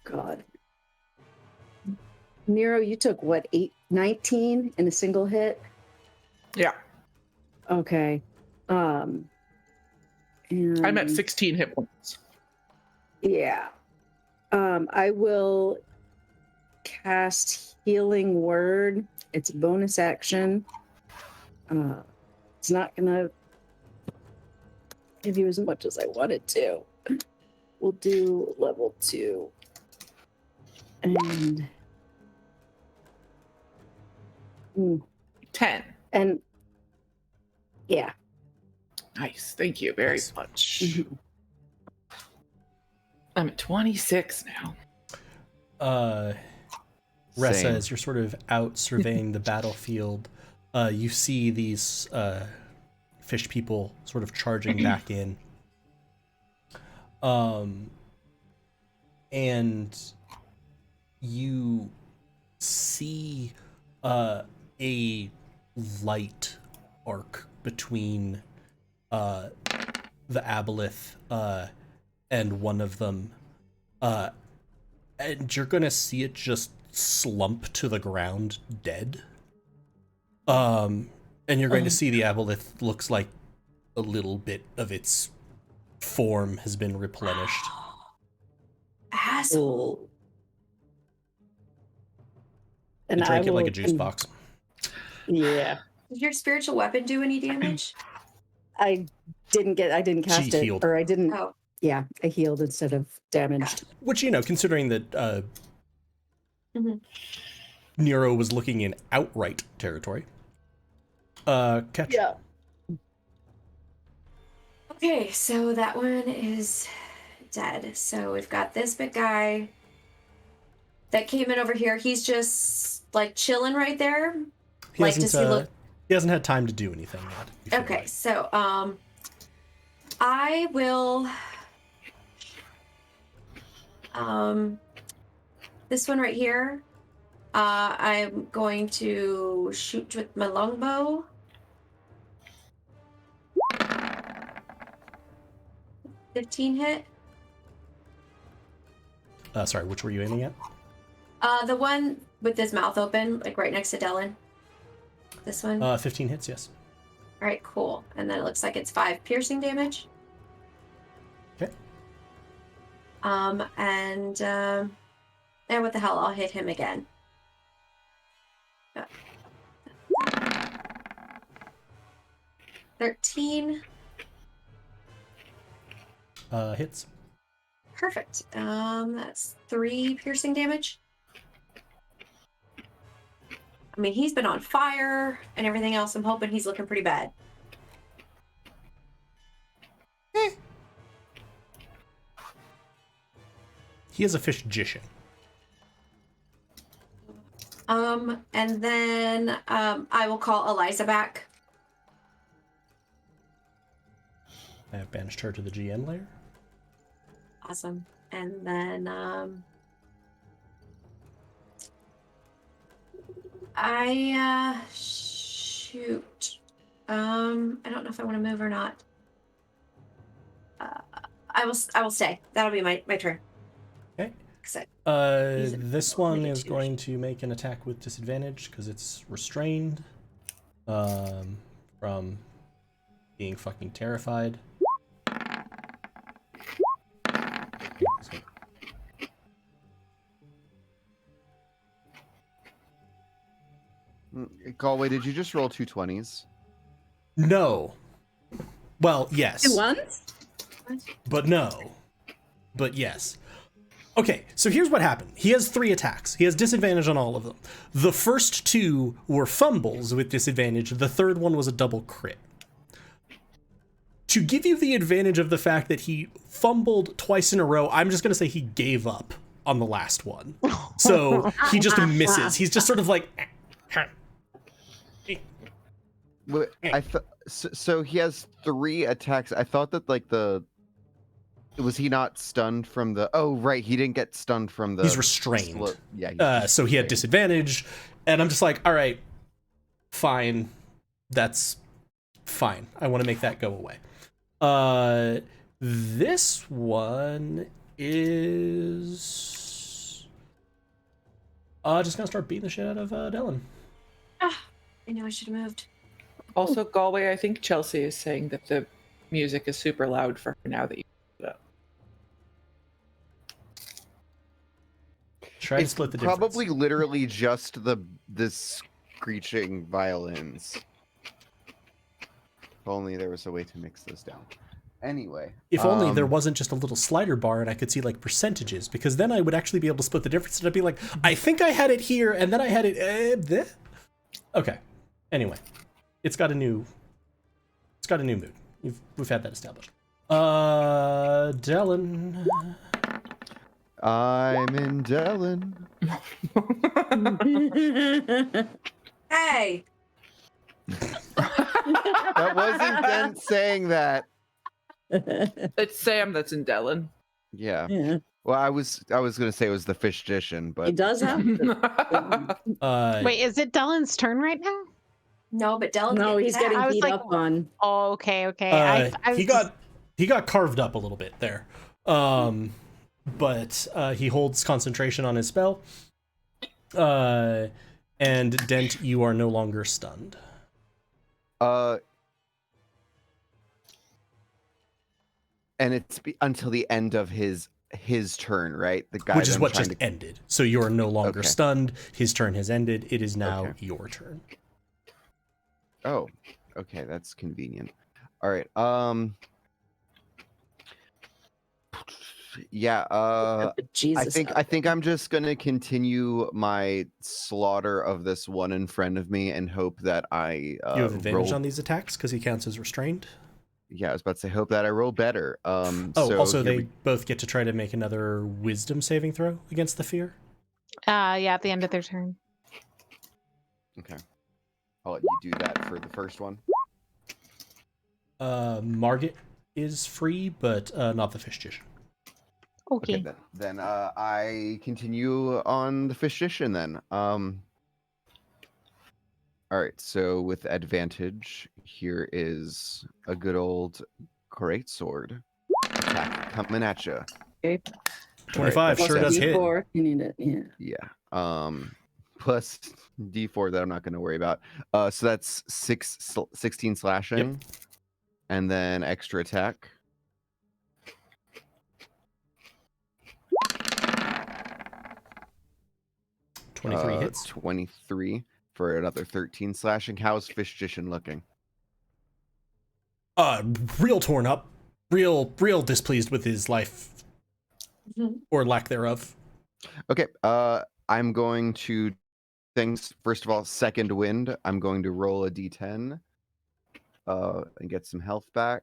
God. Nero, you took what, 19 in a single hit? Yeah, Okay. And I'm at 16 hit points. Yeah. I will cast Healing Word. It's a bonus action. It's not gonna give you as much as I wanted to. We'll do level 2. And 10. and yeah. Nice. Thank you very Nice. much. Mhm. I'm at 26 now. Ressa, Same. as you're sort of out surveying the battlefield, you see these fish people sort of charging back in. And you see a light arc between the aboleth and one of them, and you're gonna see it just slump to the ground dead. And you're going to see the aboleth looks like a little bit of its form has been replenished. Asshole. And You drank I it like will a juice box. Yeah. Did your spiritual weapon do any damage? I didn't cast it. healed. Or I didn't. Oh, Yeah, I healed instead of damaged. Which, considering that Nero was looking in outright territory. Catch. Yeah. Okay, so that one is dead. So we've got this big guy that came in over here. He's just like chilling right there. He Like, hasn't, does he look? he hasn't had time to do anything yet. you feel Okay, like. so I will this one right here. I'm going to shoot with my longbow. $15 hit. Sorry, which were you aiming at? The one with his mouth open, like right next to Dylan. This one. 15 hits, yes. All right, cool. And then it looks like it's 5 piercing damage. Okay. And what the hell? I'll hit him again. 13. Hits. Perfect. That's 3 piercing damage. I mean, he's been on fire and everything else. I'm hoping he's looking pretty bad. He is a fish-gician. And then I will call Eliza back. I have banished her to the GN layer. Awesome. And then shoot. I don't know if I want to move or not. I will stay. That'll be my turn. Okay. Except This one is -2. going to make an attack with disadvantage because it's restrained from being fucking terrified. Galway, did you just roll 2 20s? No. Well, yes. 2 ones? But no. But yes. Okay, so here's what happened. He has 3 attacks. He has disadvantage on all of them. The first 2 were fumbles with disadvantage. The third one was a double crit. To give you the advantage of the fact that he fumbled twice in a row, I'm just going to say he gave up on the last one. So he just misses. He's just sort of like... Wait, so he has 3 attacks. I thought that like was he not stunned from the? Oh right, he didn't get stunned from the. He's restrained. Yeah. So he had disadvantage, and I'm just like, all right, fine, that's fine. I want to make that go away. This one is just gonna start beating the shit out of Dylan. I know I should have moved. Also, Galway, I think Chelsea is saying that the music is super loud for her now that you put it up. Try to It's split the difference. probably literally just the screeching violins. If only there was a way to mix those down. Anyway. If only there wasn't just a little slider bar and I could see like percentages, because then I would actually be able to split the difference and I'd be like, I think I had it here and then I had it there. Okay. Anyway, it's got a new mood. We've had that established. Dylan. I'm in Dylan. Hey. That wasn't Dent saying that. It's Sam that's in Dylan. Yeah. Yeah. Well, I was gonna say it was the fish-gician, but He does have. Wait, is it Dylan's turn right now? No, but Dylan's No, he's getting I was beat like, up on. Oh, okay. I was he got carved up a little bit there. But he holds concentration on his spell. And Dent, you are no longer stunned. And it's until the end of his turn, right? The guy Which is that I'm what trying just to... ended. So you are no longer Okay. stunned. His turn has ended. It is now Okay. your turn. Oh, okay, that's convenient. All right. Yeah, Jesus. I think I'm just gonna continue my slaughter of this one in front of me and hope that I You have advantage roll. on these attacks because he counts as restrained. Yeah, I was about to say hope that I roll better. Oh, So also here they we- both get to try to make another wisdom saving throw against the fear. Yeah, at the end of their turn. Okay, I'll let you do that for the first one. Margit is free, but not the Fishtish. Okay. Okay, then I continue on the physician then. All right, so with advantage, here is a good old great sword attack coming at you. Okay. 25 that's sure does hit. D4, you need it. Yeah. Yeah. Plus D4 that I'm not going to worry about. So that's 16 slashing, and then extra attack. Uh, 23 hits. 23 for another 13 slashing. How's Fishtition looking? Real torn up, real displeased with his life or lack thereof. Okay. I'm going to first of all, second wind. I'm going to roll a d10 and get some health back.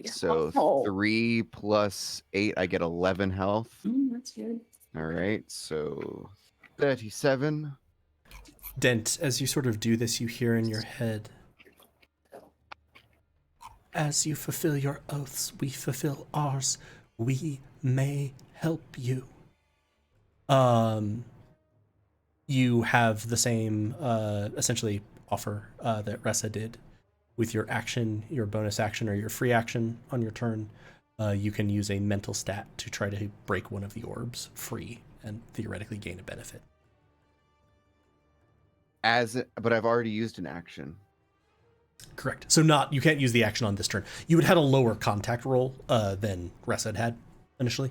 So Oh. 3 plus 8, I get 11 health. That's good. All right, so 37. Dent, as you sort of do this, you hear in your head, as you fulfill your oaths, we fulfill ours. We may help you. You have the same, essentially, offer that Ressa did. With your action, your bonus action, or your free action on your turn, you can use a mental stat to try to break one of the orbs free and theoretically gain a benefit. But I've already used an action. Correct. So you can't use the action on this turn. You had a lower contact roll than Ressa had initially.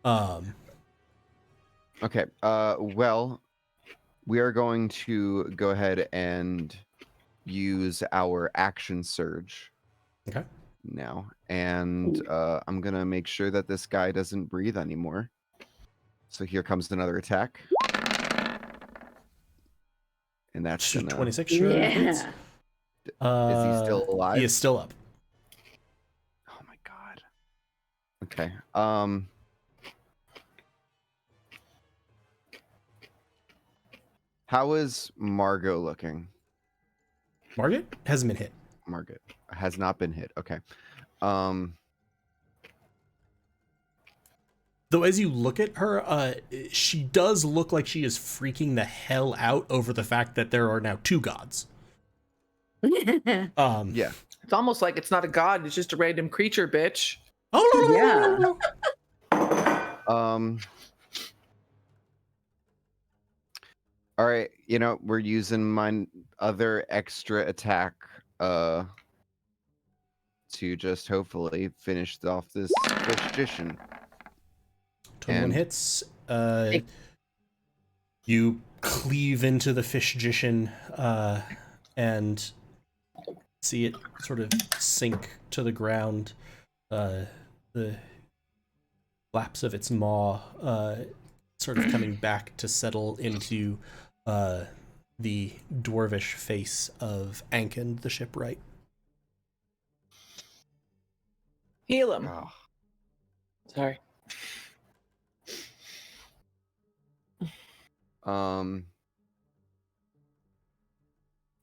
Mm-hmm. Okay. Well, we are going to go ahead and use our action surge. Okay. Now, and I'm gonna make sure that this guy doesn't breathe anymore. So here comes another attack, and that's gonna... 26. Sure. Hits. Yeah. Is he still alive? He is still up. Oh my god. Okay. How is Margot looking? Margit hasn't been hit. Margot has not been hit. Okay. Though as you look at her, she does look like she is freaking the hell out over the fact that there are now two gods. Yeah. It's almost like it's not a god, it's just a random creature, bitch. Oh no! Yeah. All right, we're using my other extra attack to just hopefully finish off this magician. 21 hits. You cleave into the Fishtish and see it sort of sink to the ground. The flaps of its maw sort of coming back to settle into the dwarvish face of Ankin, the shipwright. Heal him. Oh. Sorry.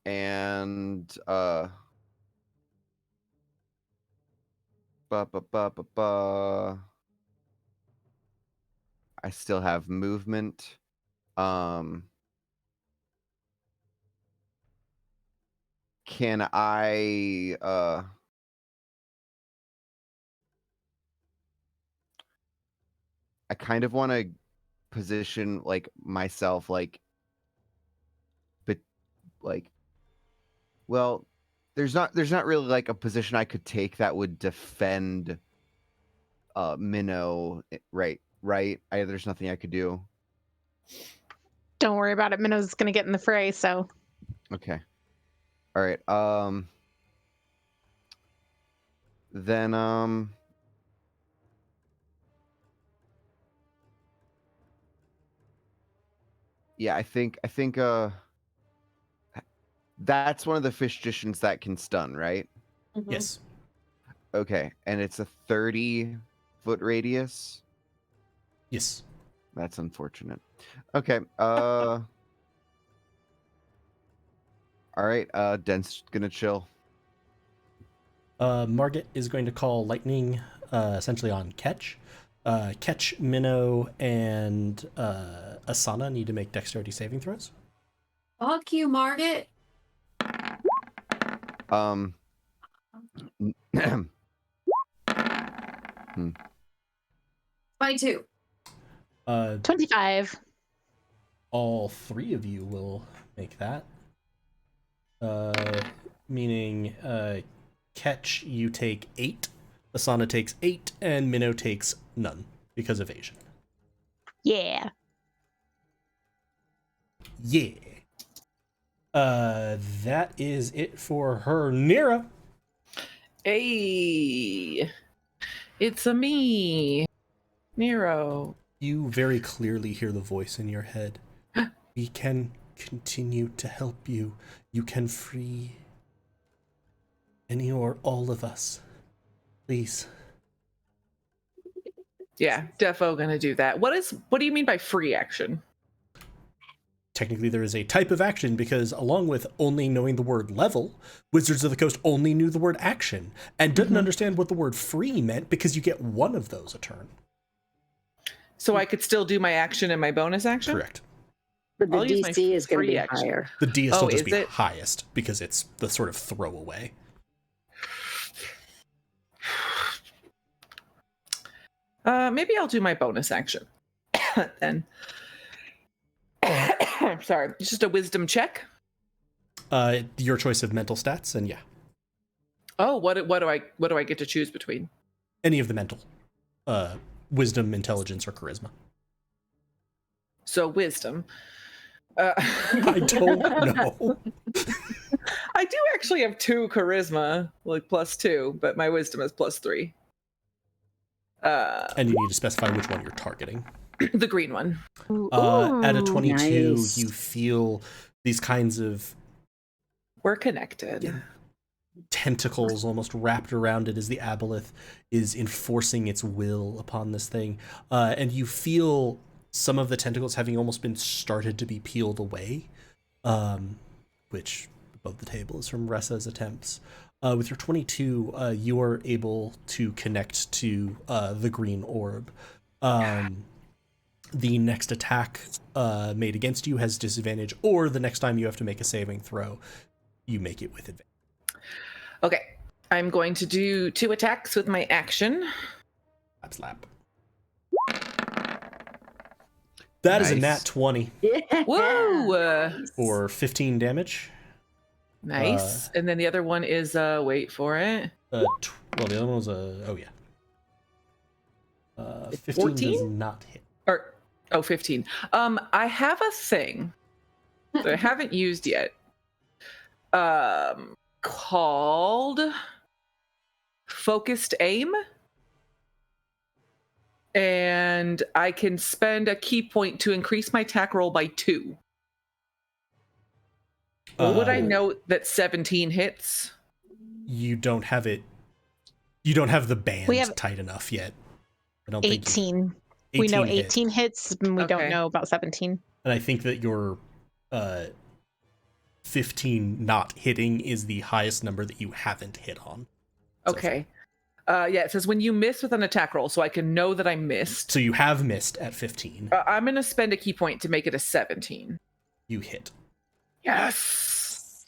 And I still have movement. Can I I kind of want to position myself well, there's not really a position I could take that would defend Minnow, right? There's nothing I could do. Don't worry about it. Minnow's gonna get in the fray, so. Okay. All right. Then yeah, I think that's one of the physicians that can stun, right? Mhm. Yes. Okay, and it's a 30-foot radius. Yes. That's unfortunate. Okay. All right. Dent's gonna chill. Margit is going to call lightning essentially on Ketch. Ketch, Minnow, and Asana need to make dexterity saving throws. Fuck you, Margaret. Um. 22. 25. All three of you will make that. Meaning, Ketch, you take 8, Asana takes 8, and Minnow takes none because of evasion. Yeah. Yeah. That is it for her. Nira. Hey, it's a me, Nero. You very clearly hear the voice in your head. We can continue to help you. You can free any or all of us. Please. Yeah, defo gonna do that. What do you mean by free action? Technically, there is a type of action because, along with only knowing the word level, Wizards of the Coast only knew the word action and didn't understand what the word free meant because you get one of those a turn. So I could still do my action and my bonus action? Correct. But the I'll use my DC is going to free be action. higher. The D is still just is be it? highest because it's the sort of throwaway. Maybe I'll do my bonus action then. Sorry, it's just a wisdom check. Your choice of mental stats, and yeah, Oh, what do I get to choose between? any of the mental, wisdom, intelligence, or charisma. So wisdom. I don't know. I do actually have 2 charisma, like +2, but my wisdom is +3. And you need to specify which one you're targeting. The green one. At a Ooh, 22, nice. you feel these kinds of We're connected. tentacles almost wrapped around it as the aboleth is enforcing its will upon this thing. And you feel some of the tentacles having almost been started to be peeled away, which above the table is from Ressa's attempts. With your 22, you are able to connect to the green orb. The next attack made against you has disadvantage, or the next time you have to make a saving throw, you make it with advantage. Okay, I'm going to do 2 attacks with my action. Slap, slap. That is a Nice. nat 20 Yeah. Whoa! for 15 damage. Nice. And then the other one is wait for it. Well, the other one was oh yeah. 15 does 14? not hit. Or 15. I have a thing that I haven't used yet. Called Focused Aim. And I can spend a key point to increase my attack roll by 2. Would I note that 17 hits? You don't have it. You don't have the band We have tight enough yet. I don't think. 18. We know 18 hit. 18 hits, and we don't Okay. know about 17. And I think that your 15 not hitting is the highest number that you haven't hit on. so Okay. Yeah, it says when you miss with an attack roll, so I can know that I missed. So you have missed at 15. I'm going to spend a key point to make it a 17. You hit. Yes.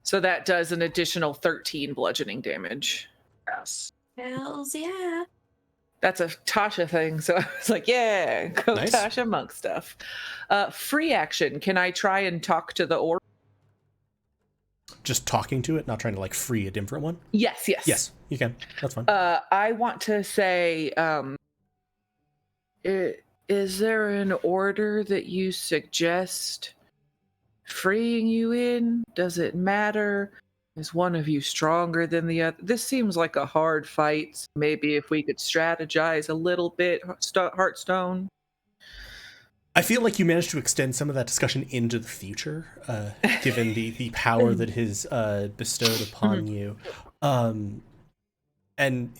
So that does an additional 13 bludgeoning damage. Yes. Hells yeah. That's a Tasha thing. So I was like, yeah, go Nice. Tasha monk stuff. Free action. Can I try and talk to the orb? Just talking to it, not trying to like free a different one. Yes. Yes, you can. That's fine. I want to say, is there an order that you suggest freeing you in? Does it matter? Is one of you stronger than the other? This seems like a hard fight. Maybe if we could strategize a little bit, Hearthstone. I feel like you managed to extend some of that discussion into the future, given the power that is bestowed upon you. And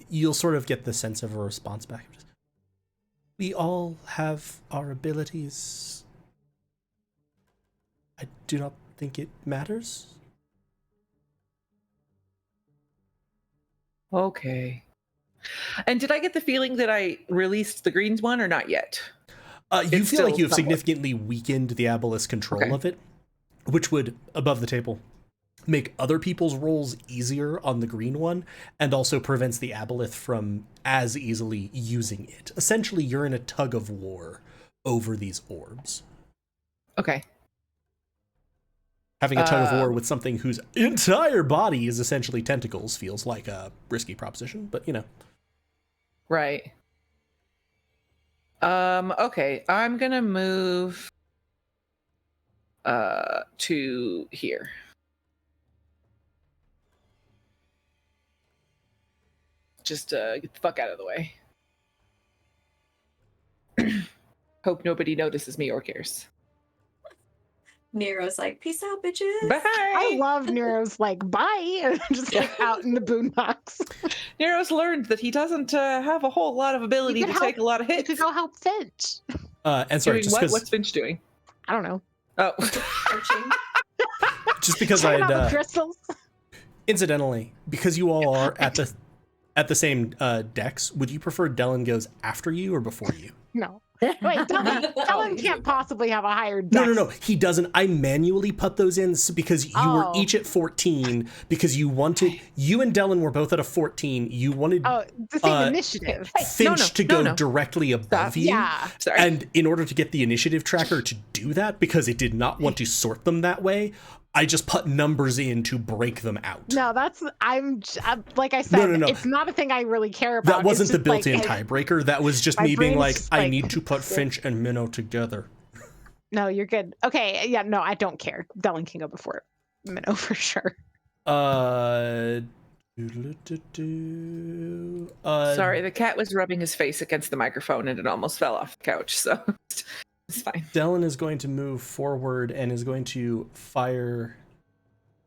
you'll sort of get the sense of a response back. We all have our abilities. I do not think it matters. Okay. And did I get the feeling that I released the greens one or not yet? You It's feel like still you have somewhat- significantly weakened the Aboleth's control Okay. of it, which would, above the table, make other people's rolls easier on the green one, and also prevents the Aboleth from as easily using it. Essentially, you're in a tug of war over these orbs. Okay. Having a tug of war with something whose entire body is essentially tentacles feels like a risky proposition, but you know. Right. Okay, I'm gonna move to here. Just get the fuck out of the way. Hope nobody notices me or cares. Nero's like, peace out, bitches. Bye. I love Nero's like, bye, and just like out in the boondocks. Nero's learned that he doesn't have a whole lot of ability to take a lot of You hits. could go help Finch. And sorry, Doing just what? because What's Finch doing? I don't know. Oh. Searching. just because Checking out the I'd crystals. incidentally, because you all are at the same decks, would you prefer Dellen goes after you or before you? No. Wait, Dylan can't possibly have a higher No, he doesn't. I manually put those in because you were Oh. each at 14 because you and Dellen were both at a 14. You wanted Oh, the same initiative. Finch to go no. directly above you. Yeah. Sorry. And in order to get the initiative tracker to do that, because it did not want to sort them that way, I just put numbers in to break them out. No, I'm like I said, No. it's not a thing I really care about. That wasn't It's the just like, built-in tiebreaker. That was just my me being brain's like, just I like- need to put Finch and Minnow together. No, you're good. Okay, yeah, no, I don't care. Dylan can go before Minnow for sure. Sorry, the cat was rubbing his face against the microphone and it almost fell off the couch, so it's fine. Dellen is going to move forward and is going to fire,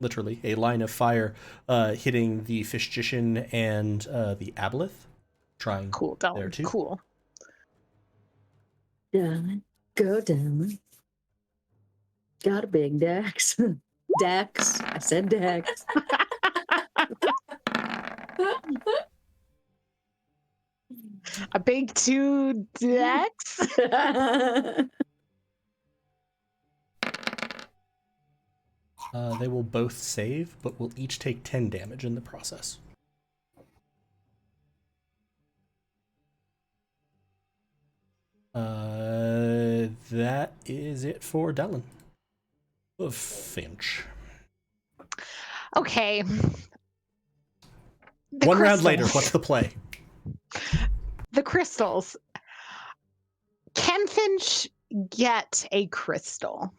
literally, a line of fire, hitting the Fishgician and the Aboleth. Trying Cool, there Dylan. too. Cool. Down, go down. Got a big Dex. Dex. I said Dex. A big 2 Dex. They will both save, but will each take 10 damage in the process. That is it for Dellen. Of Finch. Okay. The One round crystals. later, what's the play? The crystals. Can Finch get a crystal?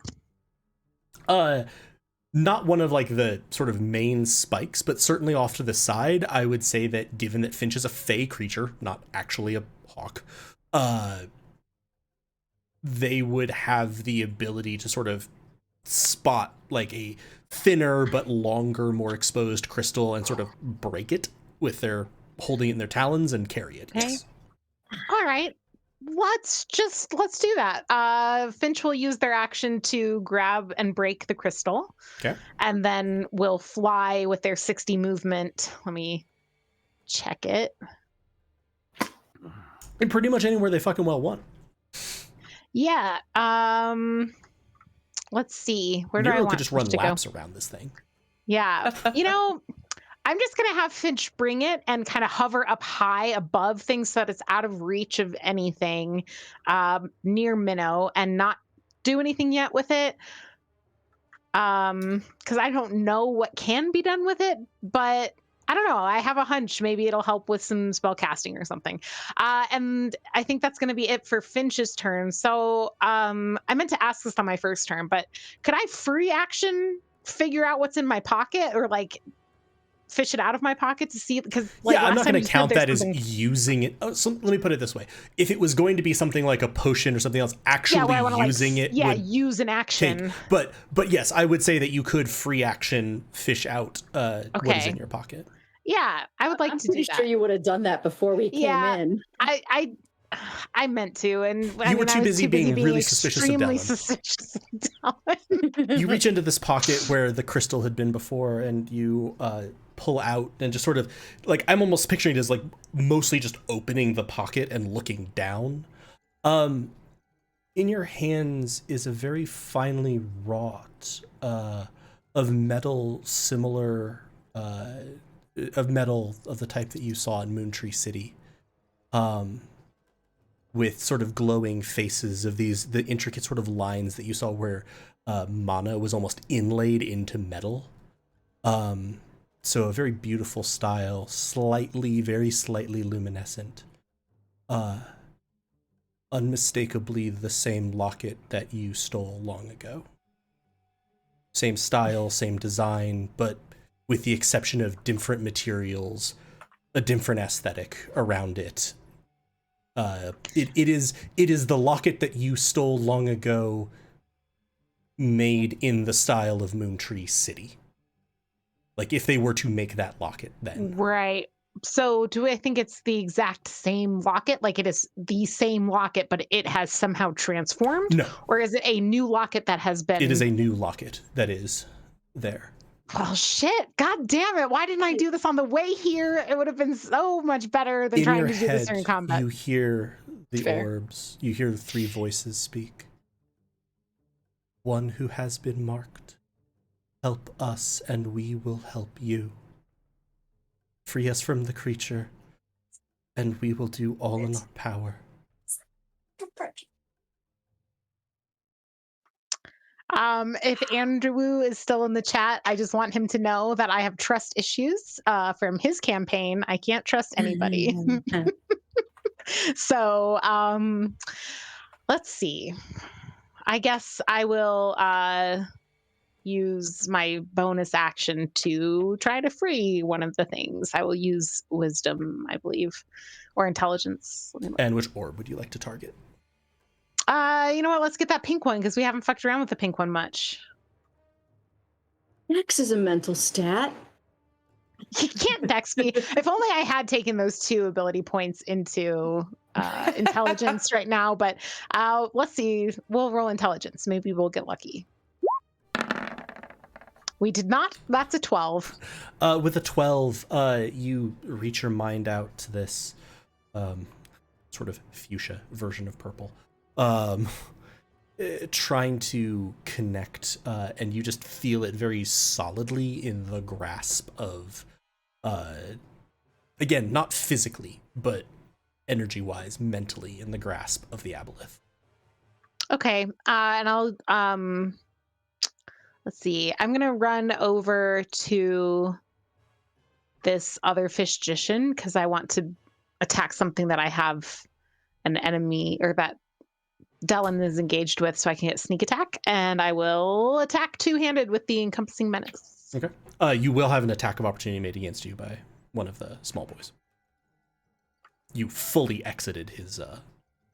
Not one of like the sort of main spikes, but certainly off to the side. I would say that given that Finch is a fey creature, not actually a hawk, they would have the ability to sort of spot like a thinner but longer, more exposed crystal and sort of break it with their holding it in their talons and carry it. Okay. Yes. All right. Let's do that. Finch will use their action to grab and break the crystal. Okay. And then will fly with their 60 movement. Let me check it. And pretty much anywhere they fucking well want. Yeah. Let's see. Where do I Nero want could just run Finch to go? laps around this thing. Yeah. I'm just going to have Finch bring it and kind of hover up high above things so that it's out of reach of anything near Minnow and not do anything yet with it. Because I don't know what can be done with it, but I don't know. I have a hunch maybe it'll help with some spell casting or something. And I think that's going to be it for Finch's turn. So I meant to ask this on my first turn, but could I free action figure out what's in my pocket or like fish it out of my pocket to see, because like yeah, I'm not going to to count that as using it. Oh, so let me put it this way: if it was going to be something like a potion or something else, actually using it, would use an action. But yes, I would say that you could free action fish out what is in your pocket. Yeah, I would like I'm to do that. pretty sure you would have done that before we came in. I meant to, and you were too busy being really suspicious of Dylan. Suspicious of Dylan. You reach into this pocket where the crystal had been before, and you pull out and just sort of like, I'm almost picturing it as like mostly just opening the pocket and looking down. In your hands is a very finely wrought of metal similar of metal of the type that you saw in Moontree City. With sort of glowing faces of the intricate sort of lines that you saw where mana was almost inlaid into metal. So a very beautiful style, very slightly luminescent. Unmistakably the same locket that you stole long ago. Same style, same design, but with the exception of different materials, a different aesthetic around it. It is the locket that you stole long ago, made in the style of Moontree City. Like if they were to make that locket then. Right. So do I think it's the exact same locket? Like it is the same locket, but it has somehow transformed? No. Or is it a new locket that has been... It is a new locket that is there. Oh shit, god damn it, why didn't I do this on the way here? It would have been so much better than trying to do this during combat. You hear the orbs, you hear the three voices speak. One who has been marked. Help us and we will help you. Free us from the creature and we will do all in our power. If Andrew is still in the chat, I just want him to know that I have trust issues from his campaign. I can't trust anybody. So let's see. I guess I will use my bonus action to try to free one of the things. I will use wisdom, I believe, or intelligence. And which orb would you like to target? You know what? Let's get that pink one because we haven't fucked around with the pink one much. Dex is a mental stat. You can't dex me. If only I had taken those 2 ability points into intelligence right now. But let's see. We'll roll intelligence. Maybe we'll get lucky. We did not. That's a 12. With a 12, you reach your mind out to this sort of fuchsia version of purple. Trying to connect, and you just feel it very solidly in the grasp of, again, not physically, but energy-wise, mentally in the grasp of the aboleth. Okay, and I'll, let's see, I'm gonna run over to this other fishgician because I want to attack something that I have an enemy, or that Dylan is engaged with, so I can get sneak attack, and I will attack two-handed with the encompassing menace. Okay. You will have an attack of opportunity made against you by one of the small boys. You fully exited his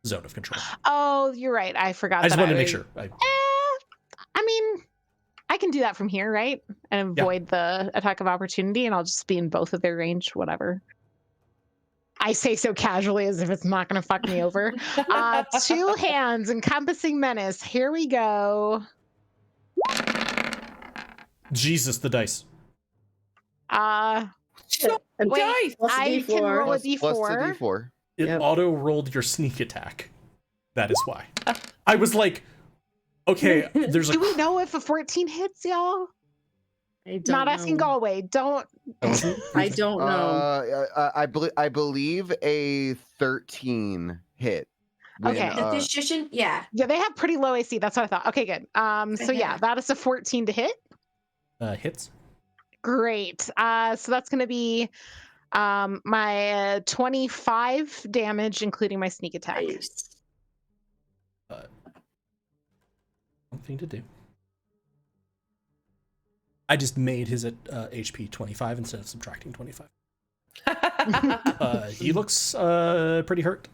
zone of control. Oh, you're right. I forgot. I just wanted to make sure. I mean, I can do that from here, right? And avoid the attack of opportunity, and I'll just be in both of their range, whatever. I say so casually as if it's not going to fuck me over. 2 hands, encompassing menace. Here we go. Jesus, the dice. Wait, I can roll a d4. Plus the d4. It auto-rolled your sneak attack. That is why. I was like, okay, there's Do we know if a 14 hits, y'all? I don't Not know. asking Galway. Don't. I don't know. I believe a 13 hit. Okay. The fishgician, yeah. Yeah, they have pretty low AC. That's what I thought. Okay, good. So yeah, that is a 14 to hit. Hits. Great. So that's going to be my 25 damage, including my sneak attack. Nice. Something to do. I just made his HP 25 instead of subtracting 25. He looks pretty hurt.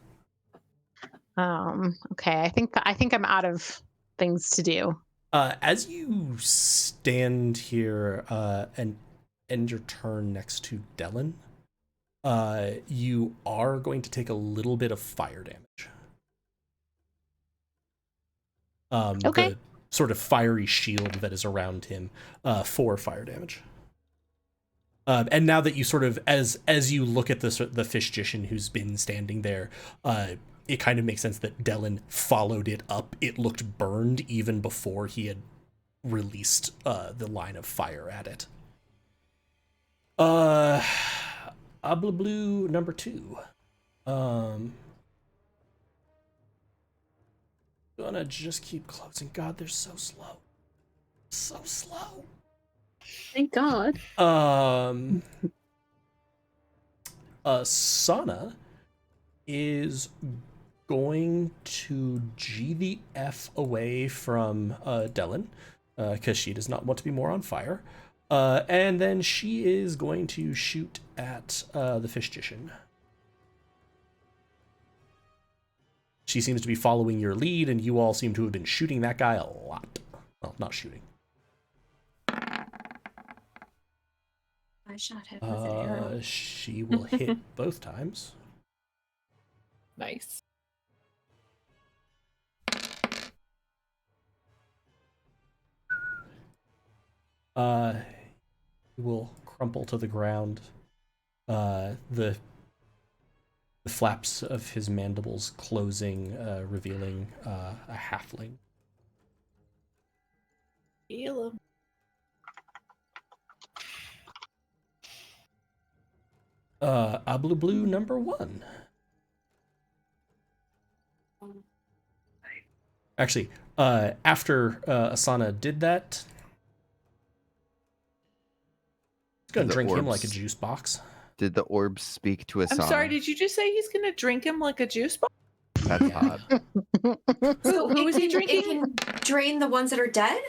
Okay, I think I'm out of things to do. As you stand here and end your turn next to Dellen, you are going to take a little bit of fire damage. Okay. The sort of fiery shield that is around him, 4 fire damage. And now that you sort of, as you look at the Fishjician who's been standing there, it kind of makes sense that Dellen followed it up. It looked burned even before he had released the line of fire at it. Blue number 2. Gonna just keep closing. God, they're so slow. So slow. Thank God. Sana is going to G the F away from Dellen, because she does not want to be more on fire. And then she is going to shoot at the Fishjician. She seems to be following your lead, and you all seem to have been shooting that guy a lot. Well, not shooting. I shot him with an arrow. She will hit both times. Nice. He will crumple to the ground. The flaps of his mandibles closing, revealing a halfling. Heal him. Blue number 1. Actually, after Asana did that, he's gonna drink him like a juice box. Did the orbs speak to Asana? I'm sorry, did you just say he's gonna drink him like a juice box? That's odd. So Who is he It drinking? can drain the ones that are dead?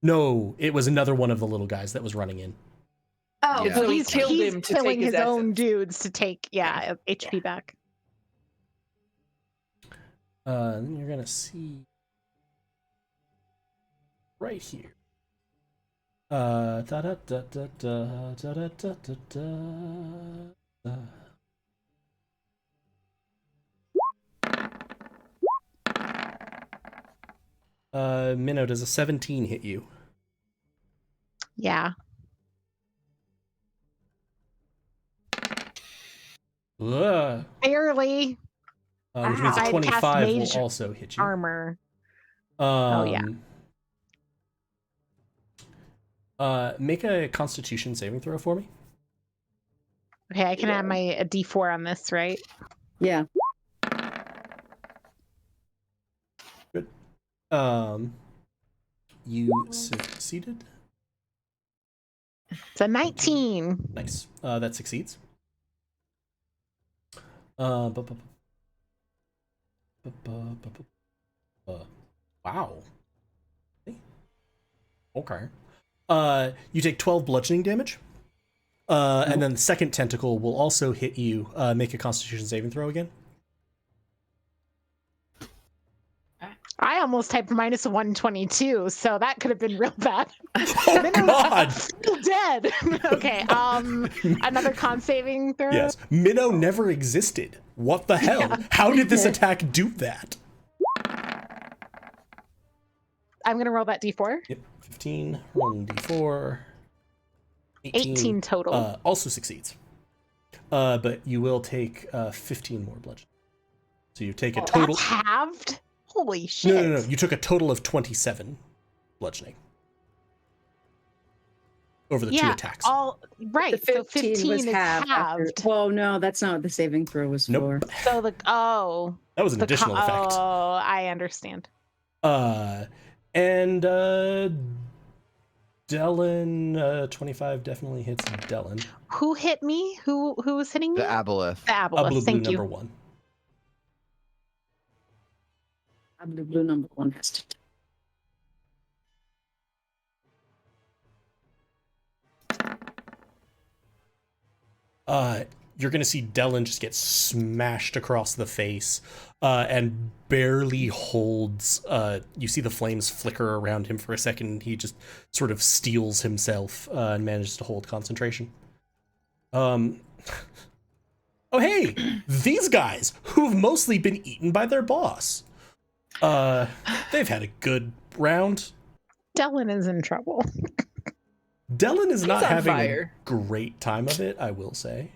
No, it was another one of the little guys that was running in. Oh, Yeah. So he's killed him to killing take his own essence. dudes to take HP back. Then you're gonna see right here. Da da da da da da da da da da. Minnow, does a 17 hit you? Yeah. Barely. Which means a I'd cast 25 will mage also hit you. Armor. Yeah. Make a Constitution saving throw for me. Okay, I can add a D4 on this, right? Yeah. Good. You succeeded. It's a 19. Nice. That succeeds. Wow. Okay. You take 12 bludgeoning damage. And then the second tentacle will also hit you. Make a Constitution saving throw again. I almost typed minus 122, so that could have been real bad. Oh God! Still dead. Okay. Another con saving throw. Yes. Minnow never existed. What the hell? Yeah. How did this attack do that? I'm gonna roll that D4. Yep. 15. Rolling D4. 18 total. Also succeeds. But you will take 15 more bludgeoning. So you take a total. That's halved. Holy shit. No. You took a total of 27 bludgeoning over the 2 attacks. Right. The So 15 was is halved. halved. Well, no, that's not what the saving throw was Nope. for. So That was an additional effect. Oh, I understand. And Dellen, 25 definitely hits Dellen. Who hit me? Who was hitting me? The aboleth. The Aboleth. Blue Thank you. number 1. Blue number 1 has to. you're going to see Dellen just get smashed across the face and barely holds. You see the flames flicker around him for a second. He just sort of steels himself and manages to hold concentration. Oh, hey, these guys who've mostly been eaten by their boss. They've had a good round. Dellen is in trouble. Dellen is not on having fire. a great time of it, I will say.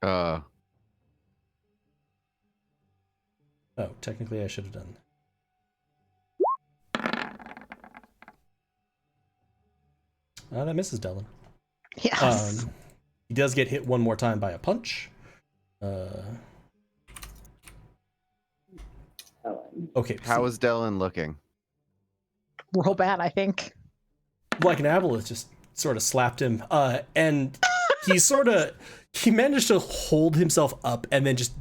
Uh, Oh, technically I should have done. That misses Dellen. Yes. He does get hit one more time by a punch. Okay. how is Dellen looking? Real bad, I think. Like an aboleth just sort of slapped him, and he managed to hold himself up and then just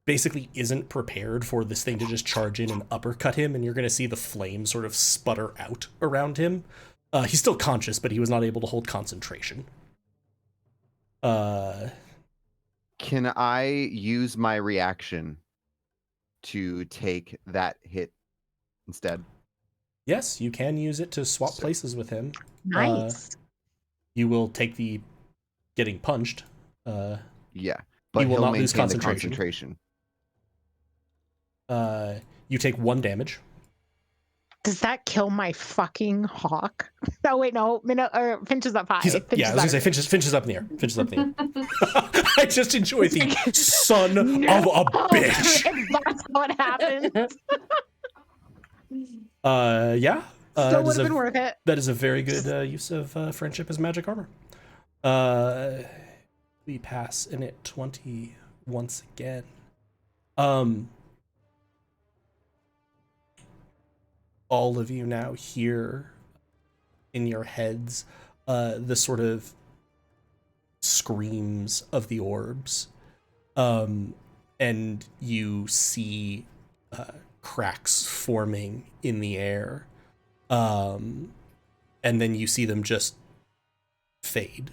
basically isn't prepared for this thing to just charge in and uppercut him, and you're going to see the flame sort of sputter out around him. He's still conscious, but he was not able to hold concentration. Can I use my reaction to take that hit instead? Yes, you can use it to swap places with him. Nice. You will take the getting punched. Yeah, but He will he'll not lose maintain the concentration. concentration. You take 1 damage. Does that kill my fucking hawk? Oh wait, no. Or Finch is up high. Yeah, I was gonna say Finch is up in the air. Finch is up in the air. I just enjoy the son of a bitch. That's what happened. Yeah. Still would have been worth it. That is a very good use of friendship as magic armor. We pass in at 20 once again. All of you now hear in your heads the sort of screams of the orbs, and you see cracks forming in the air, and then you see them just fade,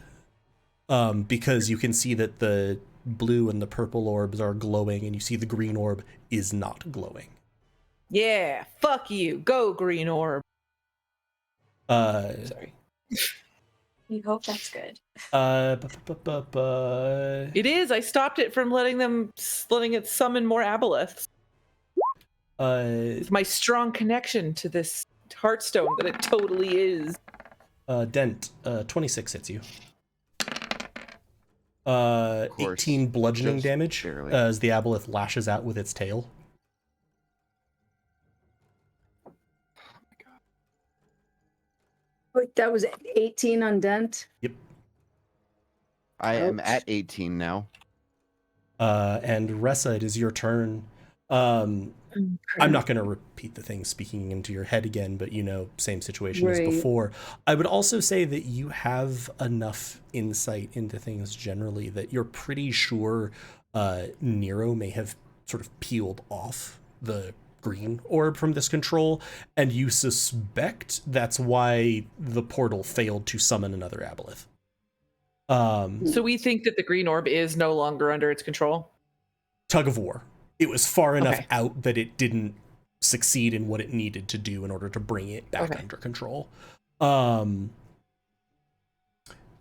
because you can see that the blue and the purple orbs are glowing, and you see the green orb is not glowing. Yeah, fuck you. Go, green orb. Sorry. You hope that's good. It is. I stopped it from letting it summon more aboleths. It's my strong connection to this Hearthstone that it totally is. Dent, 26 hits you. Course, 18 bludgeoning just damage barely. as the aboleth lashes out with its tail. Wait, that was 18 on Dent. Yep. I am Ouch. at 18 now. And Ressa, it is your turn. I'm not going to repeat the thing speaking into your head again, but same situation as Right. before. I would also say that you have enough insight into things generally that you're pretty sure Nero may have sort of peeled off the green orb from this control, and you suspect that's why the portal failed to summon another aboleth. So we think that the green orb is no longer under its control? Tug of war. It was far enough Okay. out that it didn't succeed in what it needed to do in order to bring it back Okay. under control. And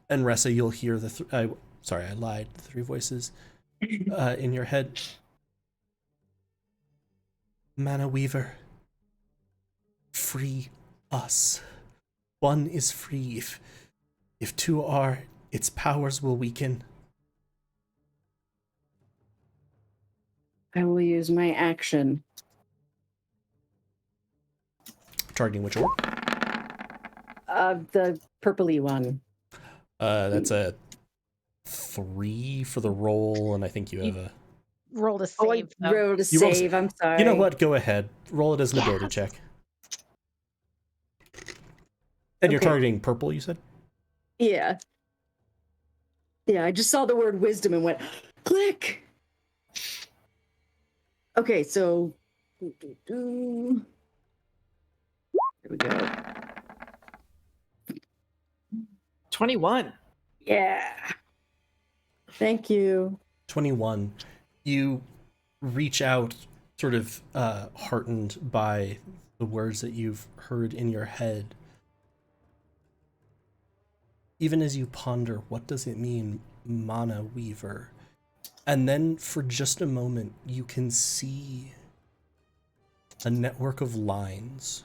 Ressa, you'll hear sorry, I lied. The 3 voices in your head. Mana Weaver, free us. One is free. If 2 are, its powers will weaken. I will use my action. Targeting which orb? The purpley one. That's a 3 for the roll, and I think you have a... Roll to Oh, I save. though. rolled a You rolled- save. I'm sorry. You know what? Go ahead. Roll it as an ability check. And you're Okay. targeting purple, you said? Yeah. Yeah, I just saw the word wisdom and went, click. Okay, so here we go. 21. Yeah. Thank you. 21. You reach out, sort of heartened by the words that you've heard in your head. Even as you ponder, what does it mean, Mana Weaver? And then for just a moment, you can see a network of lines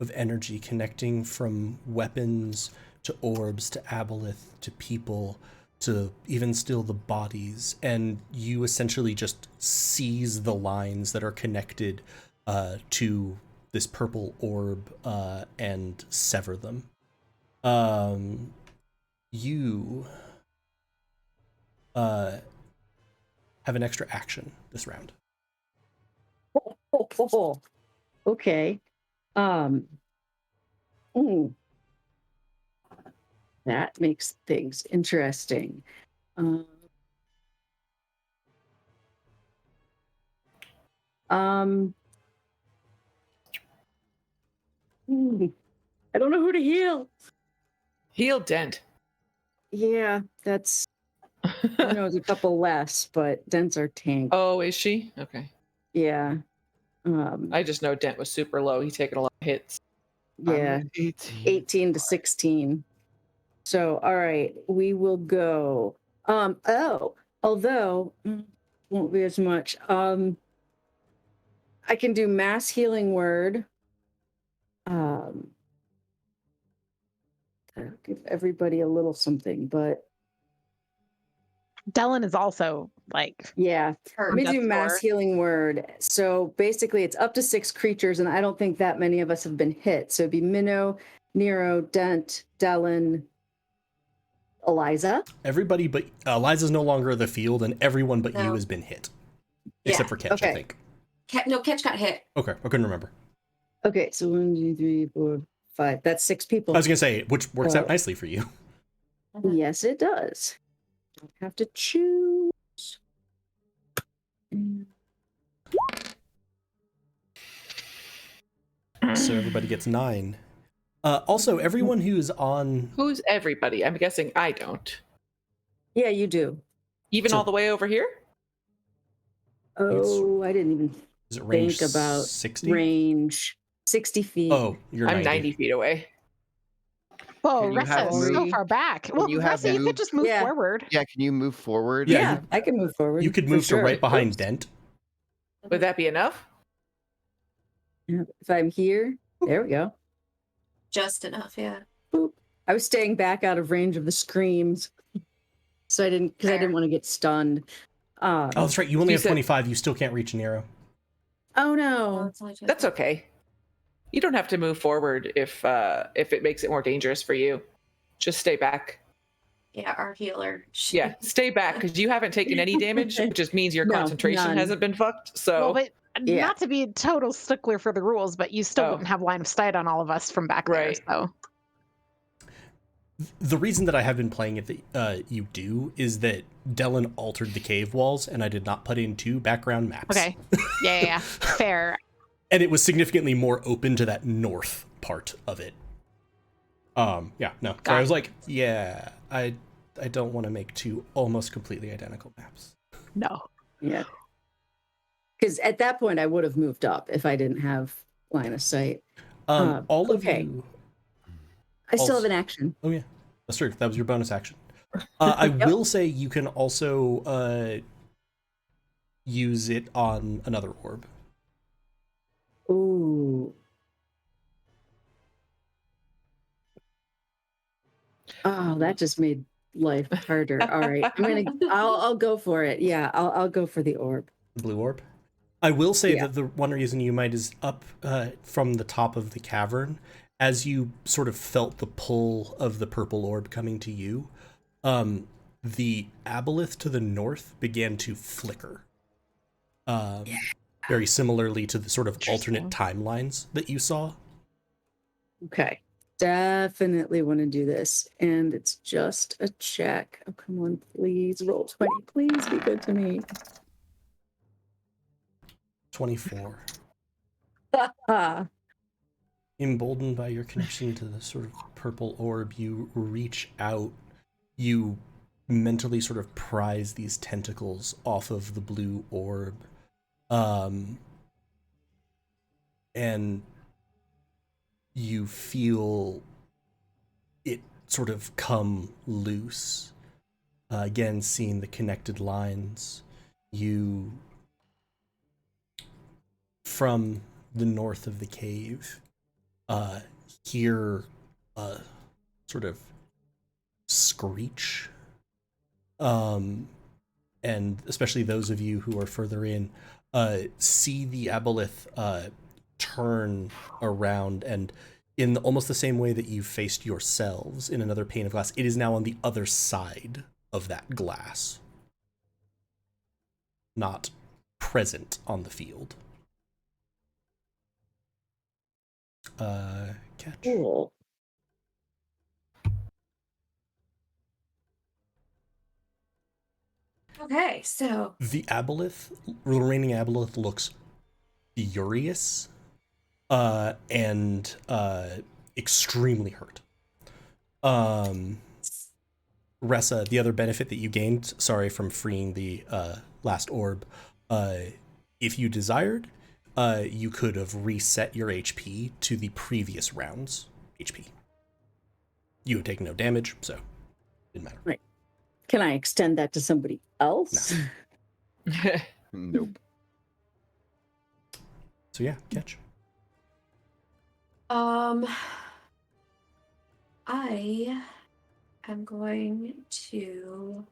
of energy connecting from weapons to orbs to aboleth to people to even still the bodies, and you essentially just seize the lines that are connected to this purple orb and sever them. You have an extra action this round. Okay. That makes things interesting. I don't know who to heal. Heal Dent. Yeah, that's. I know it's a couple less, but Dents are tank. Oh, is she? Okay. Yeah. I just know Dent was super low. He's taken a lot of hits. Yeah. 18 to 16. So, all right, we will go. Although won't be as much. I can do mass healing word. That'll give everybody a little something, but Dylan is also like, yeah. Let me do Death's mass Door. healing word. So basically, it's up to 6 creatures, and I don't think that many of us have been hit. So it'd be Minnow, Nero, Dent, Dylan, Eliza. Everybody but Eliza's no longer in the field, and everyone but you No. has been hit. Except for Ketch, Okay. I think. No, Ketch got hit. Okay, I couldn't remember. Okay, so 1, 2, 3, 4, 5. That's 6 people. I was going to say, which works out nicely for you. Yes, it does. Don't have to choose. So everybody gets 9. Also, everyone who's on... Who's everybody? I'm guessing I don't. Yeah, you do. Even So- all the way over here? Oh, I didn't even Is it range think about 60? range. 60 feet. Oh, you're I'm 90. 90 feet away. whoa, Can you Ressa have is so moved- far back. can Well, you have Ressa, you could moved- just move Yeah. forward. Yeah, can you move forward? Yeah, Yeah, I can move forward. You could for move sure. to right behind Oops. Dent. Would that be enough? Yeah, if I'm here, there we go. Just enough, yeah. Boop. I was staying back out of range of the screams, so I didn't want to get stunned. Oh, that's right. You only You have said- 25. You still can't reach Nero. Oh Oh, no! it's only just- That's okay. You don't have to move forward if it makes it more dangerous for you. Just stay back. Yeah, our healer. Yeah, stay back because you haven't taken any damage, which just means your No, concentration none. hasn't been fucked. So Well, but Yeah. not to be a total stickler for the rules, but you still Oh. wouldn't have line of sight on all of us from back Right. there. So The reason that I have been playing it that you do is that Dylan altered the cave walls, and I did not put in 2 background maps. okay, yeah, fair. And it was significantly more open to that north part of it. Yeah, no. So I was like, yeah, I don't want to make 2 almost completely identical maps. No, Yeah, because at that point I would have moved up if I didn't have line of sight. All of okay. you... I still have Also- an action. Oh yeah, that's true. That was your bonus action. I will say you can also use it on another orb. Ooh. Oh, that just made life harder. All right, I'll go for it. Yeah, I'll go for the orb. Blue orb. I will say Yeah. that the one reason you might is up from the top of the cavern, as you sort of felt the pull of the purple orb coming to you, the aboleth to the north began to flicker. Very similarly to the sort of alternate timelines that you saw. Okay, definitely want to do this, and it's just a check. Oh, come on, please roll 20. Please be good to me. 24. Ah, Emboldened by your connection to the sort of purple orb, you reach out. You mentally sort of prise these tentacles off of the blue orb. And you feel it sort of come loose. Again, seeing the connected lines. You, from the north of the cave, hear a sort of screech. And especially those of you who are further in, see the aboleth turn around, and in almost the same way that you faced yourselves in another pane of glass, it is now on the other side of that glass, not present on the field. Catch. cool. Okay, so The remaining aboleth looks furious and extremely hurt. Ressa, the other benefit that you gained, sorry, from freeing the last orb, if you desired, you could have reset your HP to the previous round's HP. You had taken no damage, so didn't matter. Right. Can I extend that to somebody else? No. Nope. So yeah, catch. I am going to.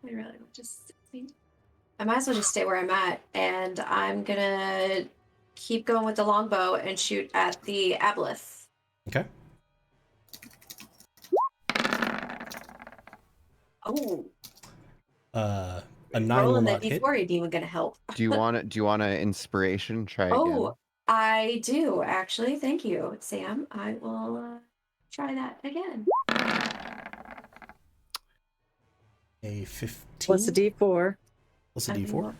Do I really want to stay? I might as well just stay where I'm at, and I'm gonna keep going with the longbow and shoot at the aboleth. Okay. Oh, A 9 will rolling not that hit. D4 ain't even gonna help. Do you want an inspiration? Try Oh, again. I do actually. Thank you, Sam. I will try that again. A 15. Plus a D4. Plus a I D4. will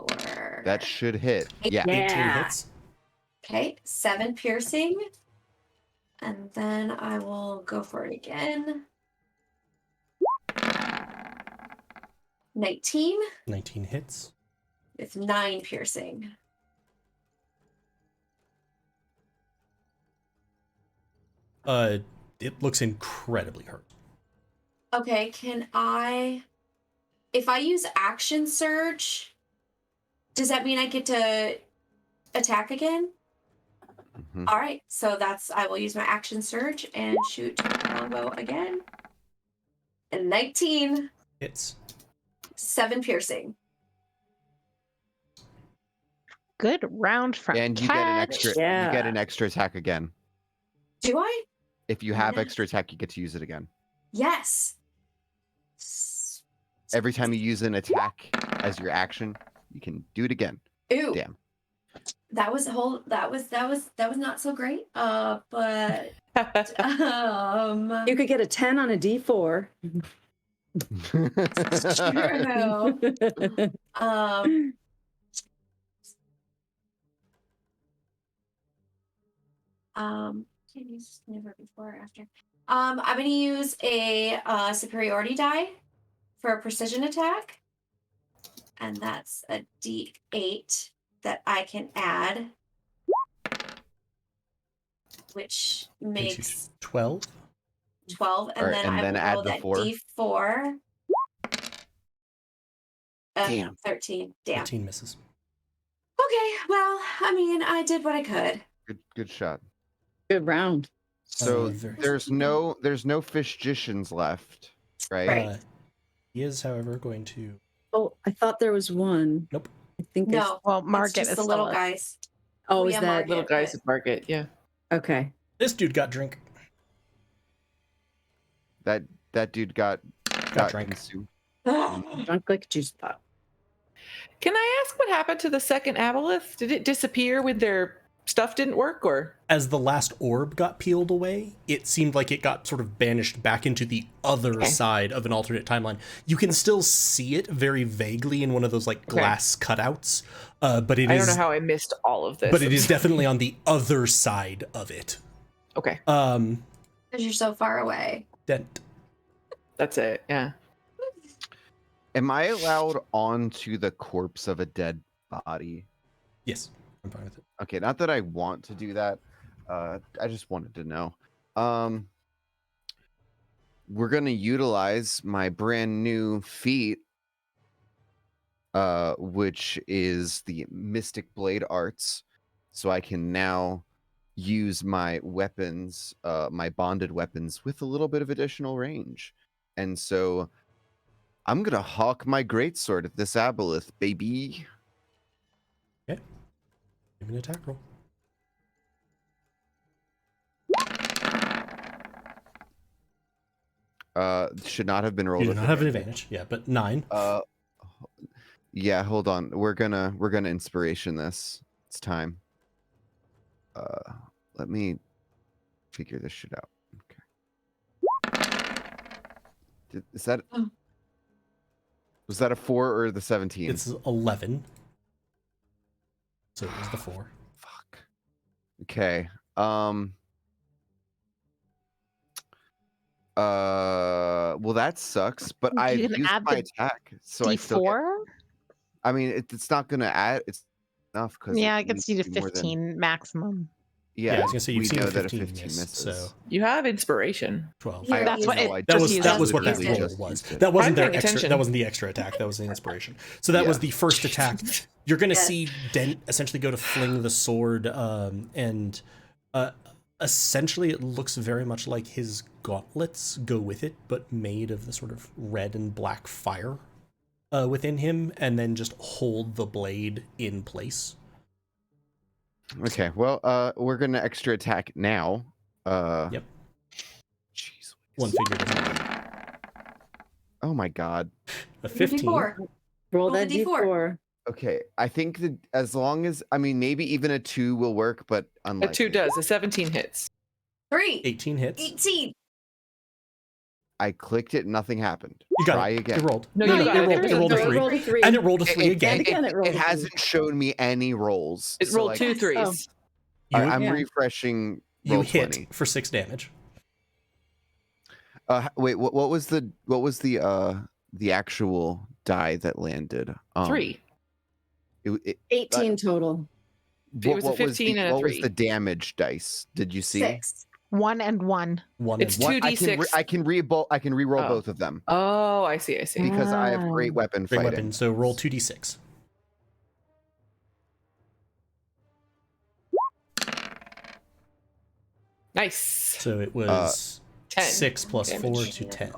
D4. That should hit. Yeah. 18 Yeah. hits. Okay, 7 piercing. And then I will go for it again. 19 19 hits. with 9 piercing. It looks incredibly hurt. Okay, if I use action surge, does that mean I get to attack again? Mhm. All right, so I will use my action surge and shoot longbow again. And 19, Hits. 7 piercing. Good round from And you get an extra. Yeah. You get an extra attack again. Do I? If you have Yes. extra attack, you get to use it again. Yes. Every time you use an attack as your action, you can do it again. Ooh. Damn. That was not so great. But You could get a 10 on a D4. true. Can use never before or after. I'm gonna use a superiority die for a precision attack. And that's a D8 that I can add. Which Takes makes you 12. 12. And Alright, then and I then will add roll the that 4. D4. Damn. 13. Damn. 13 misses. Okay, well, I mean, I did what I could. Good shot. Good round. So very- there's no fishgicians left, right? Right. He is, however, going to. Oh, I thought there was one. Nope. I think No, Well, it's Market just is the still little up. guys. Oh, is Yeah, that Market. Little guys at market, yeah. okay? This dude got drink. That dude got drank. consumed. Drunk like a juice pop. Can I ask what happened to the second aboleth? Did it disappear with their stuff didn't work, or As the last orb got peeled away, it seemed like it got sort of banished back into the other side of an alternate timeline. You can still see it very vaguely in one of those like glass cutouts, but I don't know how I missed all of this. But it is definitely on the other side of it. Okay. Because you're so far away. Dent. That's it. Yeah. Am I allowed onto the corpse of a dead body? Yes, I'm fine with it. Okay, not that I want to do that. I just wanted to know. We're gonna utilize my brand new feat, which is the Mystic Blade Arts, so I can now use my weapons, my bonded weapons, with a little bit of additional range. And so I'm gonna hawk my greatsword at this aboleth, baby. Okay. Give me an attack roll. Should not have been rolled. You do with not have an advantage. Yeah, but 9. Yeah, hold on. We're gonna inspiration this. It's time. Let me figure this shit out. Okay. Was that a 4 or the 17? It's 11. So it was the 4. Fuck. Okay. Well, that sucks. But I You used can add my the attack, so I still. D4? I mean, it's not gonna add. It's enough because Yeah, it gets you to 15 maximum. Yeah, I was gonna say you've we seen know a that a 15 15 miss, misses. so You have inspiration. 12. Yeah, That's what I it That just was what that literally roll just was. used it. That wasn't I'm their paying extra. attention. That wasn't the extra attack. That was the inspiration. So that was Yeah. the first attack. You're gonna Yes. see Dent essentially go to fling the sword, and essentially it looks very much like his gauntlets go with it, but made of the sort of red and black fire within him, and then just hold the blade in place. Okay, well, we're gonna extra attack now. Yep. Jeez. One figure doesn't. Oh my god. A 15. D4. Roll the that D4. D4. Okay, I think that as long as maybe even a 2 will work, but A unlikely. 2 does. A 17 hits. 3. 18 hits. 18. I clicked it, nothing happened. You got Try it. again. It rolled. No, No, you got it it. rolled. It rolled a It 3. rolled a 3. And it rolled a 3 again. again, it rolled It a hasn't shown me any rolls. It so, rolled like, 2 threes. You, I'm Yeah. refreshing. you Roll hit 20. for 6 damage. Wait, what was the actual die that landed? 3. 18 total. It was a 15 and a what was 3. the damage dice? Did you see? 6. 1 and 1. One It's and one. 2d6. I can re-roll Oh. both of them Oh, I see. I see. because I have Ah. great weapon Great fighting. weapon. So roll 2d6. Nice. So it was 10. 6 plus damage. 4 to 10.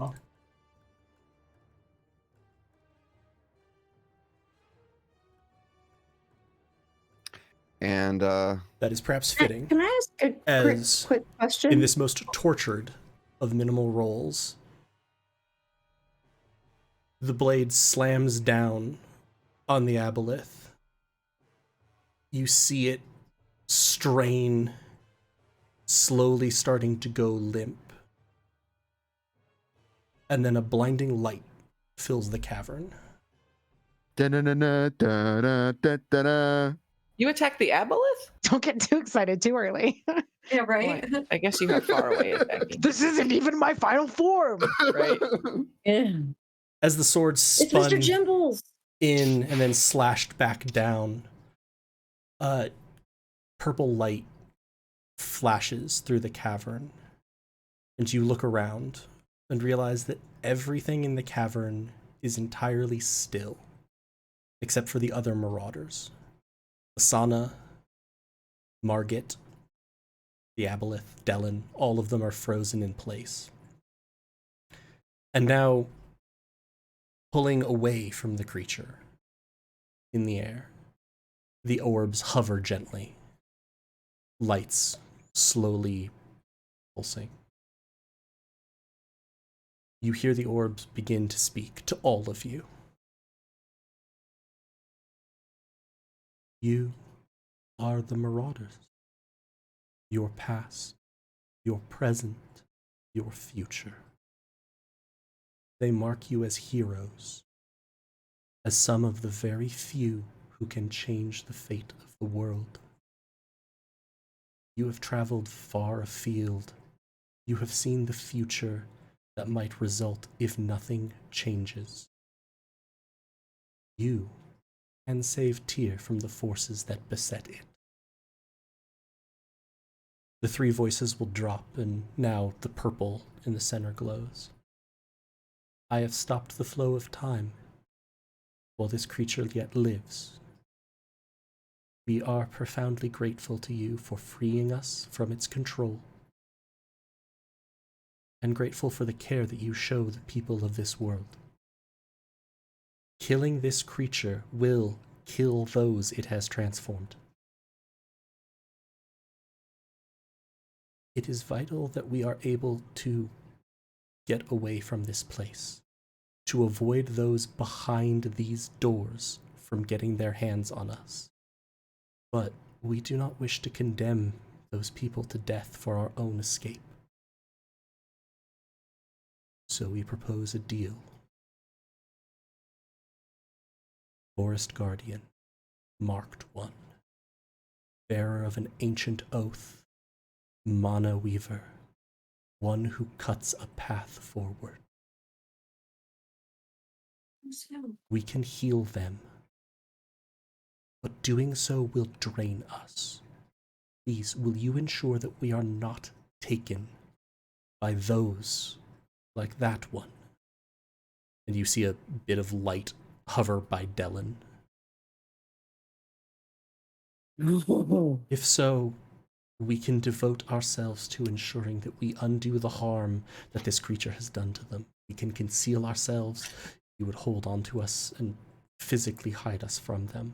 And That is perhaps fitting. Can I ask a As quick question? In this most tortured of minimal rolls, the blade slams down on the aboleth. You see it strain, slowly starting to go limp. And then a blinding light fills the cavern. da-na-na-na, da-da-da-da-da. You attack the aboleth? Don't get too excited too early. Yeah, Well, right? I guess you have far away attacking. This isn't even my final form. Right. Yeah. As the sword It's Mr. spun Jimbles. in and then slashed back down, purple light flashes through the cavern, and you look around and realize that everything in the cavern is entirely still, except for the other marauders. Asana, Margit, the aboleth, Dellen, all of them are frozen in place. And now, pulling away from the creature in the air, the orbs hover gently, lights slowly pulsing. You hear the orbs begin to speak to all of you. You are the Marauders. your past, your present, your future. They mark you as heroes, as some of the very few who can change the fate of the world. You have traveled far afield. You have seen the future that might result if nothing changes. You can save Tyr from the forces that beset it. The three voices will drop, and now the purple in the center glows. I have stopped the flow of time while this creature yet lives. We are profoundly grateful to you for freeing us from its control, and grateful for the care that you show the people of this world. Killing this creature will kill those it has transformed. It is vital that we are able to get away from this place, to avoid those behind these doors from getting their hands on us. But we do not wish to condemn those people to death for our own escape. So we propose a deal. Forest Guardian, Marked One, bearer of an ancient oath, Mana Weaver, one who cuts a path forward. We can heal them, but doing so will drain us. Please, will you ensure that we are not taken by those like that one? And you see a bit of light hover by Dellen. If so, we can devote ourselves to ensuring that we undo the harm that this creature has done to them. We can conceal ourselves. You would hold on to us and physically hide us from them.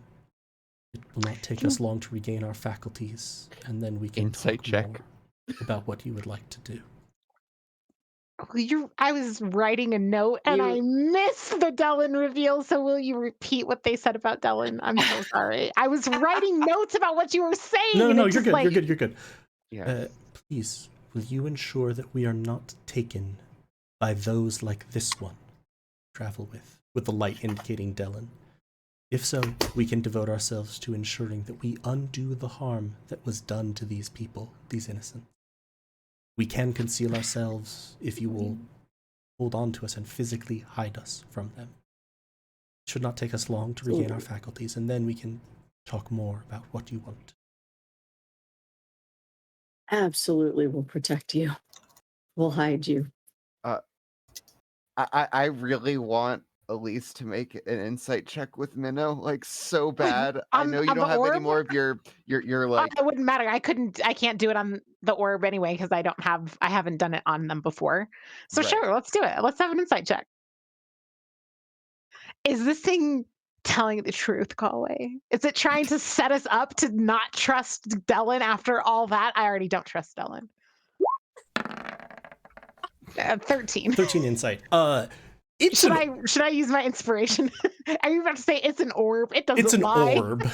It will not take us long to regain our faculties, and then we can Insight talk check. more about what you would like to do. I was writing a note and I missed the Dellen reveal, so will you repeat what they said about Dellen? I'm so sorry. I was writing notes about what you were saying. No, and no, it you're just, good, you're good. Yeah. Please, will you ensure that we are not taken by those like this one? Travel with the light indicating Dellen. If so, we can devote ourselves to ensuring that we undo the harm that was done to these people, these innocents. We can conceal ourselves if you will hold on to us and physically hide us from them. It should not take us long to regain our faculties, and then we can talk more about what you want. Absolutely, we'll protect you. We'll hide you. I really want Elise to make an insight check with Minnow, like so bad. I know you on don't the have any orb? more of your like. It wouldn't matter. I can't do it on the orb anyway because I haven't done it on them before. So Right. sure, let's do it. Let's have an insight check. Is this thing telling the truth, Galway? Is it trying to set us up to not trust Dellen after all that? I already don't trust Dellen. 13. 13 insight. Should I use my inspiration? Are you about to say it's an orb? It doesn't It's an lie. orb.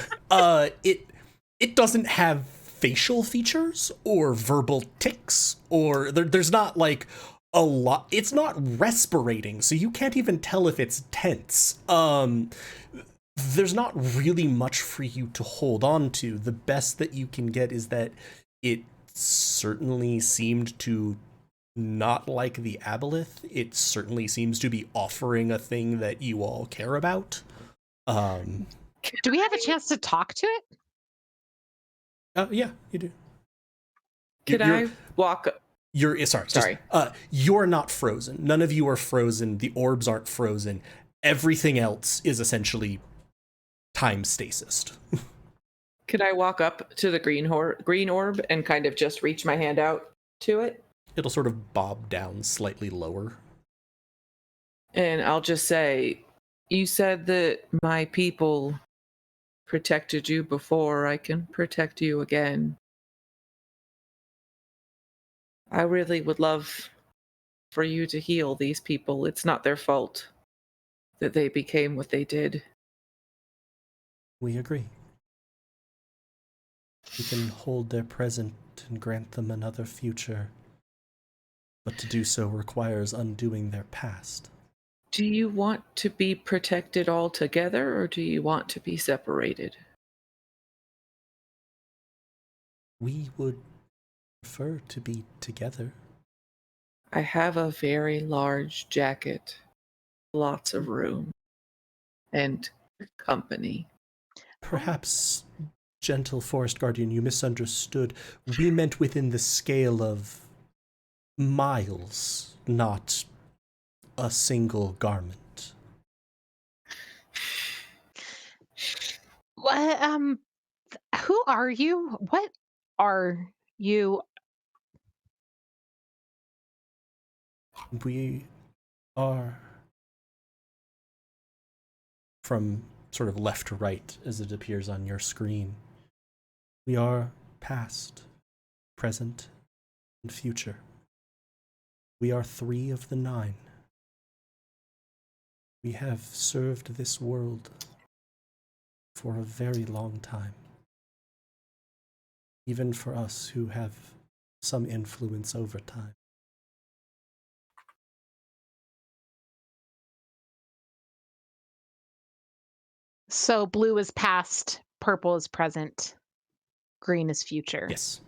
It doesn't have facial features or verbal tics, or there's not like a lot. It's not respirating, so you can't even tell if it's tense. There's not really much for you to hold on to. The best that you can get is that it certainly seemed to not like the aboleth. It certainly seems to be offering a thing that you all care about. Do we have a chance to talk to it? Yeah, you do. Could I walk? You're sorry. You're not frozen. None of you are frozen. The orbs aren't frozen. Everything else is essentially time stasis. Could I walk up to the green orb and kind of just reach my hand out to it? It'll sort of bob down slightly lower. And I'll just say, you said that my people protected you before. I can protect you again. I really would love for you to heal these people. It's not their fault that they became what they did. We agree. We can hold their present out and grant them another future. But to do so requires undoing their past. Do you want to be protected altogether, or do you want to be separated? We would prefer to be together. I have a very large jacket, lots of room, and company. Perhaps, gentle Forest Guardian, you misunderstood. We meant within the scale of miles, not a single garment. What, who are you? What are you? We are, from sort of left to right as it appears on your screen, we are past, present, and future. We are 3 of the 9. We have served this world for a very long time. Even for us who have some influence over time. So blue is past, purple is present, green is future. Yes.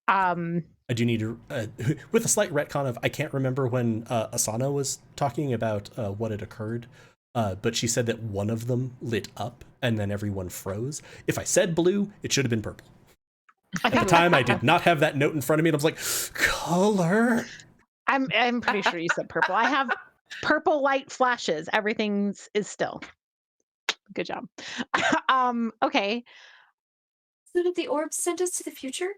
Um, I do need to, with a slight retcon of, I can't remember when Asana was talking about what had occurred, but she said that one of them lit up and then everyone froze. If I said blue, it should have been purple. At the time, I did not have that note in front of me, and I was like, color. I'm pretty sure you said purple. I have purple light flashes. Everything is still. Good job. Okay. So did the orbs send us to the future?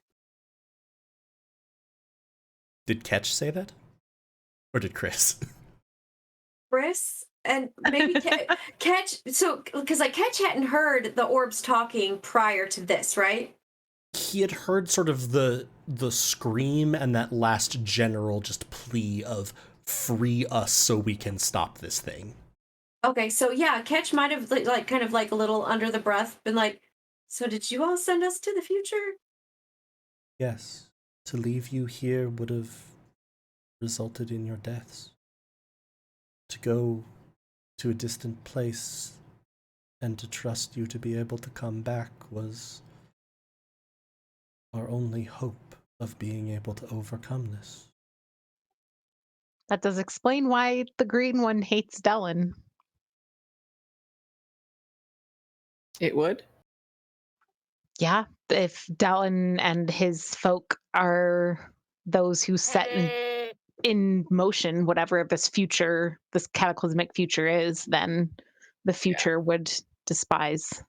Did Ketch say that? Or did Chris? Chris? And maybe Ketch, so, because like Ketch hadn't heard the orbs talking prior to this, right? He had heard sort of the scream and that last general just plea of free us so we can stop this thing. Okay, so yeah, Ketch might have like kind of like a little under the breath been like, so did you all send us to the future? Yes. To leave you here would have resulted in your deaths. To go to a distant place and to trust you to be able to come back was our only hope of being able to overcome this. That does explain why the green one hates Dellen. It would? Yeah, if Dellen and his folk are those who set in motion whatever this cataclysmic future is, then the future would despise.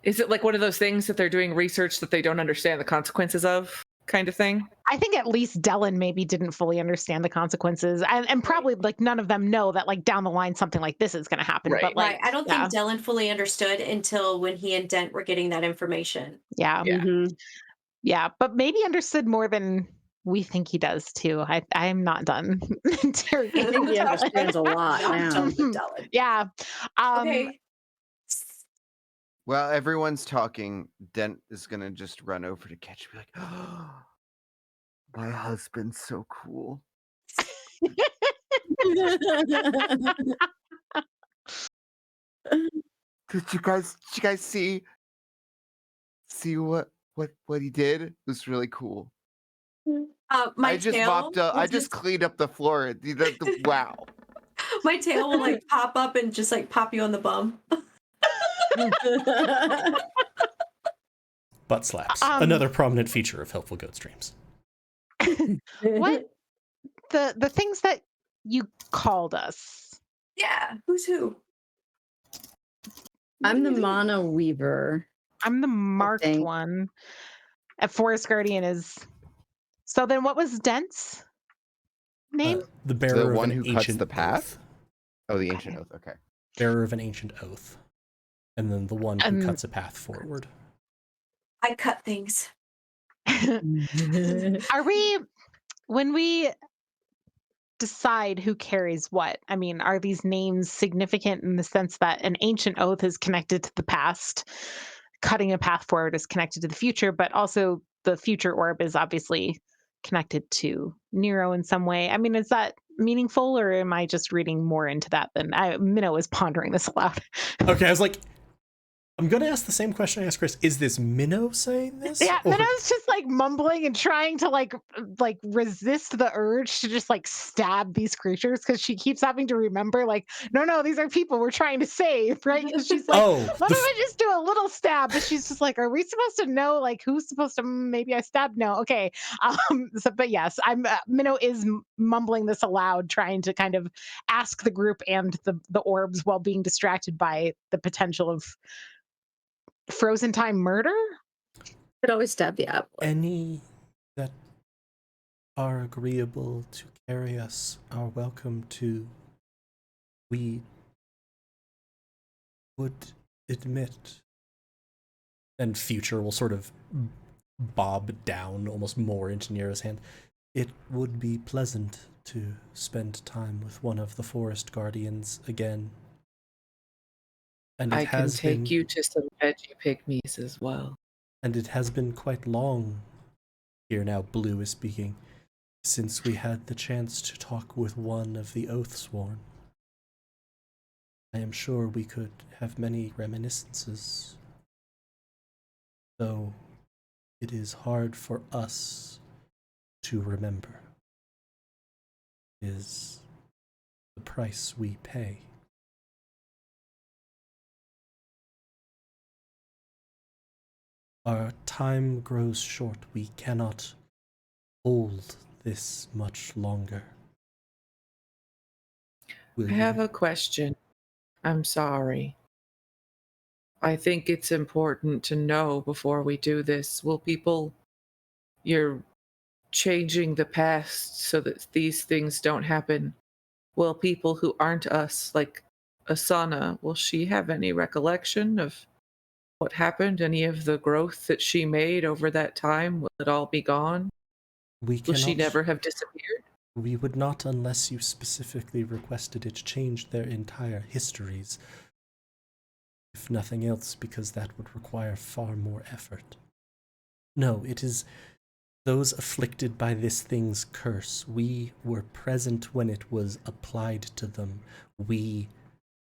Is it like one of those things that they're doing research that they don't understand the consequences of, kind of thing? I think at least Dellen maybe didn't fully understand the consequences, and probably like none of them know that like down the line something like this is going to happen. Right. But like, Right. I don't think Dellen fully understood until when he and Dent were getting that information. Yeah. Mhm. Yeah, but maybe understood more than we think he does too. I'm not done interrogating. I think he Dellen. understands a lot Not now. done with Dellen. Yeah. Okay. While everyone's talking, Dent is gonna just run over to Catch and be like, oh, my husband's so cool. Did you guys see what he did? It was really cool. My I just tail mopped up. will I just cleaned up the floor. Wow. my tail will like pop up and just like pop you on the bum. Butt slaps. Another prominent feature of Helpful Goat streams. What the things that you called us? Yeah, who's who? I'm the Mana Weaver. I'm the marked think. one. A Forest Guardian is. So then, what was Dent's name? The bearer The one of who an cuts ancient the path? oath. Oh, the ancient oath. Okay. Bearer of an ancient oath. And then the one who cuts a path forward. I cut things. Are we, when we decide who carries what? I mean, are these names significant in the sense that an ancient oath is connected to the past, cutting a path forward is connected to the future, but also the future orb is obviously connected to Nero in some way. I mean, is that meaningful, or am I just reading more into that than Minnow is pondering this aloud? Okay, I was like, I'm gonna ask the same question I asked Chris. Is this Minnow saying this? Yeah, Or- Minnow's just like mumbling and trying to like resist the urge to just like stab these creatures because she keeps having to remember like, no, these are people we're trying to save, right? Because she's like, Oh, what if I just do a little stab? But she's just like, are we supposed to know like who's supposed to? Maybe I stabbed. No, okay. But yes, I'm Minnow is mumbling this aloud, trying to kind of ask the group and the orbs while being distracted by the potential of frozen time murder. Could always stab the apple. any that are agreeable to carry us are welcome to. We would admit, and Future will sort of bob down almost more into Nero's hand. It would be pleasant to spend time with one of the forest guardians again. And it I can has take been, you to some veggie pygmies as well. and it has been quite long. Here now, Blue is speaking. Since we had the chance to talk with one of the Oathsworn. I am sure we could have many reminiscences. Though it is hard for us to remember. Is the price we pay. Our time grows short. We cannot hold this much longer. Will I have you? a question. I'm sorry. I think it's important to know before we do this. You're changing the past so that these things don't happen. Will people who aren't us, like Asana, will she have any recollection of what happened? Any of the growth that she made over that time? Will it all be gone? We Will she cannot. never have disappeared? We would not unless you specifically requested it change their entire histories. If nothing else, because that would require far more effort. No, it is those afflicted by this thing's curse. We were present when it was applied to them. We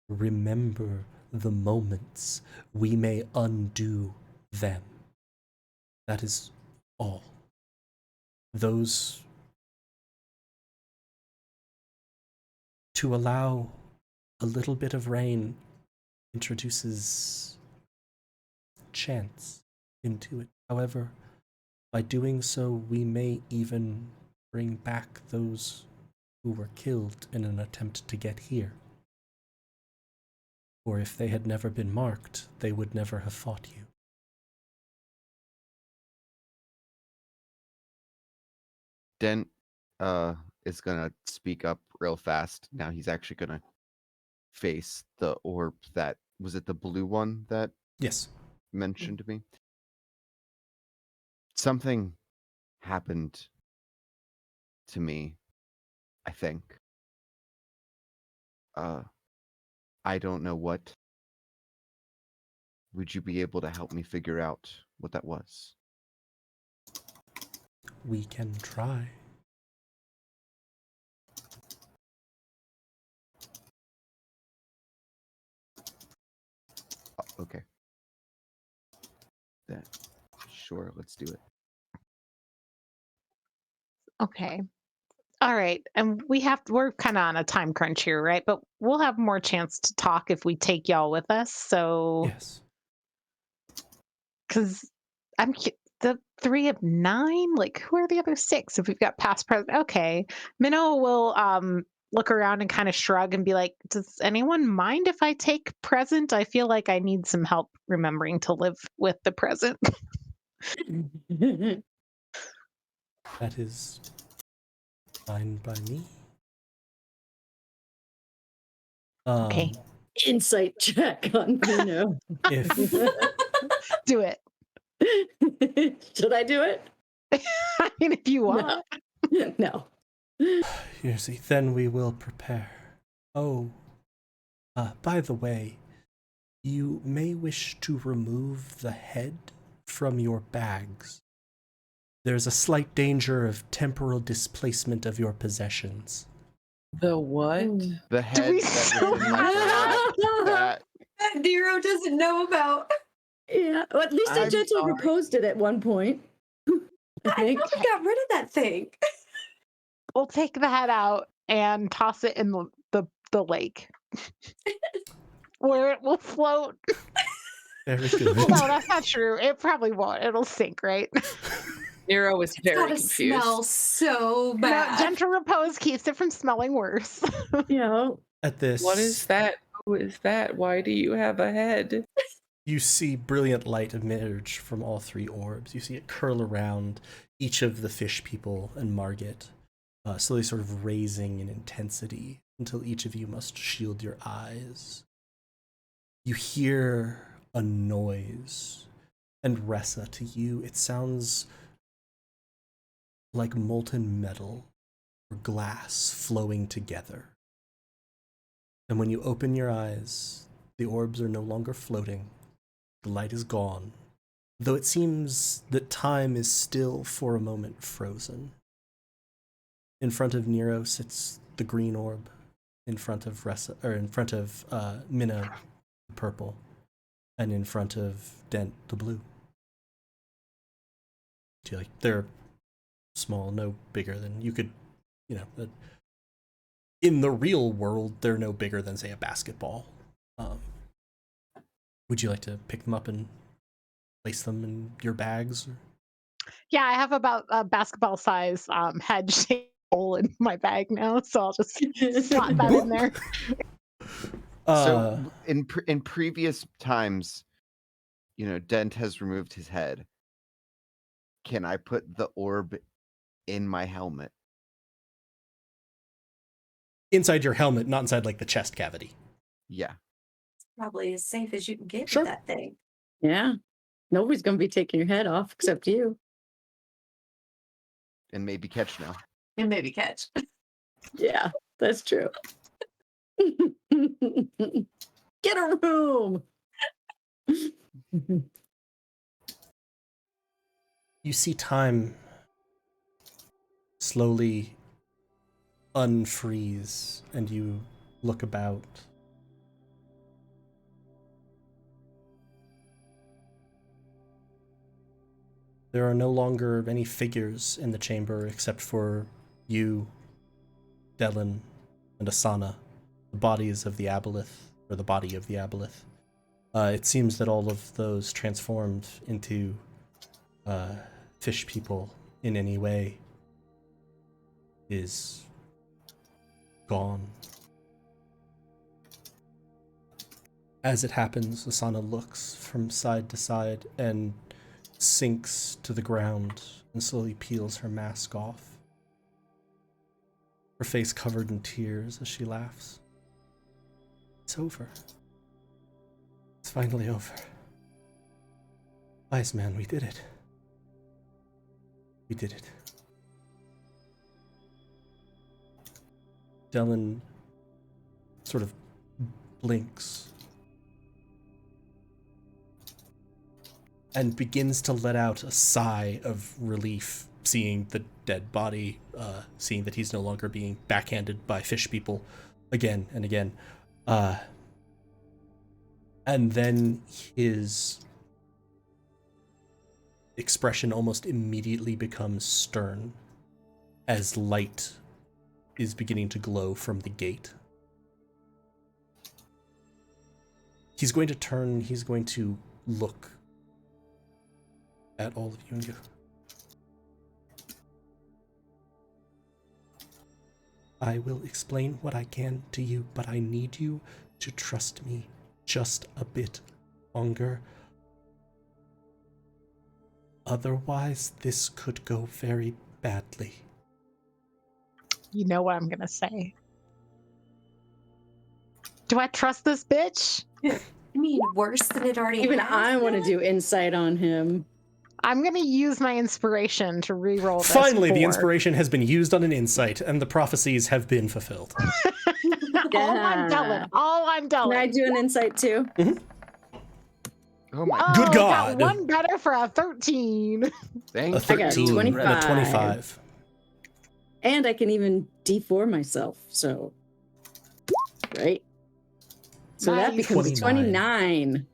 remember the moments. We may undo them. That is all. Those to allow a little bit of rain introduces chance into it. However, by doing so, we may even bring back those who were killed in an attempt to get here. Or if they had never been marked, they would never have fought you. Dent is gonna speak up real fast. Now he's actually gonna face the orb that was it the blue one that Yes. mentioned to me. Something happened to me, I think. I don't know what. Would you be able to help me figure out what that was? We can try. Oh, okay. Then, sure, let's do it. Okay. All right. And we're kind of on a time crunch here, right? But we'll have more chance to talk if we take y'all with us. So, Yes. because the 3 of 9, like who are the other 6? If we've got past, present, okay. Minnow will look around and kind of shrug and be like, does anyone mind if I take present? I feel like I need some help remembering to live with the present. That is fine by me. Okay. Insight check on Bruno. If Do it. Should I do it? I mean, if you want. No. you see, then we will prepare. Oh, by the way, you may wish to remove the head from your bags. There's a slight danger of temporal displacement of your possessions. The what? The head we that still was in my grasp, that That Nero doesn't know about. Yeah, well, at least I I'm gentle sorry. reposed it at one point. I I think. thought we got rid of that thing. We'll take the head out and toss it in the lake. Where it will float. Very good. Well, no, that's not true. It probably won't. It'll sink, right? Nero was very Gotta confused. smell so No, bad. gentle repose keeps it from smelling worse. Yeah. At this, What is that? Who is that? Why do you have a head? you see brilliant light emerge from all three orbs. You see it curl around each of the fish people and Margit, slowly sort of raising in intensity until each of you must shield your eyes. You hear a noise, and Ressa, to you, it sounds like molten metal or glass flowing together. And when you open your eyes, the orbs are no longer floating. The light is gone, though it seems that time is still for a moment frozen. In front of Nero sits the green orb, in front of Minna, the purple, and in front of Dent, the blue. They're small, no bigger than you could, in the real world, they're no bigger than, say, a basketball. Would you like to pick them up and place them in your bags? Yeah, I have about a basketball size head shaped hole in my bag now, so I'll just slot that in there. So in previous times, Dent has removed his head. Can I put the orb in my helmet? Inside your helmet, not inside like the chest cavity. Yeah. It's probably as safe as you can get Sure. with that thing. Yeah. Nobody's going to be taking your head off except you. And maybe catch now. And maybe catch. Yeah, that's true. Get a room. You see time slowly unfreeze, and you look about. There are no longer any figures in the chamber except for you, Delin, and Asana, the bodies of the Aboleth, or the body of the Aboleth. It seems that all of those transformed into fish people in any way is gone. As it happens, Asana looks from side to side and sinks to the ground and slowly peels her mask off. Her face covered in tears as she laughs. It's over. It's finally over. Wise man, we did it. We did it. Delin sort of blinks and begins to let out a sigh of relief, seeing the dead body, seeing that he's no longer being backhanded by fish people again and again. And then his expression almost immediately becomes stern as light is beginning to glow from the gate. He's going to turn, he's going to look at all of you and go, I will explain what I can to you, but I need you to trust me just a bit longer. Otherwise, this could go very badly. You know what I'm gonna say. Do I trust this bitch? I mean, worse than it already Even has I want to been? do insight on him. I'm gonna use my inspiration to re-roll this. Finally, the 4. inspiration has been used on an insight, and the prophecies have been fulfilled. All I'm telling. All I'm Can I telling. do an insight too? Oh my Oh, Good got God. one better for a 13. Thank A you. 13 and a 25. 25. And I can even D4 myself, so right. So that Nice. becomes 29.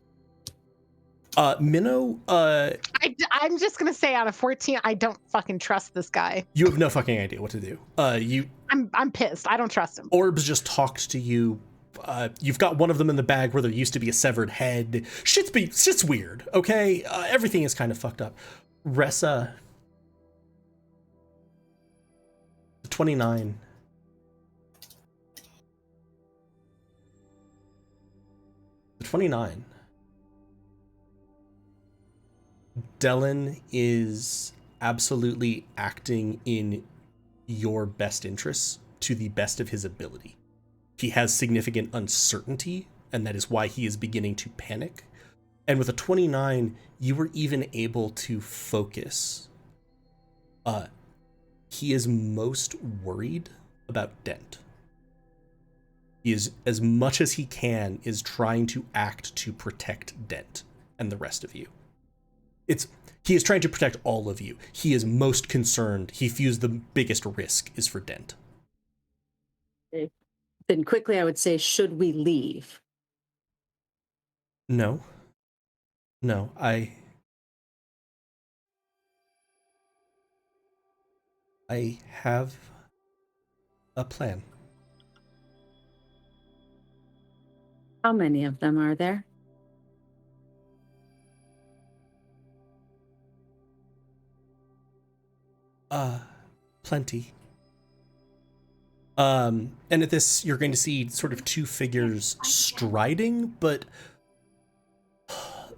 29. Minnow, I'm just gonna say out of 14, I don't fucking trust this guy. you have no fucking idea what to do. I'm pissed. I don't trust him. Orbs just talked to you. You've got one of them in the bag where there used to be a severed head. Shit's weird, okay? Everything is kind of fucked up. Ressa, 29. The 29. Dylan is absolutely acting in your best interests to the best of his ability. He has significant uncertainty, and that is why he is beginning to panic. And with a 29, you were even able to focus. He is most worried about Dent. He is, as much as he can, is trying to act to protect Dent and the rest of you. He is trying to protect all of you. He is most concerned. He feels the biggest risk is for Dent. Then quickly, I would say, should we leave? No, I have a plan. How many of them are there? Plenty. And at this, you're going to see sort of two figures striding, but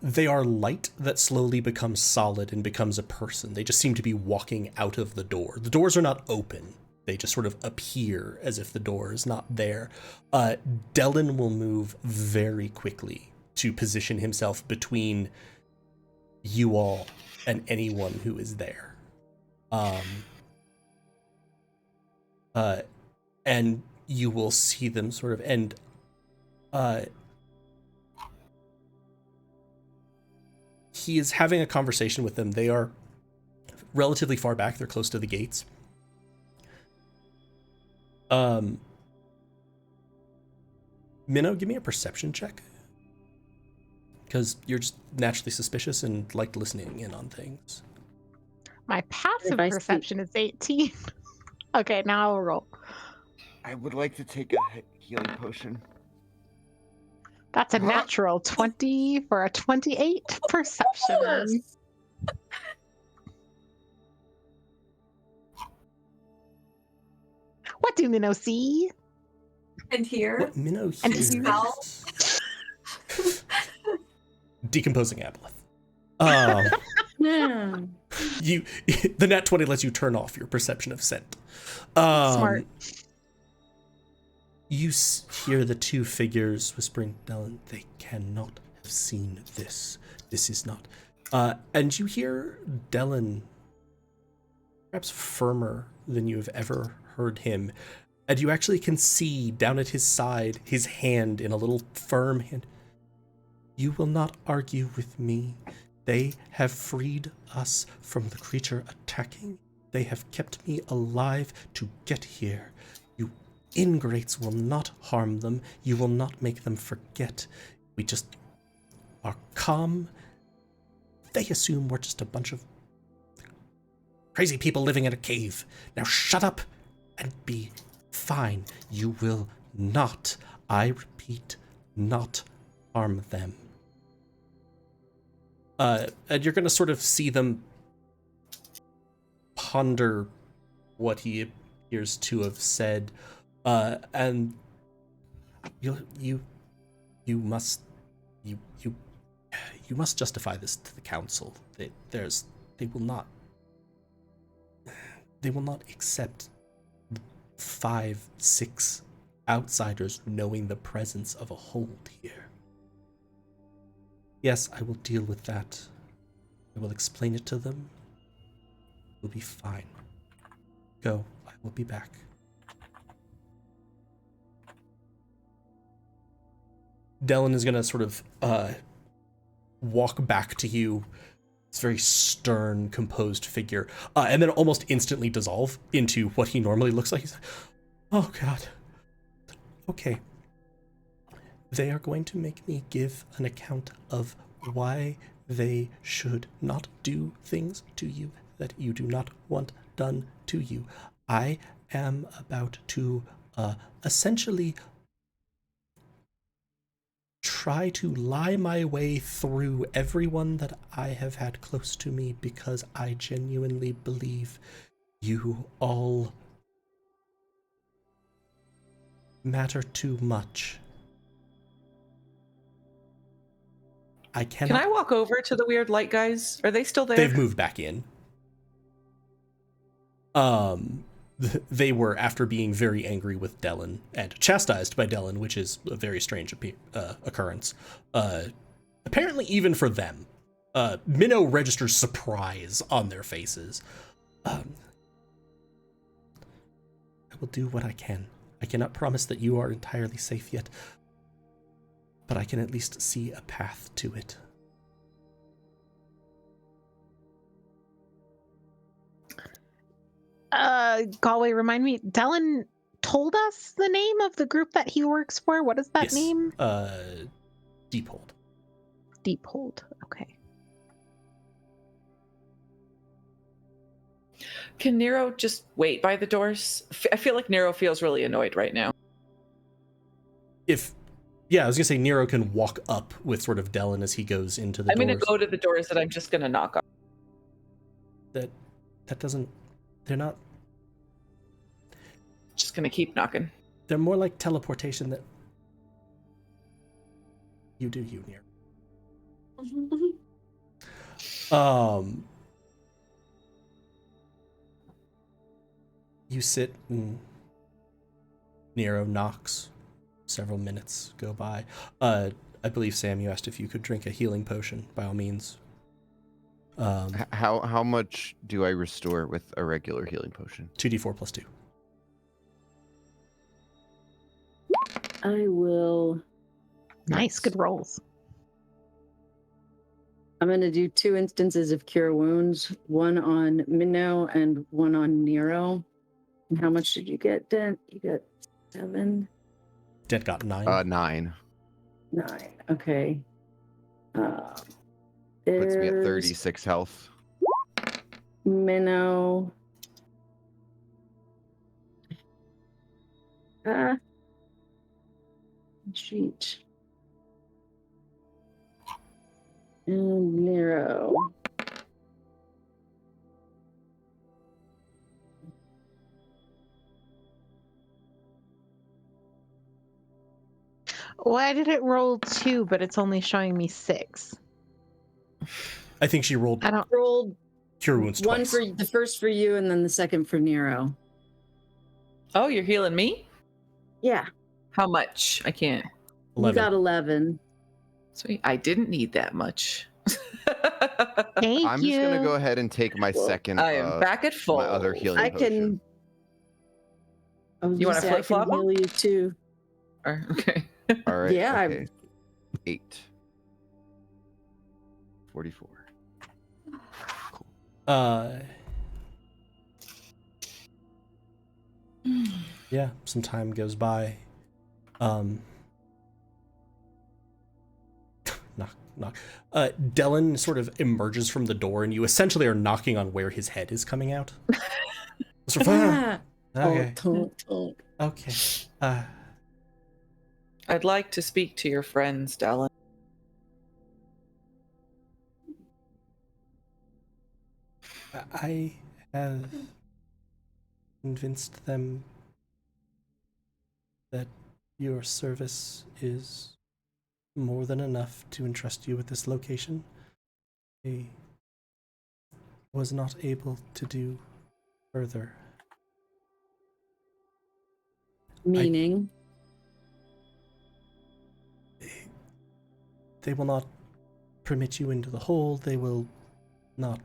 they are light that slowly becomes solid and becomes a person. They just seem to be walking out of the door. The doors are not open. They just sort of appear as if the door is not there. Dylan will move very quickly to position himself between you all and anyone who is there. And you will see them sort of, and he is having a conversation with them. They are relatively far back. They're close to the gates. Minnow, give me a perception check. Because you're just naturally suspicious and like listening in on things. My passive If I perception is 18. Okay, now I'll roll. I would like to take a healing potion. That's a natural 20 for a 28 perception. What do Minnow see? And here. What Minnow And hears. smell. Decomposing aboleth. Yeah. The nat 20 lets you turn off your perception of scent. Smart. You hear the two figures whispering, Dylan, they cannot have seen this. This is not. And you hear Dylan, perhaps firmer than you have ever heard him. And you actually can see down at his side, his hand in a little firm hand. You will not argue with me. They have freed us from the creature attacking. They have kept me alive to get here. You ingrates will not harm them. You will not make them forget. We just are calm. They assume we're just a bunch of crazy people living in a cave. Now shut up and be fine. You will not, I repeat, not harm them. And you're going to sort of see them ponder what he appears to have said, and you must justify this to the council. They will not accept 5-6 outsiders knowing the presence of a hold here. Yes, I will deal with that. I will explain it to them. We'll be fine. Go. I will be back. Dylan is going to sort of walk back to you. This very stern, composed figure, and then almost instantly dissolve into what he normally looks like. He's like, oh God. Okay. They are going to make me give an account of why they should not do things to you that you do not want done to you. I am about to essentially try to lie my way through everyone that I have had close to me because I genuinely believe you all matter too much. I cannot. Can I walk over to the weird light guys? Are they still there? They've moved back in. They were, after being very angry with Dellen and chastised by Dellen, which is a very strange occurrence. Apparently, even for them, Minnow registers surprise on their faces. I will do what I can. I cannot promise that you are entirely safe yet, but I can at least see a path to it. Galway, remind me, Dellen told us the name of the group that he works for. What is that Yes. name? Deephold. Deephold. Okay. Can Nero just wait by the doors? I feel like Nero feels really annoyed right now. Yeah, I was gonna say Nero can walk up with sort of Dellen as he goes into the I'm doors. going to go to the doors that I'm just going to knock on. That doesn't. They're not. Just going to keep knocking. They're more like teleportation that. You do you, Nero. You sit and Nero knocks. Several minutes go by. I believe, Sam, you asked if you could drink a healing potion. By all means. How much do I restore with a regular healing potion? 2d4 plus 2. I will. Nice. Good rolls. I'm going to do 2 instances of Cure Wounds, one on Minnow and one on Nero. And how much did you get, Dent? You got 7? Dent got 9. 9. 9. Okay. Puts me at 36 health. Minnow. Sheet. And Nero. Why did it roll 2, but it's only showing me 6? I think she rolled I don't. Rolled Cure Wounds one twice. for the first for you and then the second for Nero. Oh, you're healing me? Yeah. How much? I can't. 11. You got 11. Sweet. I didn't need that much. Thank I'm you. just gonna go ahead and take my second. I am back at full. My other healing I potion. can. I was You gonna wanna say I can flip-flop 'em? heal you too. Okay. All right. Yeah, Okay. 8. 44. Yeah, some time goes by. Knock. Dellen sort of emerges from the door, and you essentially are knocking on where his head is coming out. Sort of, okay. Okay. I'd like to speak to your friends, Dellen. I have convinced them that your service is more than enough to entrust you with this location. I was not able to do further. Meaning? They will not permit you into the hole. They will not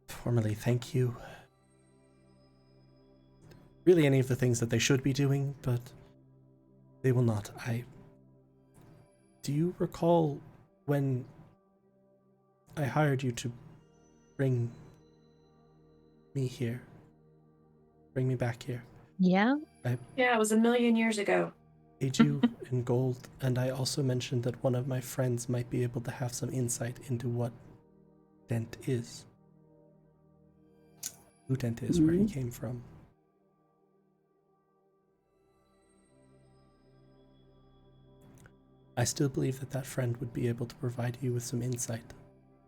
formally thank you. Really any of the things that they should be doing, but they will not. Do you recall when I hired you to bring me here? Bring me back here? Yeah. Yeah, it was a million years ago. Paid you in gold, and I also mentioned that one of my friends might be able to have some insight into what Dent is. Who Dent is, where he came from. I still believe that that friend would be able to provide you with some insight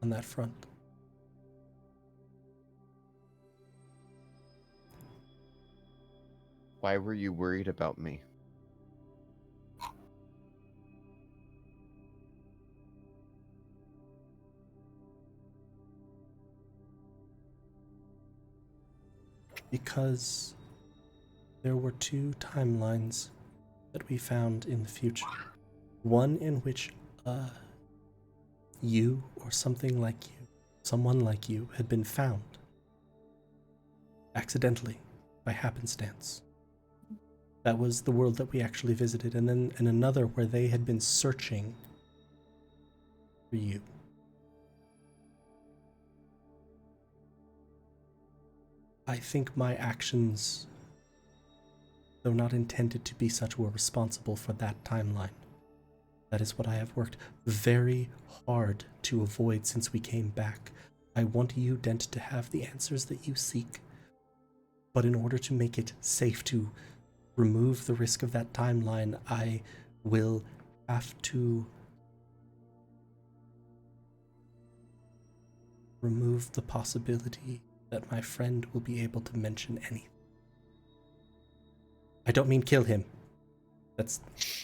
on that front. Why were you worried about me? Because there were two timelines that we found in the future. One in which you or someone like you had been found accidentally by happenstance. That was the world that we actually visited, and then in another where they had been searching for you. I think my actions, though not intended to be such, were responsible for that timeline. That is what I have worked very hard to avoid since we came back. I want you, Dent, to have the answers that you seek. But in order to make it safe to remove the risk of that timeline, I will have to remove the possibility that my friend will be able to mention anything. I don't mean kill him. That's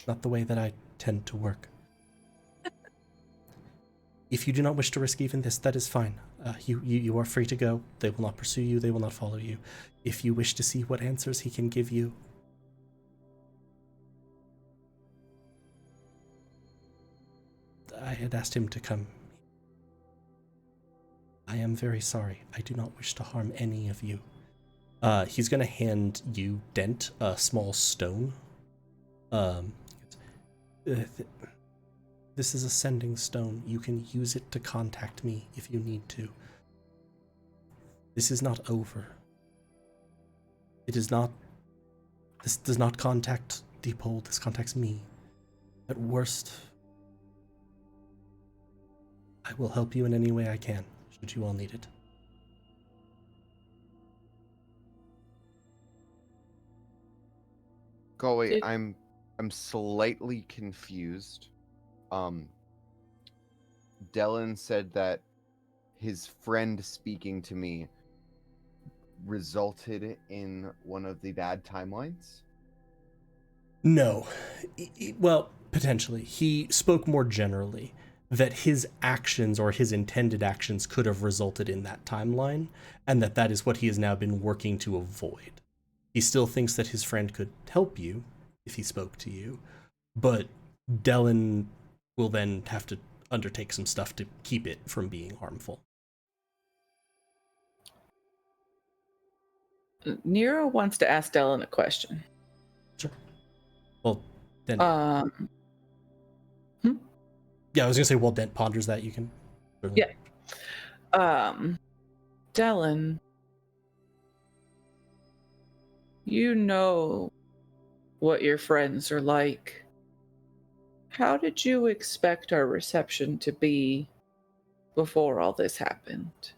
not the way that I tend to work. If you do not wish to risk even this, that is fine. You are free to go. They will not pursue you. They will not follow you. If you wish to see what answers he can give you, I had asked him to come. I am very sorry. I do not wish to harm any of you. He's going to hand you, Dent, a small stone. This is a sending stone. You can use it to contact me if you need to. This is not over. It is not... This does not contact Deephold. This contacts me. At worst, I will help you in any way I can, should you all need it. Galway, I'm slightly confused. Dylan said that his friend speaking to me resulted in one of the bad timelines? No. Well, potentially. He spoke more generally that his actions or his intended actions could have resulted in that timeline, and that is what he has now been working to avoid. He still thinks that his friend could help you if he spoke to you, but Dylan will then have to undertake some stuff to keep it from being harmful. Nero wants to ask Dylan a question. Sure. Well, then... Yeah, I was going to say, while Dent ponders that, you can... Yeah. Dylan, you know what your friends are like. How did you expect our reception to be before all this happened?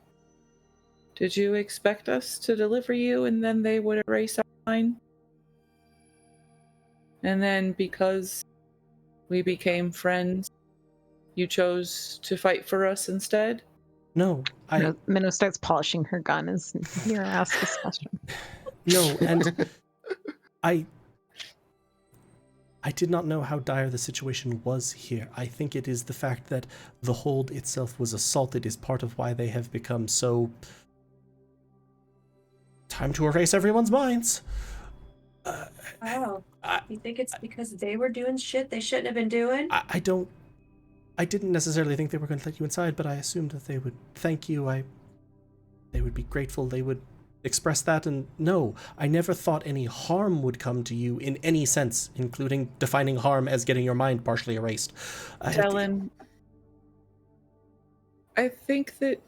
Did you expect us to deliver you and then they would erase our line? And then because we became friends, you chose to fight for us instead? No, Minnow starts polishing her gun as Nero asks this question. No, and I did not know how dire the situation was here. I think it is the fact that the hold itself was assaulted is part of why they have become so... Time to erase everyone's minds. Oh, you think it's because they were doing shit they shouldn't have been doing? I didn't necessarily think they were going to let you inside, but I assumed that they would thank you. They would be grateful. They would express that, and no, I never thought any harm would come to you in any sense, including defining harm as getting your mind partially erased. Talon, I think that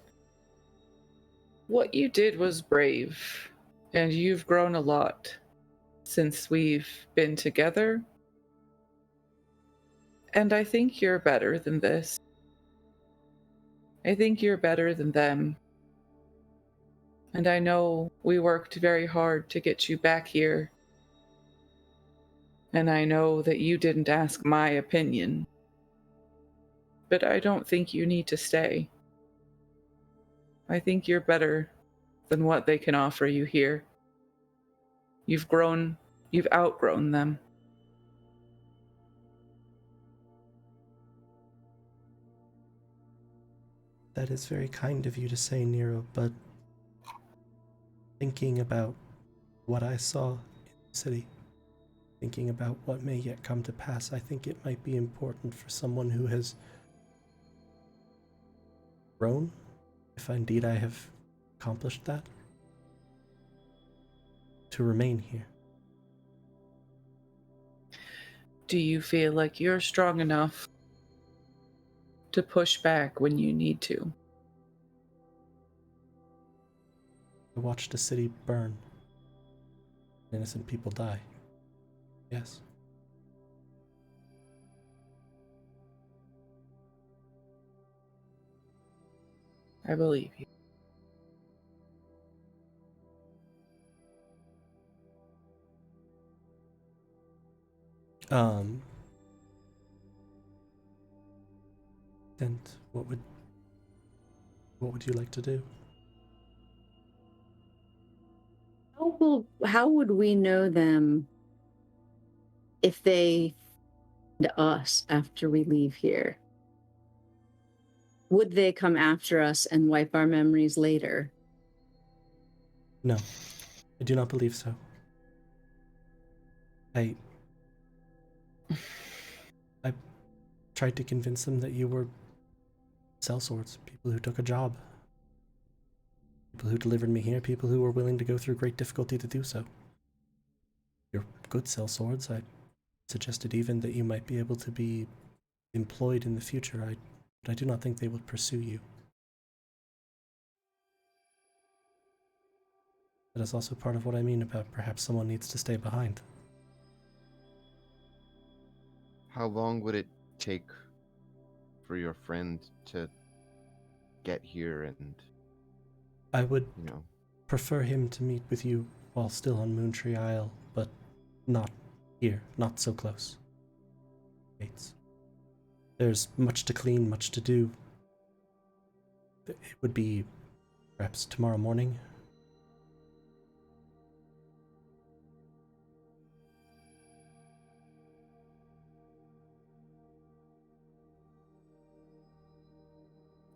what you did was brave, and you've grown a lot since we've been together. And I think you're better than this. I think you're better than them. And I know we worked very hard to get you back here. And I know that you didn't ask my opinion. But I don't think you need to stay. I think you're better than what they can offer you here. You've outgrown them. That is very kind of you to say, Nero, but thinking about what I saw in the city, thinking about what may yet come to pass, I think it might be important for someone who has grown, if indeed I have accomplished that, to remain here. Do you feel like you're strong enough to push back when you need to? I watched a city burn. Innocent people die. Yes. I believe you. And what would you like to do? How would we know them if they find us after we leave here? Would they come after us and wipe our memories later? No, I do not believe so. I tried to convince them that you were sellswords, people who took a job, people who delivered me here, people who were willing to go through great difficulty to do so. You're good sellswords. I suggested even that you might be able to be employed in the future. But I do not think they would pursue you. That is also part of what I mean about perhaps someone needs to stay behind. How long would it take for your friend to get here and, I would you know... prefer him to meet with you while still on Moontree Isle, but not here, not so close. There's much to clean, much to do. It would be perhaps tomorrow morning.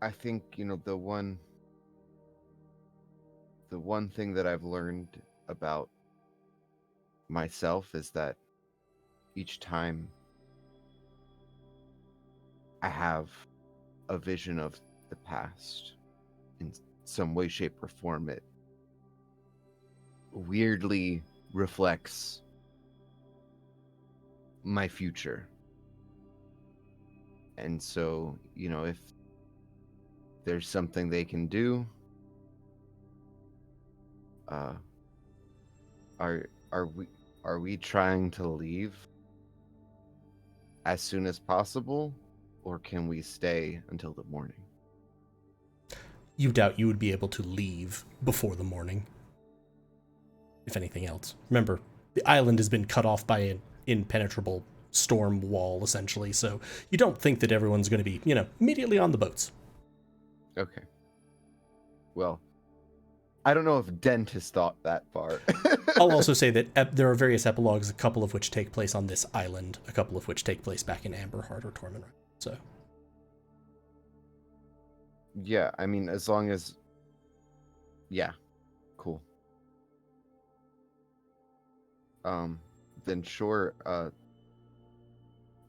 I think, the one thing that I've learned about myself is that each time I have a vision of the past in some way, shape, or form, it weirdly reflects my future. And so, if there's something they can do, are we trying to leave as soon as possible, or can we stay until the morning? You doubt you would be able to leave before the morning, if anything else. Remember, the island has been cut off by an impenetrable storm wall, essentially, so you don't think that everyone's going to be, immediately on the boats. Okay. Well, I don't know if Dent has thought that far. I'll also say that there are various epilogues, a couple of which take place on this island, a couple of which take place back in Amberheart or Tormund. So. Yeah, I mean, as long as... Yeah, cool. Then sure,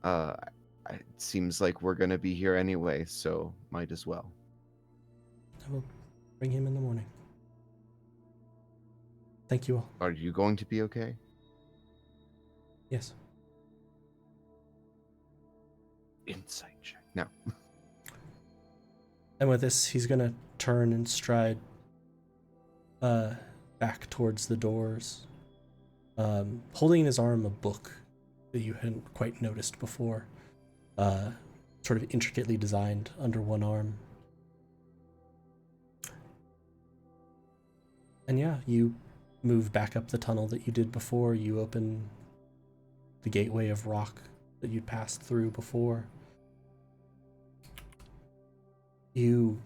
it seems like we're gonna be here anyway, so might as well. I will bring him in the morning. Thank you all. Are you going to be okay? Yes. Insight check. No. And with this, he's gonna turn and stride back towards the doors, holding in his arm a book that you hadn't quite noticed before, sort of intricately designed under one arm. And yeah, you move back up the tunnel that you did before. You open the gateway of rock that you'd passed through before. You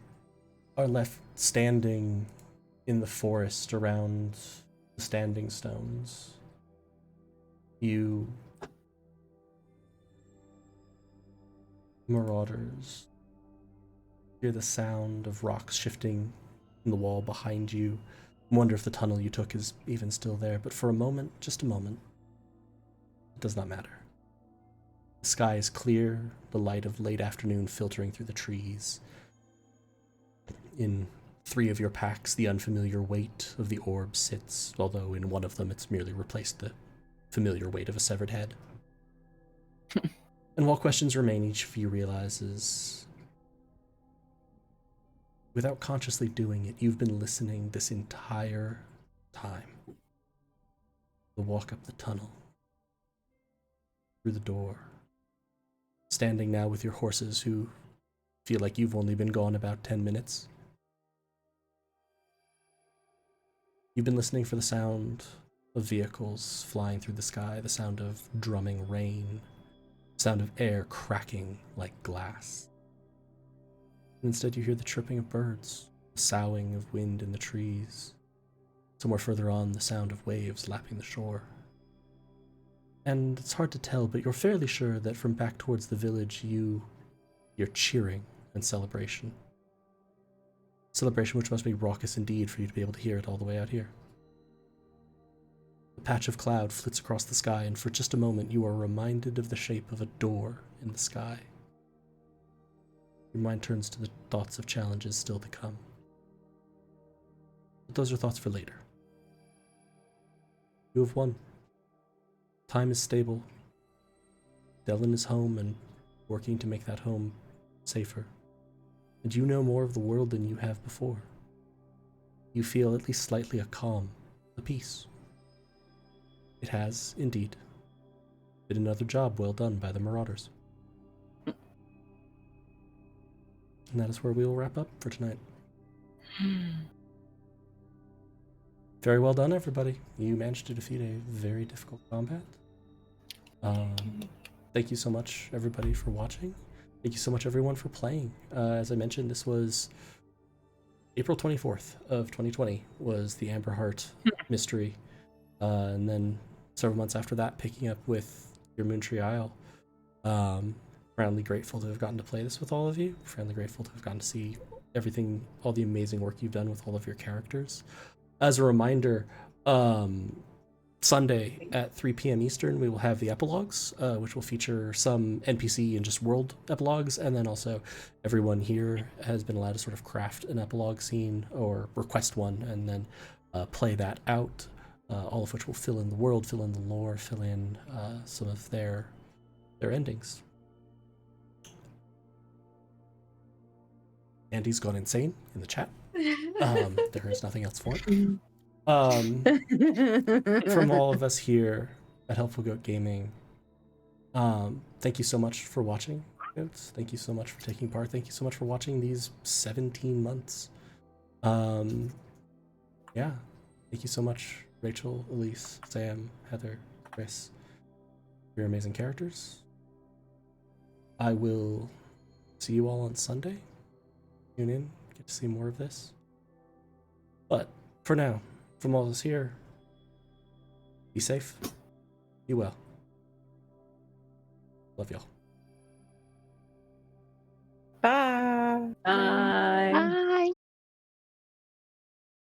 are left standing in the forest around the standing stones. You Marauders hear the sound of rocks shifting in the wall behind you. Wonder if the tunnel you took is even still there, but for a moment, just a moment, it does not matter. The sky is clear, the light of late afternoon filtering through the trees. In 3 of your packs, the unfamiliar weight of the orb sits, although in one of them it's merely replaced the familiar weight of a severed head. And while questions remain, each of you realizes, without consciously doing it, you've been listening this entire time. The walk up the tunnel, through the door, standing now with your horses who feel like you've only been gone about 10 minutes. You've been listening for the sound of vehicles flying through the sky, the sound of drumming rain, sound of air cracking like glass. And instead you hear the chirping of birds, the soughing of wind in the trees. Somewhere further on, the sound of waves lapping the shore. And it's hard to tell, but you're fairly sure that from back towards the village, you're cheering and celebration. Celebration which must be raucous indeed for you to be able to hear it all the way out here. A patch of cloud flits across the sky, and for just a moment you are reminded of the shape of a door in the sky. Your mind turns to the thoughts of challenges still to come. But those are thoughts for later. You have won. Time is stable. Delvin is home and working to make that home safer. And you know more of the world than you have before. You feel at least slightly a calm, a peace. It has, indeed, been another job well done by the Marauders. And that is where we will wrap up for tonight. Very well done, everybody. You managed to defeat a very difficult combat. Thank you so much, everybody, for watching. Thank you so much, everyone, for playing. As I mentioned, this was April 24th of 2020 was the Amber Heart mystery. And then several months after that, picking up with your Moontree Isle. Profoundly grateful to have gotten to play this with all of you. Profoundly grateful to have gotten to see everything, all the amazing work you've done with all of your characters. As a reminder, Sunday at 3 p.m. Eastern, we will have the epilogues, which will feature some NPC and just world epilogues, and then also everyone here has been allowed to sort of craft an epilogue scene or request one, and then play that out, all of which will fill in the world, fill in the lore, fill in some of their endings. Andy's gone insane in the chat. There is nothing else for it. From all of us here at Helpful Goat Gaming, thank you so much for watching, Goats. Thank you so much for taking part. Thank you so much for watching these 17 months. Yeah, thank you so much, Rachel, Elise, Sam, Heather, Chris, for your amazing characters. I will see you all on Sunday. Tune in, get to see more of this. But for now, from all of us here, be safe, be well. Love y'all. Bye. Bye. Bye.